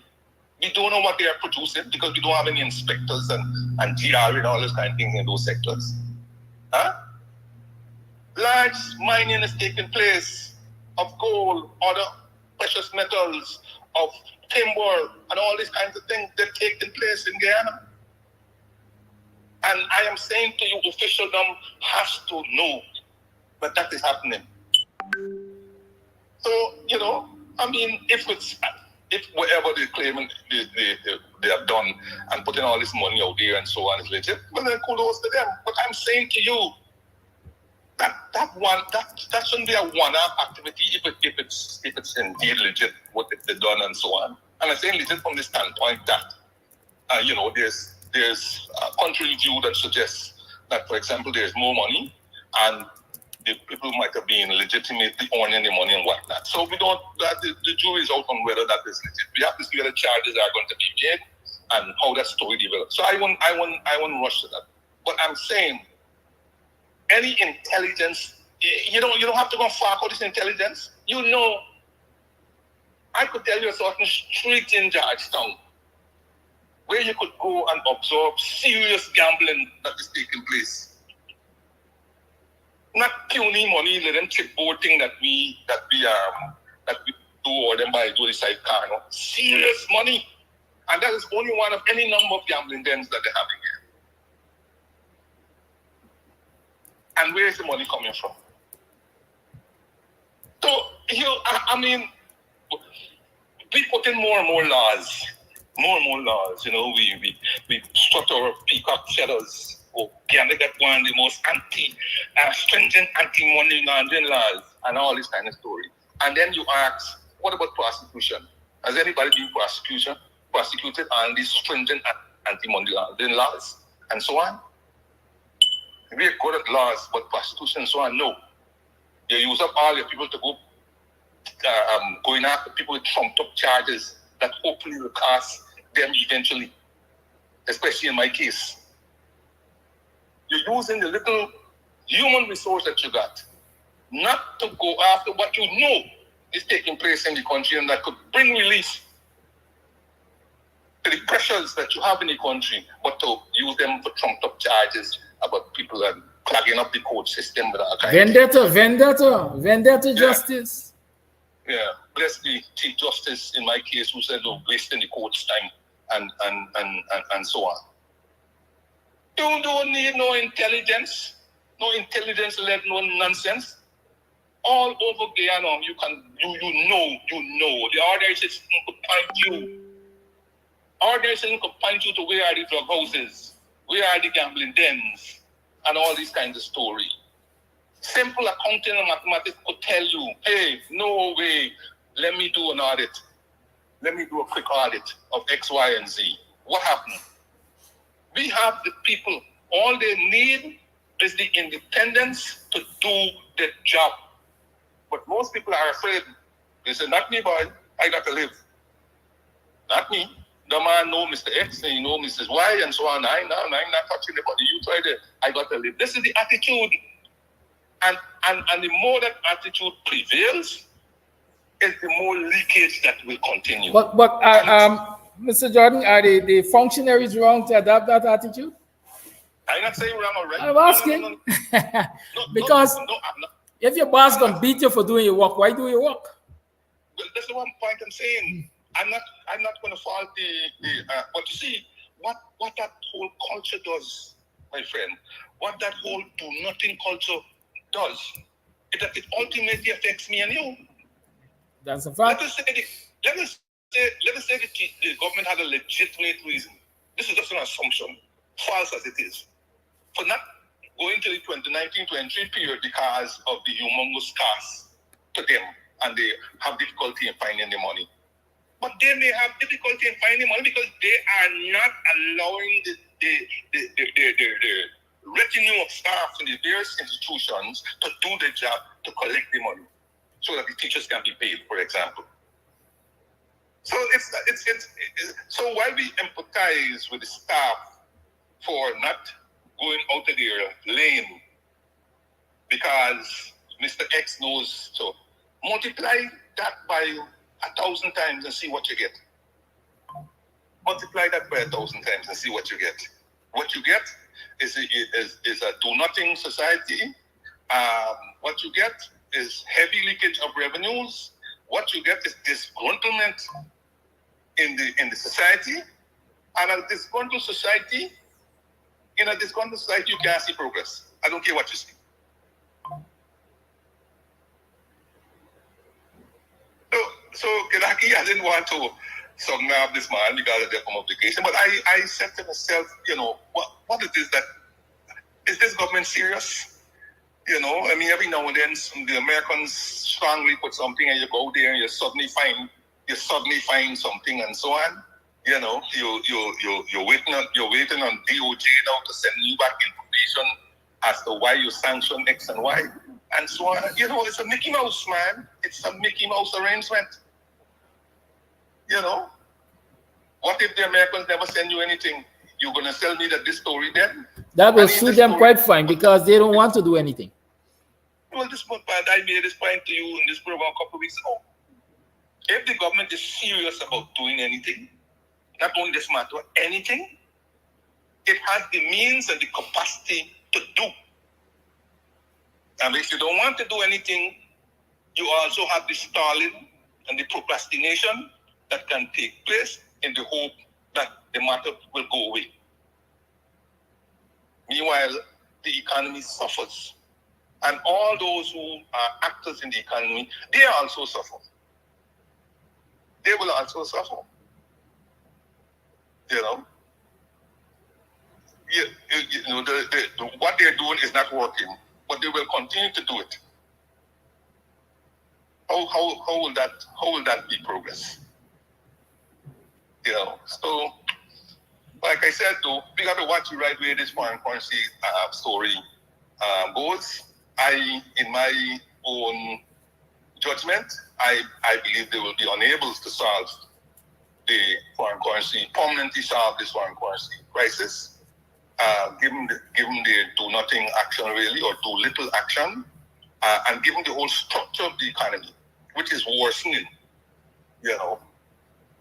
We don't know what they are producing, because we don't have any inspectors and GR and all those kind of things in those sectors. Huh? Large mining is taking place of gold, other precious metals, of timber, and all these kinds of things that are taking place in Guyana. And I am saying to you, officialdom has to know that is happening. So, you know, I mean, if whatever they're claiming they have done and putting all this money out there and so on is legit, well, then kudos to them. But I'm saying to you that shouldn't be a one-off activity if it's indeed legit what they've done and so on. And I'm saying legit from the standpoint that you know, there's a contrary view that suggests that, for example, there's more money and the people might have been legitimately earning the money and whatnot. So we don't. The jury is out on whether that is legit. We have to see whether charges are going to be made and how that story develops. So I won't rush to that. But I'm saying, any intelligence, you don't have to go far for this intelligence. You know, I could tell you a certain street in Georgetown where you could go and observe serious gambling that is taking place. Not puny money, let them chip boating that we do, or them by do the sidecar. No? Serious money. And that is only one of any number of gambling dens that they're having here. And where is the money coming from? So, I mean, we put in more and more laws. You know, we strut our peacock feathers. Guyana got one of the most stringent anti-money laundering laws and all this kind of story. And then you ask, what about prosecution? Has anybody been prosecuted on these stringent anti-money laundering laws and so on? we're good at laws, but prostitution and so on, no. You use up all your people to go going after people with trumped up charges that hopefully will cost them eventually, especially in my case. You're using the little human resource that you got not to go after what you know is taking place in the country and that could bring relief to the pressures that you have in the country, but to use them for trumped up charges about people that clogging up the court system with all kinds vendetta justice. Yeah, bless the Chief Justice in my case who said, "Oh, wasting the court's time," and so on. You don't need no intelligence led no nonsense. All over Guyana, you know. The ordinary citizen could point you. Ordinary citizen could point you to where are the drug houses, where are the gambling dens, and all these kinds of stories. Simple accounting and mathematics could tell you, hey, no way, let me do an audit. Let me do a quick audit of X, Y, and Z. What happened? We have the people. All they need is the independence to do the job. But most people are afraid. They say, not me, boy. I got to live. Not me. The man know Mr. X and you know Mrs. Y and so on. I'm not touching anybody. You try to, I got to live. This is the attitude. And the more that attitude prevails, is the more leakage that will continue. But Mr. Jordan, are the functionaries wrong to adopt that attitude? I'm not saying wrong or right. I'm asking. Because if your boss gonna beat you for doing your work, why do your work? Well, that's the one point I'm saying. I'm not going to fault but you see what that whole culture does, my friend. What that whole do nothing culture does, it ultimately affects me and you. That's a fact. Let us say the government had a legitimate reason. This is just an assumption, false as it is, for not going to the 2019-23 period because of the humongous cost to them, and they have difficulty in finding the money. But they may have difficulty in finding money because they are not allowing the retinue of staff in the various institutions to do the job to collect the money, so that the teachers can be paid, for example. So so while we empathize with the staff for not going out of their lane because Mr. X knows, so multiply that by 1,000 times and see what you get. Multiply that by 1,000 times and see what you get. What you get is a do-nothing society. What you get is heavy leakage of revenues. What you get is disgruntlement in the society. And a disgruntled society, in a disgruntled society, you can't see progress. I don't care what you see. So Kidackie, I didn't want to snub this man because of their communication, but I said to myself, what it is that, is this government serious? I mean, every now and then the Americans strongly put something and you go there and you suddenly find something and so on. You're waiting on DOJ now to send you back information as to why you sanction X and Y and so on. It's a Mickey Mouse, man. It's a Mickey Mouse arrangement. What if the Americans never send you anything? You're going to tell me that this story then? That will suit them quite fine because they don't want to do anything. Well, I made this point to you in this program a couple of weeks ago. If the government is serious about doing anything, not only this matter, anything, it has the means and the capacity to do. And if you don't want to do anything, you also have the stalling and the procrastination that can take place in the hope that the matter will go away. Meanwhile, the economy suffers. And all those who are actors in the economy, they also suffer. They will also suffer. What they're doing is not working, but they will continue to do it. How will that be progress? So like I said, though, we got to watch the right way this foreign currency story goes, in my own judgment, I believe they will be unable to solve the foreign currency, permanently solve this foreign currency crisis, given the do nothing action really, or do little action, and given the whole structure of the economy, which is worsening,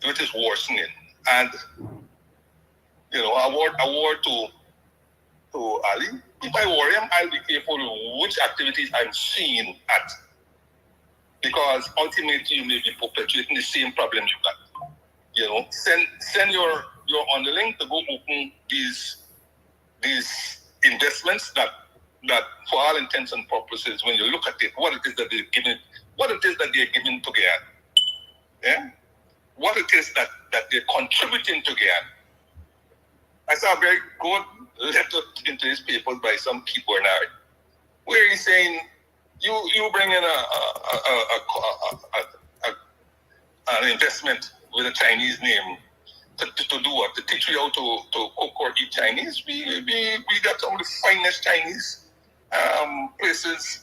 which is worsening. And, award to Ali. If I worry him, I'll be careful which activities I'm seeing at, because ultimately you may be perpetuating the same problem you got. Send your underling to go open these investments that for all intents and purposes, when you look at it, what it is that they're giving to Guyana, what it is that they're contributing to Guyana. I saw a very good letter into his papers by some keyboard nerd, where he's saying, you bring in an investment with a Chinese name to do what? To teach you how to cook or eat Chinese. We got some of the finest Chinese places.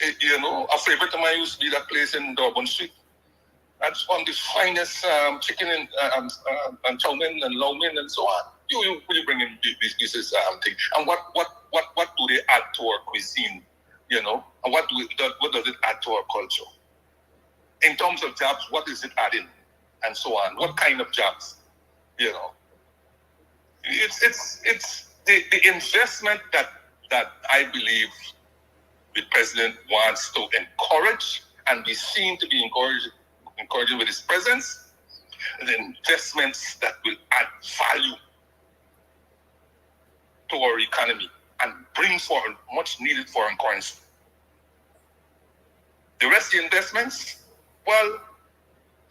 A favorite of mine used to be that place in Durban Street. That's one of the finest chicken and chow mein and lau mein and so on. You bring in these pieces thing. And what do they add to our cuisine? And what does it add to our culture? In terms of jobs, what is it adding? And so on. What kind of jobs? It's the investment that I believe the president wants to encourage and be seen to be encouraging with his presence, the investments that will add value to our economy and bring forward much needed foreign currency. The rest of the investments, well,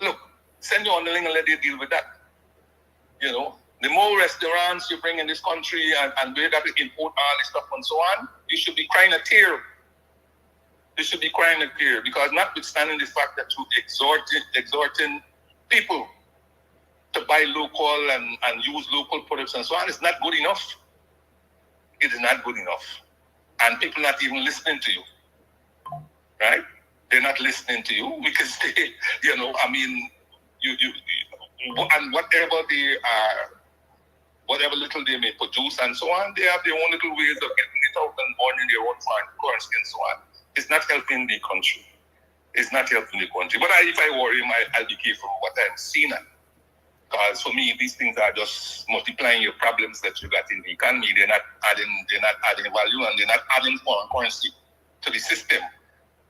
look, send your underling and let they deal with that. The more restaurants you bring in this country and we got to import all this stuff and so on, you should be crying a tear. You should be crying a tear, because notwithstanding the fact that you're exhorting people to buy local and use local products and so on, it's not good enough. It is not good enough. And people not even listening to you, right? They're not listening to you because they, and whatever little they may produce and so on, they have their own little ways of getting it out and burning their own foreign currency and so on. It's not helping the country. It's not helping the country. But if I worry him, I'll be careful what I'm seeing. Because for me, these things are just multiplying your problems that you got in the economy. They're not adding value, and they're not adding foreign currency to the system,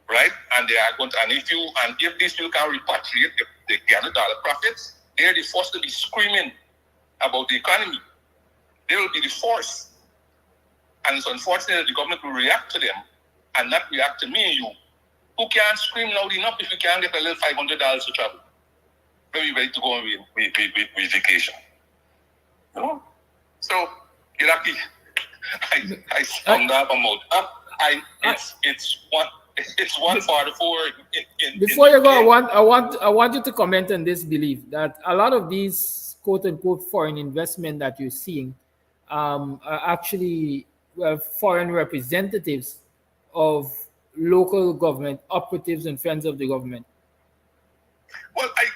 right? And they are going to, if these people can repatriate the $1 profits, they're the first to be screaming about the economy. They will be the first. And it's unfortunate that the government will react to them and not react to me and you, who can't scream loud enough if we can't get a little $500 to travel. Maybe ready to go on with vacation. So, Kidackie, I summed up a mouth up. It's one part of four. Before you go, I want you to comment on this belief that a lot of these quote unquote foreign investment that you're seeing are actually foreign representatives of local government operatives and friends of the government. Well, I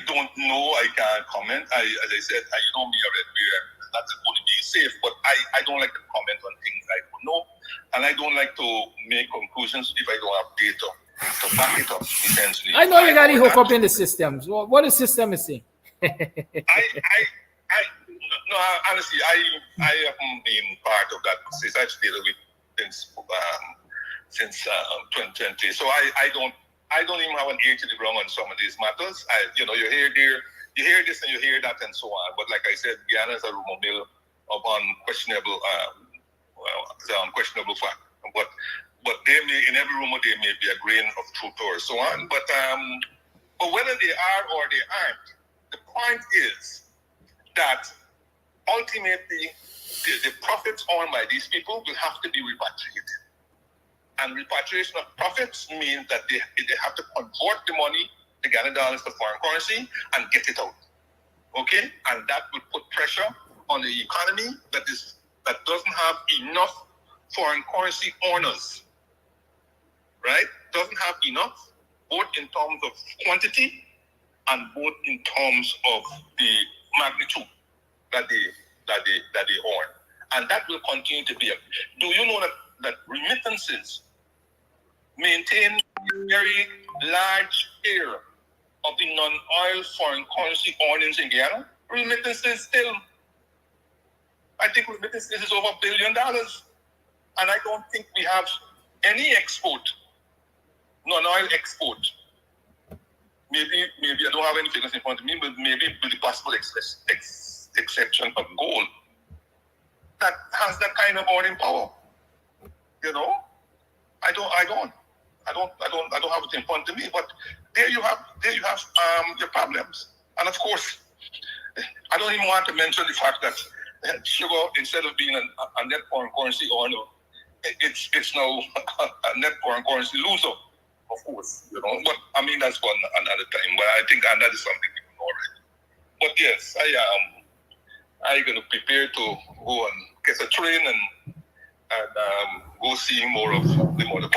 don't know. I can't comment. As I said, you know me already. That's going to be safe, but I don't like to comment on things I don't know, and I don't like to make conclusions if I don't have data to back it up. Essentially, I know you got to hook up in the systems. What the system is saying. No, honestly, I haven't been part of that since I've stayed with since 2020. So I don't even have an ear to the ground on some of these matters. You hear this and you hear that and so on. But like I said, Guyana is a rumor mill of unquestionable fact. But they may, in every rumor there may be a grain of truth or so on. But whether they are or they aren't, the point is that ultimately the profits earned by these people will have to be repatriated. And repatriation of profits means that they have to convert the money, the Guyana dollars, to foreign currency and get it out. Okay? And that would put pressure on the economy that doesn't have enough foreign currency owners, right, doesn't have enough, both in terms of quantity and both in terms of the magnitude that they earn. And that will continue to be. Do you know that remittances maintain a very large share of the non-oil foreign currency earnings in Guyana? Remittances still, I think remittances is over $1 billion. And I don't think we have any export, non-oil export. Maybe I don't have any figures in front of me, but maybe with the possible exception of gold, that has that kind of earning power. You know, I don't have it in front of me, but there you have your problems. And of course, I don't even want to mention the fact that sugar, instead of being a net foreign currency earner, it's now a net foreign currency loser, of course. You know, but I mean that's for another time. But I think that is something people know already. But yes, I'm gonna prepare to go and catch a train and go see more of the mother.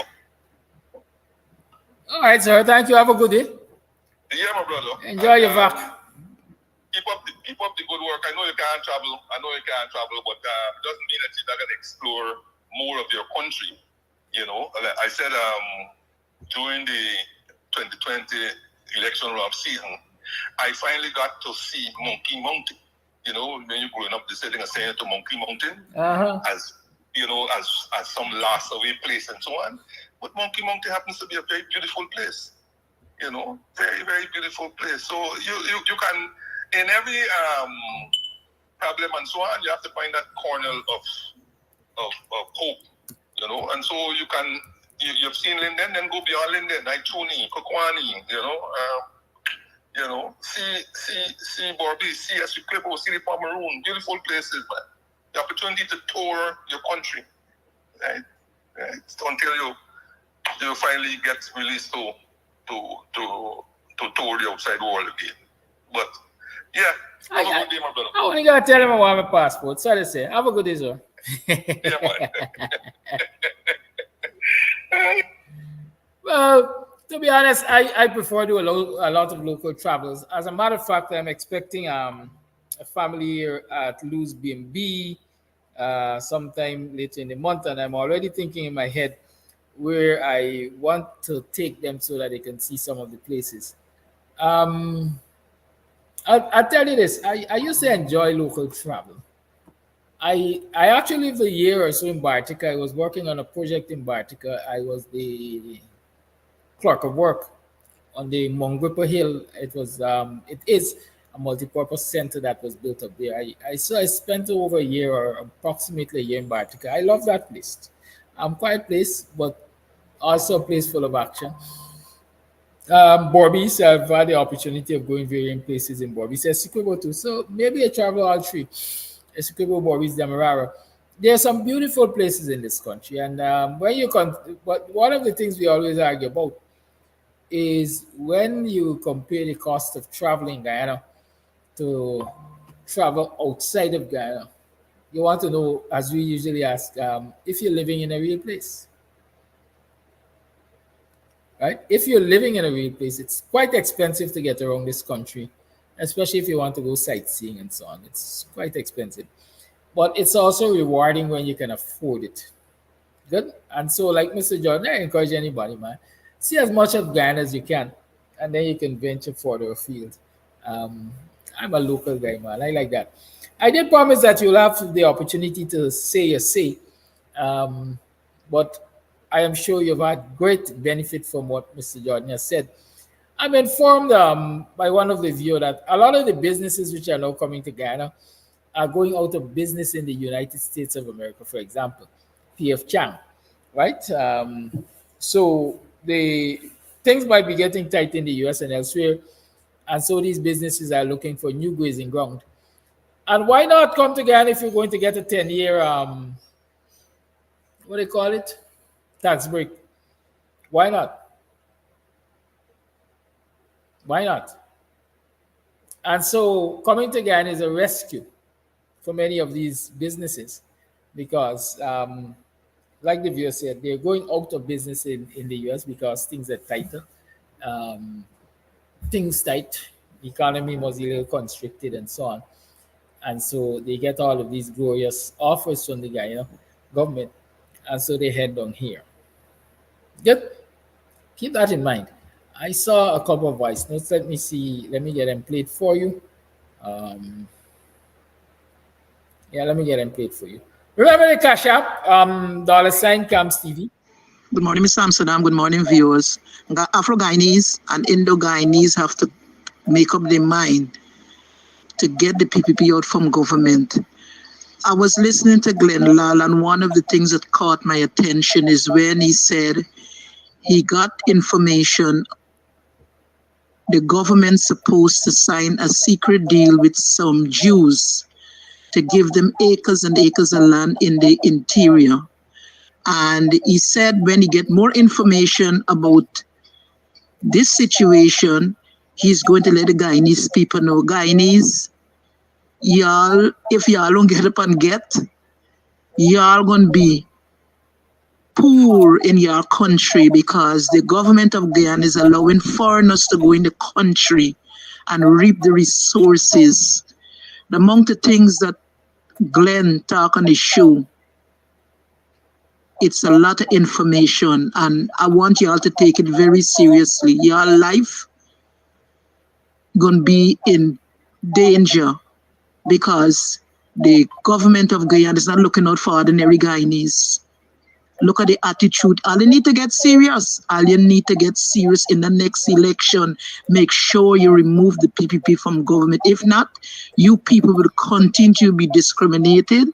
All right, sir. Thank you. Have a good day. Yeah, my brother. Enjoy your vac. Keep up the good work. I know you can't travel. But doesn't mean that you're not gonna explore more of your country. You know, I said during the 2020 election round season, I finally got to see Monkey Mountain. You know, when you're growing up, they said they're saying to Monkey Mountain as you know, as some lost away place and so on. But Monkey Mountain happens to be a very beautiful place. You know, very, very beautiful place. So you can, in every problem and so on, you have to find that kernel of hope. You know, and so you've seen Linden, then go beyond Linden, like Tuni, Kokwani, you know, see Borby, see Essequibo, see the Pomeroon, beautiful places, man. The opportunity to tour your country, right? Until you finally get released to tour the outside world again. But yeah, have a good day, my brother. I only gotta tell him I want my passport. So they say, have a good day, sir. Yeah, man. Well, to be honest, I prefer to do a lot of local travels. As a matter of fact, I'm expecting a family here at Luz B&B sometime later in the month, and I'm already thinking in my head where I want to take them so that they can see some of the places. I'll tell you this, I used to enjoy local travel. I actually lived a year or so in Bartica. I was working on a project in Bartica. I was the clerk of work on the Mongripper Hill. It is a multi-purpose center that was built up there. I spent over a year or approximately a year in Bartica. I love that place. Quiet place, but also a place full of action. Borbis, I've had the opportunity of going varying places in Borbis. Essequibo too. So maybe I travel all three. Essequibo, Borbis, Demerara. There are some beautiful places in this country. And but one of the things we always argue about is when you compare the cost of traveling Guyana to travel outside of Guyana, you want to know, as we usually ask, if you're living in a real place. Right? If you're living in a real place, it's quite expensive to get around this country, especially if you want to go sightseeing and so on. It's quite expensive. But it's also rewarding when you can afford it. Good? And so, like Mr. Jordan, I encourage anybody, man, see as much of Guyana as you can, and then you can venture further afield. I'm a local guy, man. I like that. I did promise that you'll have the opportunity to say your say, but I am sure you've had great benefit from what Mr. Jordan has said. I'm informed by one of the viewers that a lot of the businesses which are now coming to Guyana are going out of business in the United States of America, for example, P.F. Chang, right? So the things might be getting tight in the U.S. and elsewhere, and so these businesses are looking for new grazing ground. And why not come to Guyana if you're going to get a 10-year, what do you call it? Tax break. Why not? Why not? And so coming to Guyana is a rescue for many of these businesses because like the viewer said, they're going out of business in the US because things are tighter. Things tight, the economy was a little constricted and so on. And so they get all of these glorious offers from the Guyana government. And so they head down here. Good. Keep that in mind. I saw a couple of voice notes. Let me see. Let me get them played for you. Yeah, let me get them played for you. Remember the Cash App, $ Camps TV. Good morning, Mr. Amsterdam. Good morning, viewers. Afro-Guyanese and Indo-Guyanese have to make up their mind to get the PPP out from government. I was listening to Glenn Lal, and one of the things that caught my attention is when he said he got information the government's supposed to sign a secret deal with some Jews to give them acres and acres of land in the interior. And he said when he get more information about this situation, he's going to let the Guyanese people know. Guyanese, y'all, if y'all don't get up and get, y'all gonna be poor in your country because the government of Guyana is allowing foreigners to go in the country and reap the resources. Among the things that Glenn talk on the show, it's a lot of information, and I want y'all to take it very seriously. Your life gonna be in danger because the government of Guyana is not looking out for ordinary Guyanese. Look at the attitude. All you need to get serious. All you need to get serious in the next election. Make sure you remove the PPP from government. If not, you people will continue to be discriminated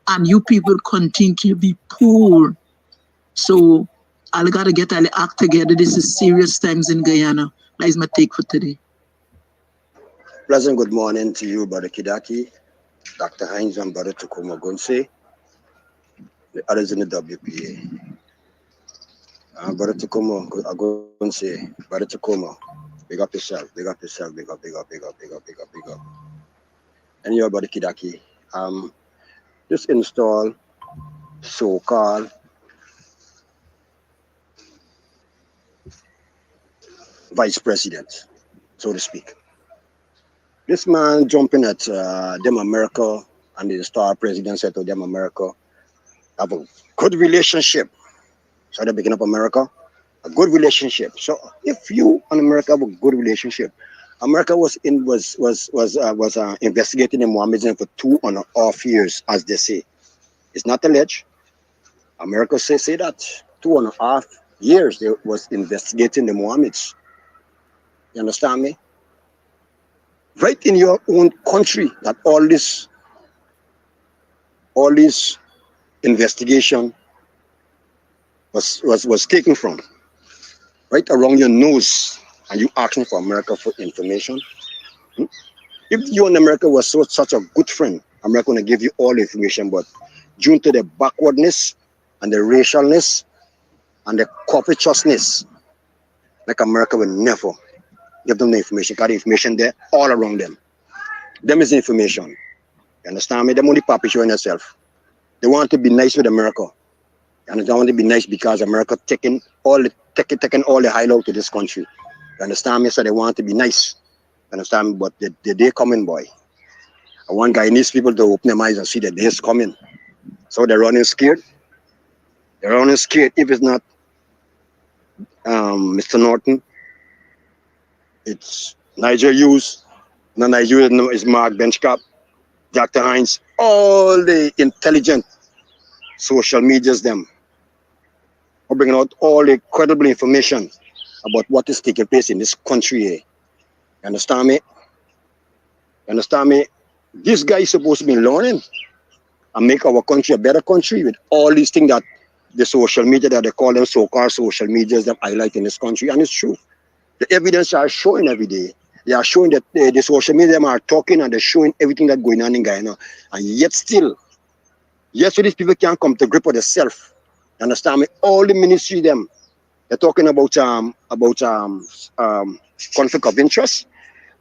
and you people continue to be poor. So I got to get all the act together. This is serious times in Guyana. That is my take for today. Pleasant good morning to you, Brother Kidackie, Dr. Hines, and Brother Tukuma Gunse, the others in the WPA. Brother Tukuma Gunse, Brother Tukuma, big up yourself, big up yourself, big up, big up, big up, big up, big up, big up. And you're Brother Kidackie. Just install so-called vice president, so to speak. This man jumping at them America, and the star president said to them America, have a good relationship. So they're picking up America, a good relationship. So if you and America have a good relationship, America was investigating the Mohammedans for 2.5 years, as they say. It's not alleged. America say that 2.5 years they was investigating the Mohammeds. You understand me? Right in your own country, that all this investigation was taken from, right around your nose, and you asking for America for information. If you and America was such a good friend, America gonna give you all the information, but due to the backwardness and the racialness and the covetousness, like America will never give them the information. Got the information there all around them. Them is the information. You understand me? Them only papi showing themselves. They want to be nice with America. And they want to be nice because America taking all the highlight to this country. You understand me? So they want to be nice. You understand me? But the day coming, boy. I want Guyanese people to open their eyes and see that day is coming. So they're running scared. They're running scared. If it's not Mr. Norton, it's Niger Hughes. No, Niger is Mark Benchcap, Dr. Hines, all the intelligent social medias them are bringing out all the credible information about what is taking place in this country. You understand me? You understand me? This guy is supposed to be learning and make our country a better country with all these things that the social media that they call them so-called social medias that highlight in this country, and it's true. The evidence are showing every day. They are showing that the social media are talking and they're showing everything that's going on in Guyana. And yet still, yes, so these people can't come to grip with themselves. You understand me? All the ministry them, they're talking about conflict of interest.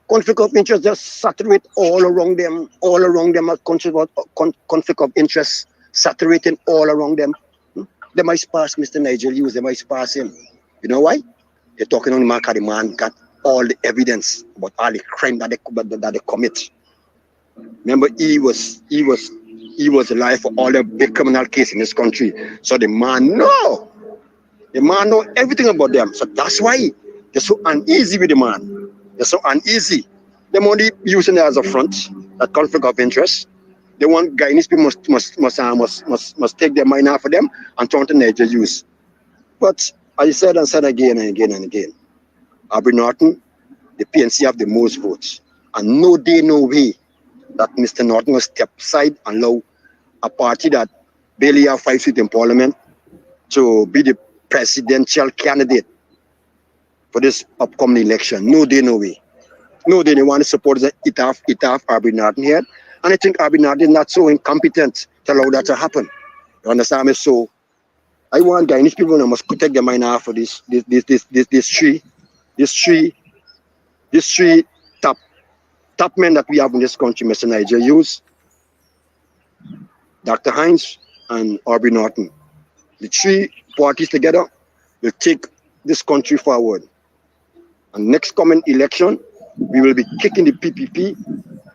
Conflict of interest just saturate all around them, conflict of interest saturating all around them. They might pass Mr. Nigel Hughes, they might pass him. You know why? They're talking on the man because the man got all the evidence about all the crime that they commit. Remember, he was alive for all the big criminal cases in this country. So the man know everything about them. So that's why they're so uneasy with the man. They're so uneasy. They're only using it as a front, that conflict of interest. They want Guyanese people must take their mind off of them and turn to Niger use. But I said and said again and again and again, Aubrey Norton, the PNC have the most votes. And no day, no way that Mr. Norton will step aside and allow a party that barely have 5 seats in parliament to be the presidential candidate for this upcoming election. No day, no way. No day, they want to support it have Aubrey Norton here. And I think Aubrey Norton is not so incompetent to allow that to happen. You understand me? So I want Guyanese people who must take their mind off for these three top men that we have in this country, Mr. Niger Hughes, Dr. Hines, and Aubrey Norton. The three parties together will take this country forward. And next coming election, we will be kicking the PPP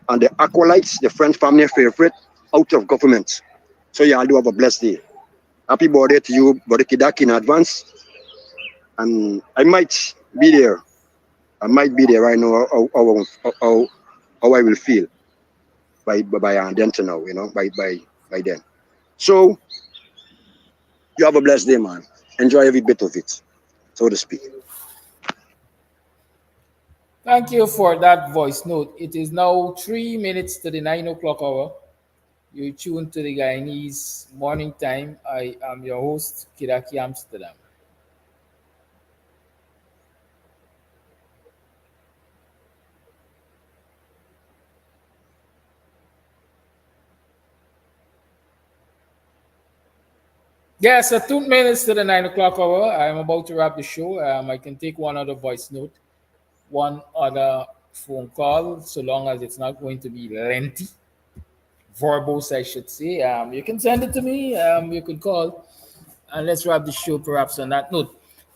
and the acolytes, the French family favorite, out of government. So y'all do have a blessed day. Happy birthday to you, Brother Kidackie, in advance. And I might be there. I know how I will feel by then to now, by then. So you have a blessed day, man. Enjoy every bit of it, so to speak. Thank you for that voice note. It is now 3 minutes to the 9 o'clock hour. You tune to the Guyanese Morning Time. I am your host, Kidackie Amsterdam. Yeah, so 2 minutes to the 9 o'clock hour. I'm about to wrap the show. I can take one other voice note, one other phone call, so long as it's not going to be lengthy. Verbose, I should say. You can send it to me. You could call, and let's wrap the show perhaps on that note.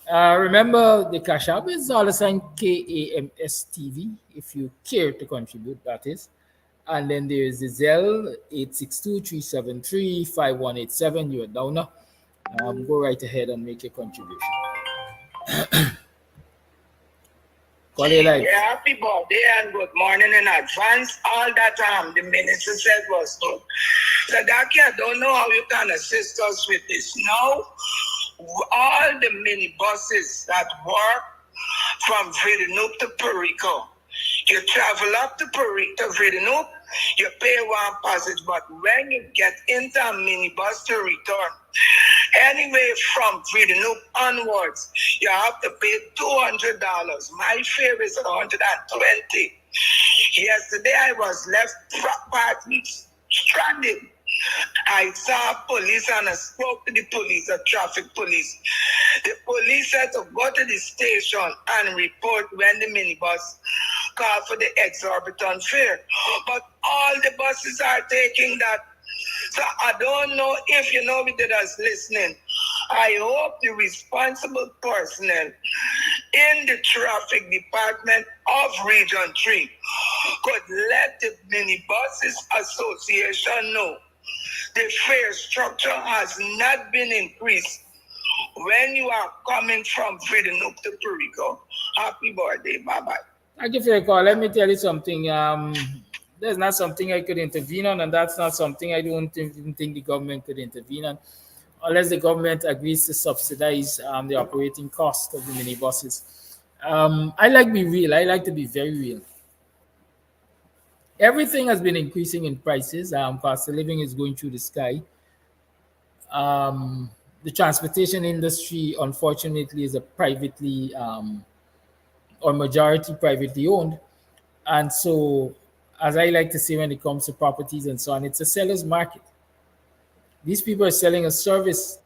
Remember, the Cash App is $KAMSTV if you care to contribute, that is. And then there's the Zelle 862-373-5187. You're a downer. Go right ahead and make your contribution. Call it live. Yeah, happy birthday and good morning in advance. All that the minister said was good. Kidackie, I don't know how you can assist us with this. Now, all the mini buses that work from Villeneuve to Perico, you travel up to Villeneuve, you pay one passage, but when you get into a minibus to return, anyway from Villeneuve onwards, you have to pay $200. My fare is $120. Yesterday I was left partly stranded. I saw police and I spoke to the police, the traffic police. The police said to go to the station and report when the minibus called for the exorbitant fare. But all the buses are taking that. So I don't know if you know me that is listening. I hope the responsible personnel in the traffic department of Region 3 could let the Minibuses Association know the fare structure has not been increased when you are coming from Villeneuve to Perico. Happy birthday. Bye-bye. Thank you for your call. Let me tell you something. There's not something I could intervene on, and that's not something I don't even think the government could intervene on, unless the government agrees to subsidize the operating cost of the minibuses. I like to be real. I like to be very real. Everything has been increasing in prices. Cost of living is going through the sky. The transportation industry, unfortunately, is a privately or majority privately owned. And so, as I like to say when it comes to properties and so on, it's a seller's market. These people are selling a service,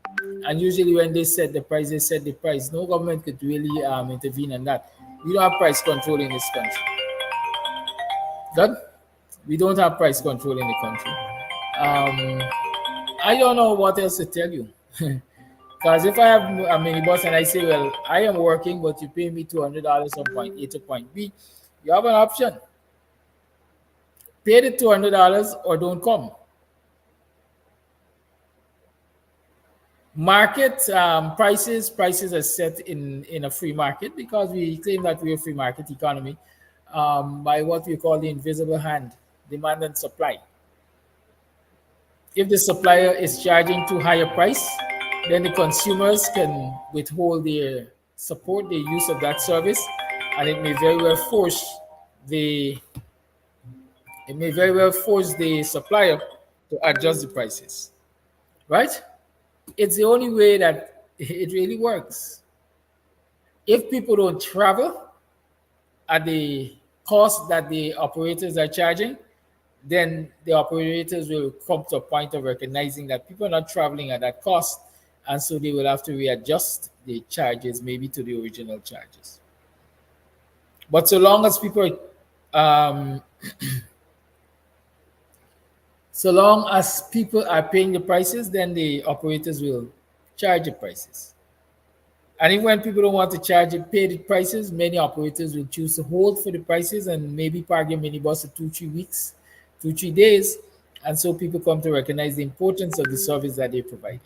and usually when they set the price, they set the price. No government could really intervene on that. We don't have price control in this country. Good? We don't have price control in the country. I don't know what else to tell you. Because if I have a minibus and I say, well, I am working, but you pay me $200 from point A to point B, you have an option. Pay the $200 or don't come. Market prices are set in a free market because we claim that we're a free market economy by what we call the invisible hand, demand and supply. If the supplier is charging too high a price, then the consumers can withhold their support, their use of that service, and it may very well force the supplier to adjust the prices. Right? It's the only way that it really works. If people don't travel at the cost that the operators are charging, then the operators will come to a point of recognizing that people are not traveling at that cost, and so they will have to readjust the charges maybe to the original charges. But so long as people um, so long as people are paying the prices, then the operators will charge the prices. And even when people don't want to pay the prices, many operators will choose to hold for the prices and maybe park your minibus for 2-3 weeks, 2-3 days. And so people come to recognize the importance of the service that they're providing.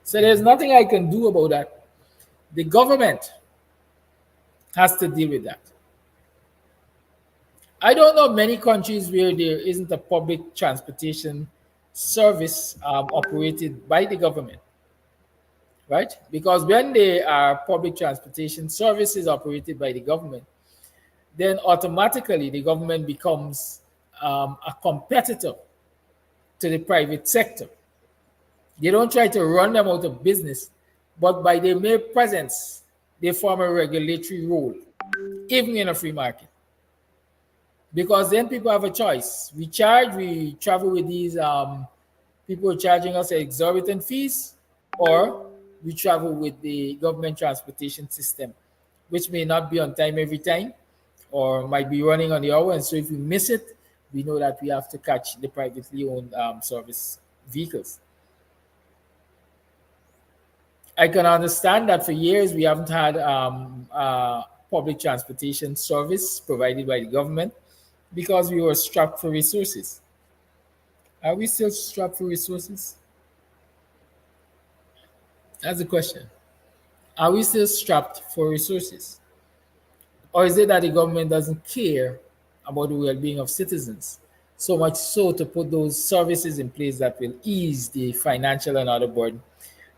So there's nothing I can do about that. The government has to deal with that. I don't know many countries where there isn't a public transportation service operated by the government. Right? Because when there are public transportation services operated by the government, then automatically the government becomes a competitor to the private sector. They don't try to run them out of business, but by their mere presence, they form a regulatory role, even in a free market. Because then people have a choice. We travel with these people charging us exorbitant fees, or we travel with the government transportation system, which may not be on time every time or might be running on the hour. And so if we miss it, we know that we have to catch the privately owned service vehicles. I can understand that for years we haven't had public transportation service provided by the government because we were strapped for resources. Are we still strapped for resources? That's the question. Are we still strapped for resources? Or is it that the government doesn't care about the well-being of citizens, so much so to put those services in place that will ease the financial and other burden?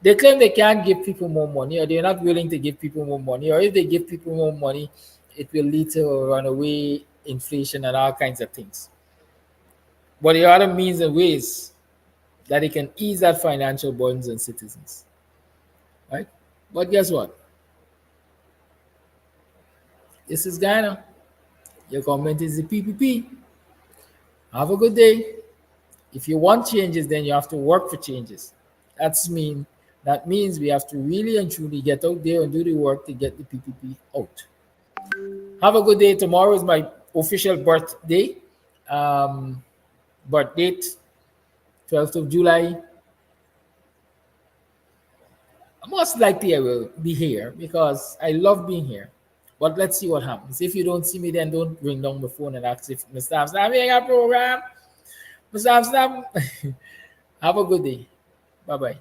They claim they can't give people more money, or they're not willing to give people more money, or if they give people more money, it will lead to runaway inflation and all kinds of things. But there are other means and ways that it can ease that financial burdens on citizens. Right? But guess what? This is Ghana. Your comment is the PPP. Have a good day. If you want changes, then you have to work for changes. That means we have to really and truly get out there and do the work to get the PPP out. Have a good day. Tomorrow is my official birthday. Birth date, 12th of July. Most likely I will be here because I love being here. But let's see what happens. If you don't see me, then don't ring down the phone and ask if Mr. Amsterdam, you got a program. Mr. Amsterdam, have a good day. Bye-bye.